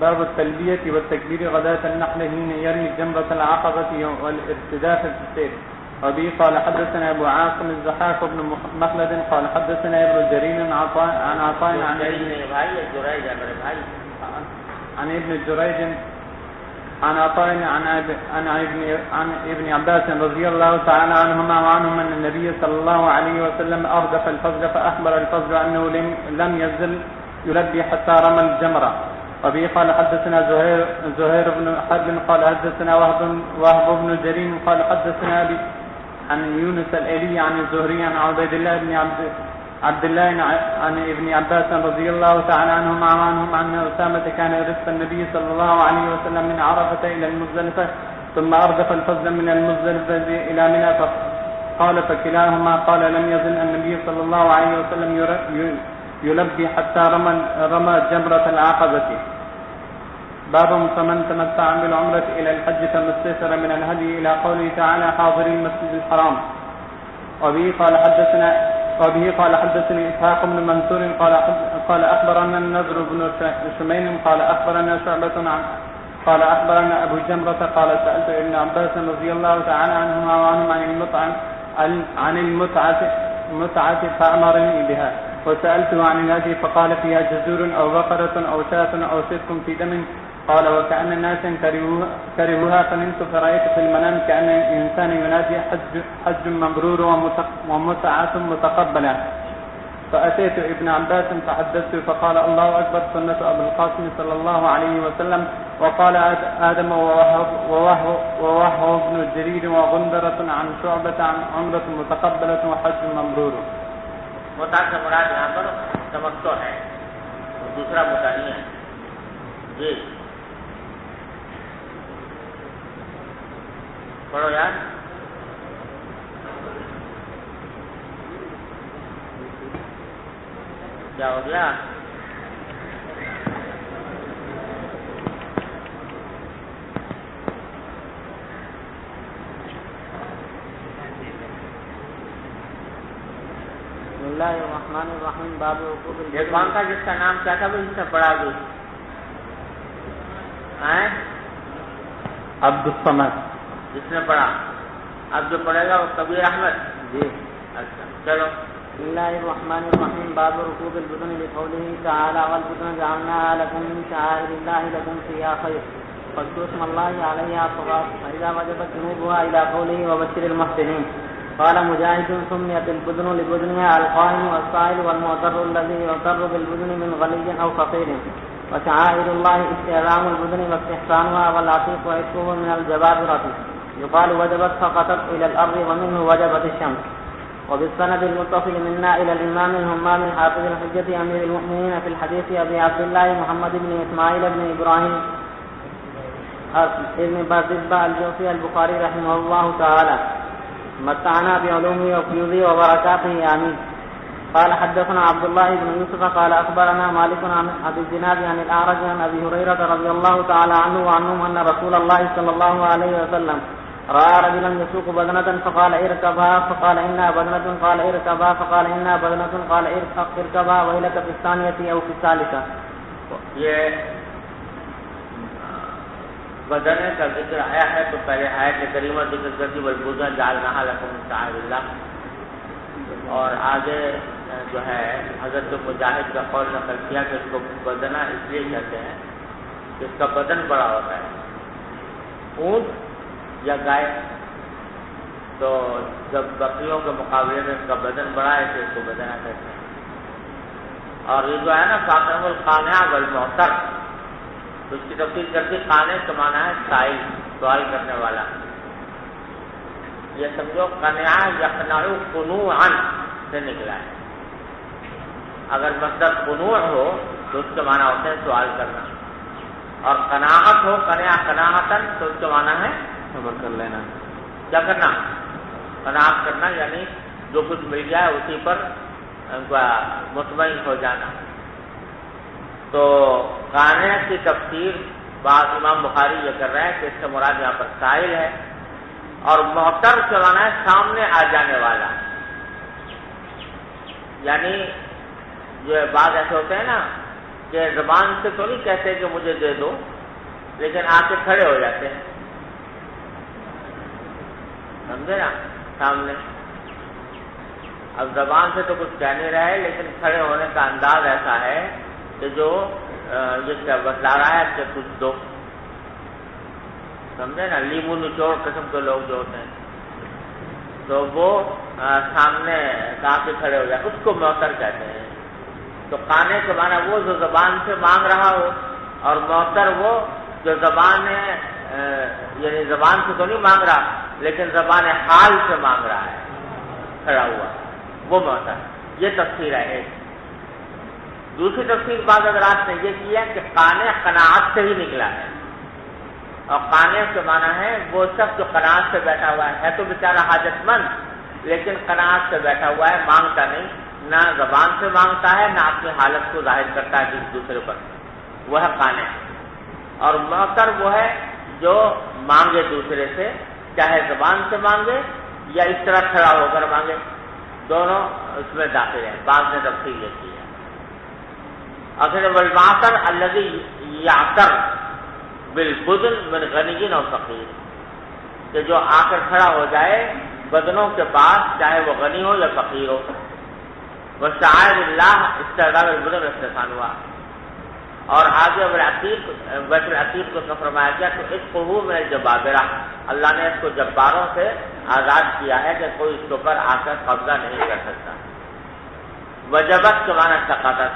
D: باب التلبية والتكبير غداة النحل حين يرمي جمرة العقبة والارتداف في السير. وبه قال حدثنا أبو عاصم الزحاك بن مخلد قال حدثنا ابن جرير عن عطاء عن ابن جريج عن عطاء عن ابن عباس رضي الله تعالى عنهما وعنهم أن النبي صلى الله عليه وسلم أردف الفجر فأخبر الفجر أنه لم يزل يلبي حتى رمى الجمرة. وبه قال حدثنا زهير بن حرب قال حدثنا وهب بن جرير قال حدثنا أبي عن يونس الأيلي عن الزهري عن عبيد الله بن عبد الله عن ابن عباس رضي الله تعالى عنهما وعنهم أن أسامة كان يرسل النبي صلى الله عليه وسلم من عرفة إلى المزدلفة ثم أردف الفجر من المزدلفة إلى منى قال فكلاهما قال لم يزل النبي صلى الله عليه وسلم يلبي حتى رمى جمرة العقبة. باب فمن تمتع بالعمرة إلى الحج فما استيسر من الهدي إلى قوله تعالى حاضر المسجد الحرام. وبه قال حدثني إسحاق بن منصور قال أخبرنا النضر بن شمين قال أخبرنا شعبة قال أخبرنا أبو جمرة قال سألت ابن عباس رضي الله تعالى عنهما وعنهم عن المتعة فأمرني بها وسألته عن الهدي فقال فيها جزور أو بقرة أو شاة أو صدق في دم
G: قال وكأن الناس كرهوها فنمت فرأيت في المنام كأن الإنسان ينادي حج مبرور ومتعة متقبلة فأتيت ابن عباس فحدثته فقال الله أكبر سنة أبي القاسم صلى الله عليه وسلم. وقال آدم ووهو بن جرير وغندرة عن شعبة عن عمرة متقبلة وحج مبرور.
B: متع سے مراد یہاں پر تمتع ہے، دوسرا متع نہیں ہے. جی پڑھو یار. کیا ہو گیا؟
A: بسم اللہ الرحمن الرحیم. باب وقوف
B: یہ کون تھا جس کا نام کیا تھا وہ جس نے پڑھا بھی؟
G: عبد الصمد
B: جس نے پڑھا. اب جو پڑھے گا وہ کبیر احمد.
A: جی.
B: اچھا چلو.
A: بسم اللہ الرحمن الرحیم. باب رکوب البدن لقوله تعالی والبدن جعلناها لكم من شعائر الله لكم فيها خير فاذكروا اسم الله عليها صواب فإذا وجبت جنوبها إلى قوله وبشر المحسنين. قال مجاهد سميت البدن لبدنها القائم والسائل والمعتر الذي يعتر بالبدن من غني أو فقير. وشعائر الله استعظام البدن واستحسانها والعتيق وعتقه من الجبابرة يقال وجبت سقطت إلى الأرض ومنه وجبت الشمس. وبالسند المتصل منا إلى الإمام الهمام حافظ الحجة أمير المؤمنين في الحديث أبي عبد الله محمد بن إسماعيل بن إبراهيم ابن بازبة الجوفي البخاري رحمه الله تعالى متعنا بعلومه وفيوضه وبركاته آمين. قال حدثنا عبد الله بن يوسف قال أخبرنا مالك عن أبي الزناد عن الأعرج عن أبي هريرة رضي الله تعالى عنه وعنهم أن رسول الله صلى الله عليه وسلم رأى رجلا يسوق بدنة فقال اركبها فقال إنها بدنة قال اركبها فقال إنها بدنة قال اركبها ويلك في الثانية أو في الثالثة.
B: یہ بدنے کا ذکر آیا ہے تو پہلے آیت کریمہ ذکر کرتی والبدن جعلناها لكم من شعائر الله، اور آگے جو ہے حضرت مجاہد کا قول نقل کیا کہ اس کو بدنہ اس لیے کہتے ہیں کہ اس کا بدن بڑا ہوتا ہے. اونٹ یا گائے تو جب بکریوں کے مقابلے میں اس کا بدن بڑا ہے تو اس کو بدنہ کہتے ہیں. اور یہ جو ہے نا فاقم القانع والمعتر، تو اس کی تفصیل کرتی قانع کا معنی ہے سائل، سوال کرنے والا. یہ سمجھو قناع یقنع قنوعا سے نکلا ہے. اگر مصدر قنوع ہو تو اس کے معنی ہوتے ہیں سوال کرنا، اور قناعت ہو قناع قناعتن تو اس کے معنی ہے
G: صبر کر لینا.
B: کیا کرنا؟ قناعت کرنا، یعنی جو کچھ مل جائے اسی پر مطمئن ہو جانا. تو قانع کی تفسیر بعض امام بخاری یہ کر رہے ہیں کہ اس سے مراد یہاں پر سائل ہے، اور معتر سے معنی ہے سامنے آ جانے والا. یعنی جو بعض ایسے ہوتے ہیں نا کہ زبان سے تو نہیں کہتے کہ مجھے دے دو، لیکن آ کے کھڑے ہو جاتے ہیں، سمجھے نا، سامنے. اب زبان سے تو کچھ کہہ نہیں رہے لیکن کھڑے ہونے کا انداز ایسا ہے کہ جو یہ کیا بتلا رہا ہے کہ کچھ دو، سمجھے نا. لیمو نچوڑ قسم کے لوگ جو ہوتے ہیں تو وہ سامنے آ کے کھڑے ہو جائے، اس کو معتر کہتے ہیں. تو قانے کے معنی وہ جو زبان سے مانگ رہا ہو، اور معتر وہ جو زبان یعنی زبان سے تو نہیں مانگ رہا لیکن زبان حال سے مانگ رہا ہے کھڑا ہوا، وہ معتر. یہ تفسیر ہے ایک. دوسری تفسیر بعض حضرات نے یہ کی ہے کہ قانع قناعت سے ہی نکلا ہے، اور قانع کے معنی ہے وہ شخص جو قناعت سے بیٹھا ہوا ہے تو بیچارہ حاجت مند لیکن قناعت سے بیٹھا ہوا ہے، مانگتا نہیں، نہ زبان سے مانگتا ہے نہ اپنی حالت کو ظاہر کرتا ہے کسی دوسرے پر، وہ ہے قانع. اور معتر وہ ہے جو مانگے دوسرے سے، چاہے زبان سے مانگے یا اس طرح کھڑا ہو کر مانگے، دونوں اس میں داخل ہیں. بعض نے تفصیل یہ کی ہے. اصل والمعتر الذي يعتر بالبدن من غنی اور فقیر، کہ جو آ کر کھڑا ہو جائے بدنوں کے پاس چاہے وہ غنی ہو یا فقیر ہو. وشعائر اللہ استعداد البدن استحسان ہوا، اور آگے بیت العتیق کو فرمایا گیا تو اس قبو میں جبابرہ، اللہ نے اس کو جباروں سے آزاد کیا ہے کہ کوئی اس کے اوپر آ کر قبضہ نہیں کر سکتا۔ وجبت کے معنی سقطت۔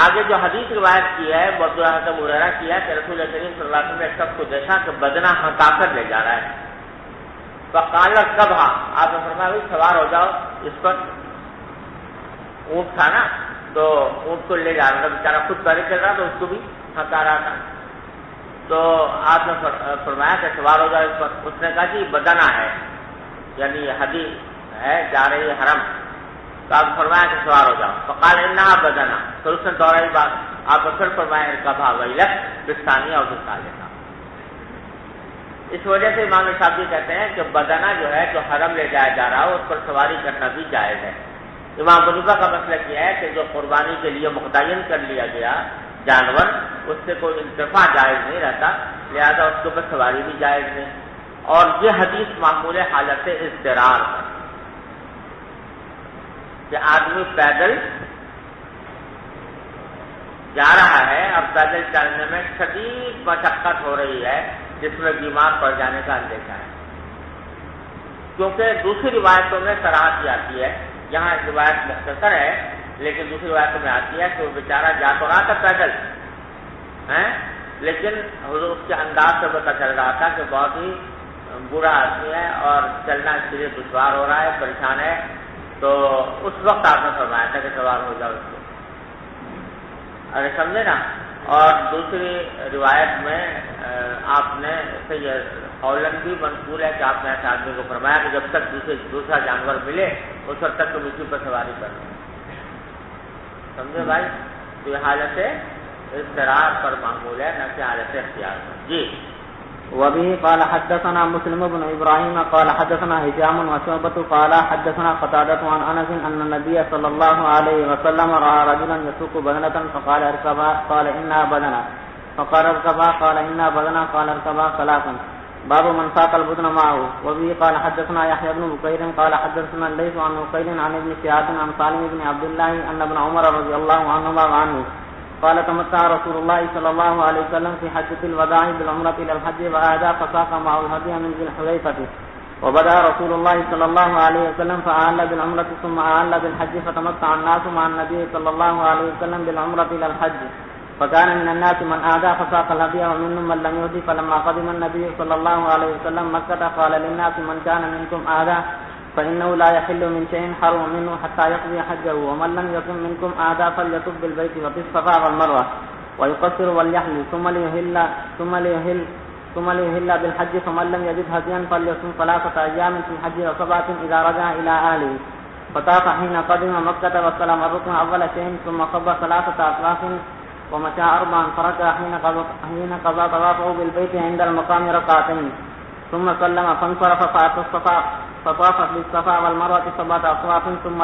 B: آگے جو حدیث روایت کی ہے وہ حضرت ابو ہریرہ کی ہے کہ رسول کریم صلی اللہ علیہ وسلم نے ایک شخص کو دیکھا کہ بدنہ ہنکا کر لے جا رہا ہے، فقال کبھا، آپ نے فرمایا بھائی سوار ہو جاؤ اس پر۔ اونٹ تھا نا تو اونٹ کو لے جا رہا تھا، بیچارہ خود پیدل چل رہا تو اس کو بھی ہنکا رہا تھا، تو آپ نے فرمایا کہ سوار ہو جاؤ اس پر۔ اس نے کہا جی بدنہ ہے، یعنی ہدی ہے، جا رہی ہے حرم، تو آپ فرمایا کہ سوار ہو جاؤ۔ فقال انہا بدنہ، پھر اس نے دوہرائی بات، آپ نے پھر فرمایا کبھا ویلک بستانیہ اور بستانیہ۔ اس وجہ سے امام شافعی کہتے ہیں کہ بدنہ جو ہے جو حرم لے جایا جا رہا ہو اس پر سواری کرنا بھی جائز ہے۔ امام حنیفہ کا مسئلہ یہ ہے کہ جو قربانی کے لیے متعین کر لیا گیا جانور، اس سے کوئی انتفاع جائز نہیں رہتا، لہذا اس کے اوپر سواری بھی جائز نہیں۔ اور یہ حدیث معمول حالت اضطرار ہے کہ آدمی پیدل جا رہا ہے اور پیدل چلنے میں شدید مشقت ہو رہی ہے جس میں بیمار پڑ جانے کا اندیشہ ہے، کیونکہ دوسری روایتوں میں صراحت آتی ہے، یہاں ایک روایت مختصر ہے لیکن دوسری روایتوں میں آتی ہے کہ وہ بیچارہ جا تو رہا تھا پیدل لیکن حضور اس کے انداز سے پتہ چل رہا تھا کہ بہت ہی برا آدمی ہے اور چلنا اس کے لیے دشوار ہو رہا ہے، پریشان ہے، تو اس وقت آپ نے فرمایا تھا کہ سوار ہو جاؤ اس کو، ارے سمجھے نا۔ اور دوسری روایت میں آپ نے یہ قولن بھی منقول ہے کہ آپ نے ایسے آدمی کو فرمایا کہ جب تک دوسرا جانور ملے اس وقت تک تم اسی پر سواری کر لو، سمجھے بھائی؟ تو یہ حالت اضطرار پر معمول ہے، نہ کہ حالت اختیار پر۔ جی
G: وبه قال حدثنا مسلم بن ابراهيم قال حدثنا هشام وشعبة قال حدثنا قتادة عن انس ان النبي صلى الله عليه وسلم راى رجلا يسوق بدنة فقال اركبها قال انها بدنة فقال اركبها قال انها بدنة قال اركبها ثلاثا۔ باب من ساق البدن معه. وبه قال حدثنا يحيى بن بكير قال حدثنا الليث عن عقيل عن ابن شهاب عن سالم بن عبد الله ان ابن عمر رضي الله عنهما وعنه قال تمتع رسول الله صلى الله عليه وسلم في حجة الوداع بالعمرة إلى الحج وأهدى فساق معه الهدي من ذي الحليفة، وبدأ رسول الله صلى الله عليه وسلم فأهل بالعمرة ثم أهل بالحج فتمتع الناس مع النبي صلى الله عليه وسلم بالعمرة إلى الحج، فكان من الناس من أهدى فساق الهدي ومنهم من لم يهدي، فلما قدم النبي صلى الله عليه وسلم مكة قال للناس من كان منكم أهدى فإنه لا يحل من شيء حرم منه حتى يقضي حجه، ومن لم يكن منكم أهدى فليطف بالبيت وفي الصفا والمروة ويقصر وليحلل ثم ليهل بالحج، فمن لم يجد هديا فليصم 3 أيام في الحج و7 إذا رجع إلى أهله، فطاف حين قدم مكة واستلم الركن أول شيء ثم خب 3 أطواف ومشى 4 فركع حين قضى طوافه بالبيت عند المقام ركعتين ثم سلم فانصرف فأتى الصفا فطاف بالصفا والمروة 7 أطواف ثم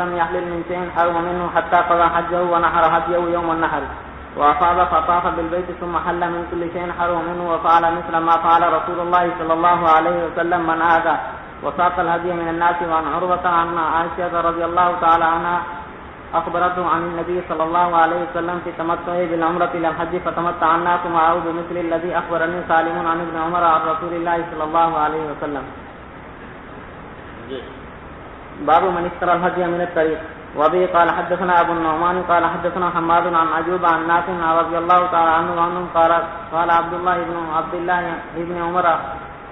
G: لم يحلل من شيء حرم منه حتى قضى حجه ونحر هديه يوم النحر، وأفاض فطاف بالبيت ثم حل من كل شيء حرم منه، وفعل مثل ما فعل رسول الله صلى الله عليه وسلم من أهدى وساق الهدي من الناس. وعن عروة عن عائشة رضي الله تعالى عنها أخبرته عن النبي صلى الله عليه وسلم في تمتعه بالعمرة إلى الحج فتمتع الناس معه بمثل الذي أخبرني سالم عن ابن عمر عن رسول الله صلى الله عليه وسلم. باب من اشترى الهدي من الطريق. وبه قال حدثنا أبو النعمان قال حدثنا حماد عن أيوب عن نافع رضي الله تعالى عنه قال عبد الله بن عمر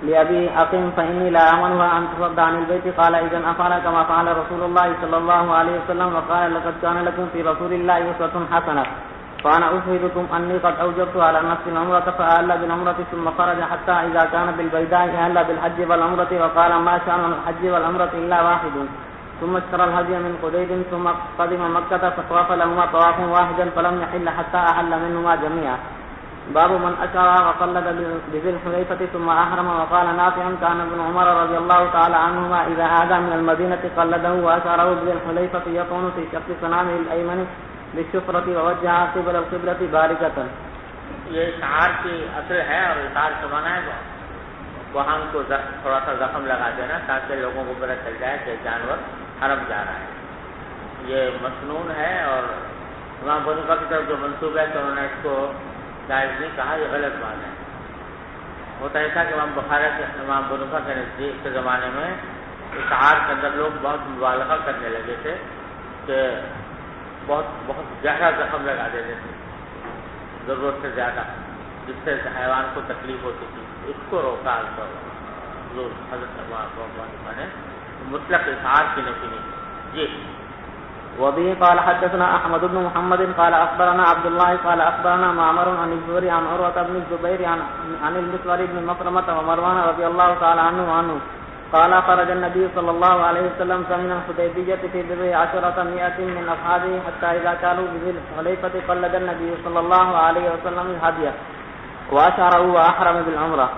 G: لأبي أقم فإني لا أمنها أن تصد عن البيت، قال إذن أفعل كما فعل رسول الله صلى الله عليه وسلم، وقال لقد كان لكم في رسول الله أسوة حسنة، فأنا أشهدكم أني قد أوجبت على نفسي العمرة فأهل بالعمرة ثم خرج حتى إذا كان بالبيداء أهل بالحج والعمرة وقال ما شأن الحج والعمرة إلا واحد، ثم اشترى الهدي من قديد ثم قدم مكة فطاف لهما طواف واحدا فلم يحل حتى أحل منهما جميعا. باب من أشار وقلد بذي الحليفة ثم أحرم. وقال نافع كان ابن عمر رضي الله تعالى عنهما إذا عاد من المدينة قلده وأشاره بذي الحليفة يطعن في شق صنامه الأيمن بالشفرة ووجهها قبل القبلة باركة.
B: یہ اشعار کی اصل ہے اور اشعار کا معنی ہے وہاں کو تھوڑا سا زخم لگا دینا تاکہ لوگوں کو پتہ چل جائے کہ جانور حرم جا رہا ہے. یہ مسنون ہے اور امام ابو حنیفہ کی طرف جو منسوب ہے تو انہوں نے اس کو جائز نہیں کہا، یہ غلط بات ہے۔ ہوتا ایسا کہ امام بخاری کے امام ابو حنیفہ کے نزدیک کے زمانے میں اشعار کے اندر لوگ بہت مبالغہ کرنے لگے تھے کہ بہت بہت گہرا زخم لگا دیتے تھے ضرورت سے زیادہ، جس سے حیوان کو تکلیف ہوتی تھی، اس کو روکا حضرت امام ابو حنیفہ نے مطلق اشعار کی نفی نہیں کی۔ جی
H: وبه قال حدثنا احمد بن محمد قال اخبرنا عبد الله قال اخبرنا معمر عن الزهري عن عروة بن الزبير عن المسور بن مخرمة ومروان رضي الله تعالى عنه قال خرج النبي صلى الله عليه وسلم من الحديبية في بضع عشرة مئة من اصحابه حتى اذا كانوا بذي الحليفة قلد النبي صلى الله عليه وسلم الهدي واشعره واحرم بالعمرة۔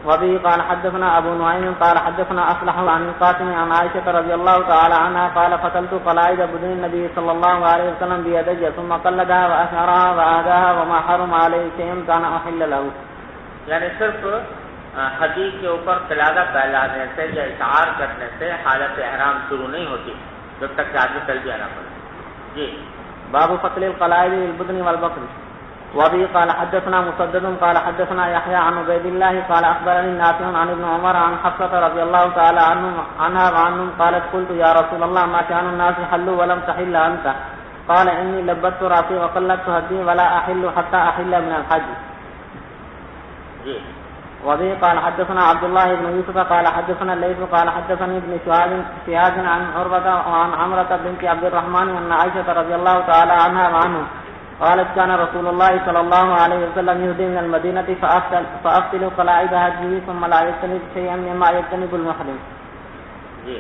H: وبه قال حدثنا ابو نعيم قال حدثنا اصلح عن القاسم عن عائشة رضي الله تعالى عنها قال فتلت قلائد بدن النبي صلى الله عليه وسلم بيدي ثم قلدها واشعرها وآداها وما حرم عليه شيء كان احل له۔
B: یعنی صرف حدیث کے اوپر قلادہ پہلانے سے یا اشعار کرنے سے حالت احرام شروع نہیں ہوتی جب تک کہ آدمی تلبیہ نہ پڑے۔ جی
H: باب فصل القلائد للبدن والبقر۔ وبه قال حدثنا مسدد قال حدثنا يحيى عن عبيد الله قال اخبرني نافع عن ابن عمر عن حفصة رضي الله تعالى عنها وعنهم قالت قلت يا رسول الله ما شأن الناس حلوا ولم تحل انت؟ قال اني لبست راسي وقلدت هدي ولا احل حتى احل من الحج۔
B: جی
H: وبه قال حدثنا عبد الله بن يوسف قال حدثنا الليث قال حدثني ابن شهاب عن عروة وعن عمرة بنت عبد الرحمن ان عائشة رضي الله تعالى عنها وعنه قالت كان رسول الله صلى الله عليه وسلم يهدي من المدينة فأفتل قلائد هديه ثم لا يجتنب شيئا مما يجتنب المحرم۔
B: جی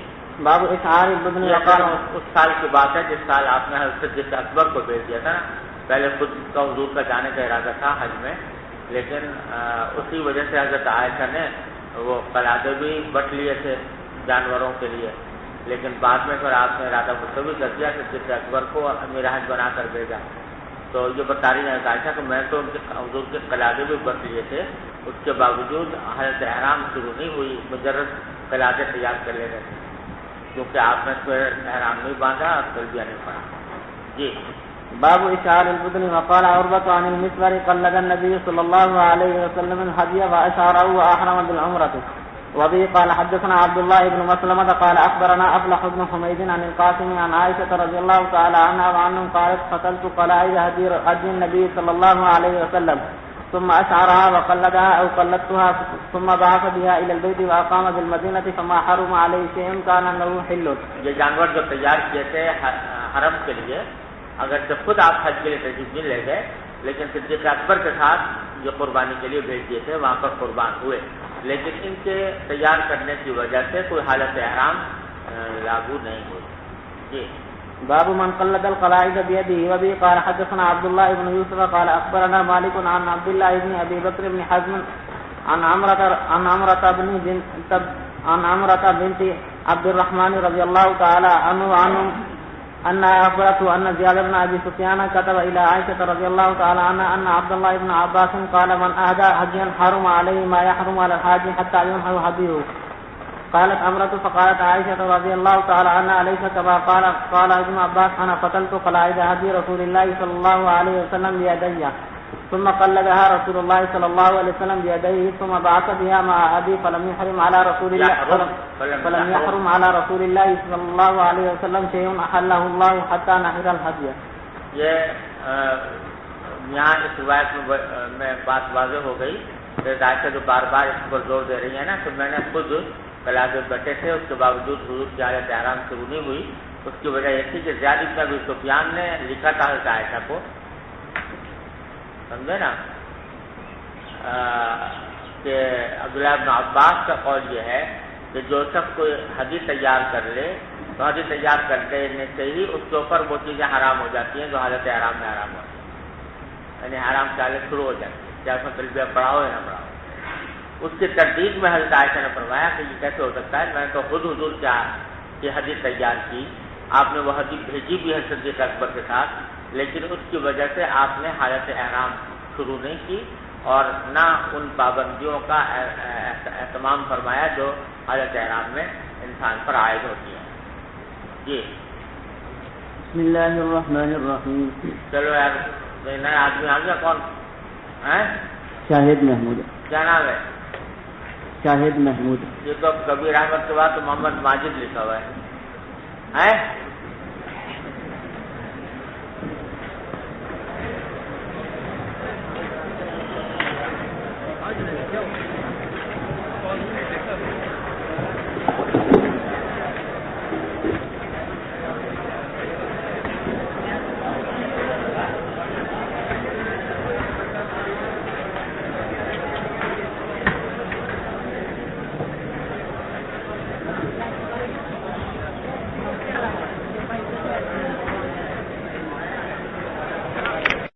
H: باب اشعار البدن وقال
B: اس سال کی بات ہے جس سال آپ نے حضرت صدیق اکبر کو بھیج دیا تھا نا، پہلے خود کا حضور کا جانے کا ارادہ تھا حج میں، لیکن اسی وجہ سے حضرت عائشہ نے وہ قلادے بھی بٹ لیے تھے جانوروں کے لیے، لیکن بعد میں پھر آپ نے ارادہ مستوی کر دیا صدیق اکبر کو امیر حج بنا کر بھیجا۔ تو یہ بتا رہی ہے عائشہ کہ میں تو حضور کے قلادے بھی بٹ لیے تھے، اس کے باوجود حالت احرام شروع نہیں ہوئی، مجرد قلادے تیار کر لے گئے تھے کیونکہ آپ نے پھر احرام نہیں باندھا اور تلبیہ نہیں پڑھا۔ جی
H: باب اشعار البدن وقال عروة عن المسور قلد النبي صلى الله عليه وسلم الهدي واشعره واحرم بالعمرة۔ وبه قال حدثنا عبد الله بن مسلمة قال اخبرنا افلح بن حميد عن القاسم عن عائشة رضي الله تعالى عنها وعنهم قالت قتلت قلائد هدي النبي صلى الله عليه وسلم ثم اشعرها وقلدها او قلدتها ثم بعث بها الى البيت واقام بالمدينة فما حرم عليه شيء كان له حل۔
B: یہ جانور جو تیار کیے تھے حرم کے لیے، اگر جب خود آپ حج کے لیے تشریف نہیں لے گئے، لیکن صدیق اکبر کے ساتھ جو قربانی کے لیے بھیج دیے تھے وہاں پر قربان ہوئے، لیکن ان کے تیار کرنے کی وجہ سے کوئی حالت احرام لاگو نہیں ہوئی۔ جی
H: باب من قلد القلائد بيده۔ وبه قال حدثنا عبد الله بن يوسف قال اخبرنا مالك عن عبد الله بن ابي بكر بن حزم عن عمرة بنت عبد الرحمن رضي الله تعالى عنه أن أخبرته أن زياد بن أبي سفيان كتب إلى عائشة رضي الله تعالى عنها أن عبد الله بن عباس قال من أهدى هديا حرم عليه ما يحرم على الحاج حتى ينحر هديه۔ قالت عمرة فقالت عائشة رضي الله تعالى عنها أليس كما قال ابن عباس أنا قتلت قلائد هدي رسول الله صلى الله عليه وسلم بيدي ثم قلدها رسول الله صلى الله عليه وسلم بيديه ثم بعث بها مع أبي فلم يحرم على رسول الله صلى الله عليه وسلم شيء أحله الله حتى نحر الهدي۔
B: یہ یہاں اس روایت میں بات واضح ہو گئی کہ عائشہ جو بار بار اس پر زور دے رہی ہے نا کہ میں نے خود قلادے بٹے تھے، اس کے باوجود حضور کی حالت احرام شروع نہیں ہوئی، اس کی وجہ یہ تھی کہ زیاد بن ابی سفیان نے لکھا تھا حضرت عائشہ کو، سمجھے نا، کہ عبداللہ بن عباس کا قول یہ ہے کہ جو شخص کوئی حدیث تیار کر لے تو حدیث تیار کرنے سے ہی اس کے اوپر وہ چیزیں حرام ہو جاتی ہیں جو حالت احرام میں حرام ہوتی ہیں، یعنی حرام کی حالت شروع ہو جاتی ہے، چاہے اس میں تلبیہ پڑھاؤ یا نہ پڑھاؤ۔ اس کی تردید میں حضرت عائشہ نے فرمایا کہ یہ کیسے ہو سکتا ہے، میں نے تو خود حضور کی حدیث تیار کی، آپ نے وہ حدیث بھیجی بھی ہے صدیق اکبر کے ساتھ، لیکن اس کی وجہ سے آپ نے حالت احرام شروع نہیں کی اور نہ ان پابندیوں کا اہتمام فرمایا جو حالت احرام میں انسان پر عائد ہوتی ہے۔ جی
D: بسم
H: بسم الله الرحمن الرحيم.
B: چلو یار نیا آدمی آ گیا کون ہے؟
H: شاہد محمود.
B: کیا نام ہے؟
H: شاہد محمود.
B: یہ تو کبیر احمد کے بعد تو محمد ماجد لکھا ہوا ہے.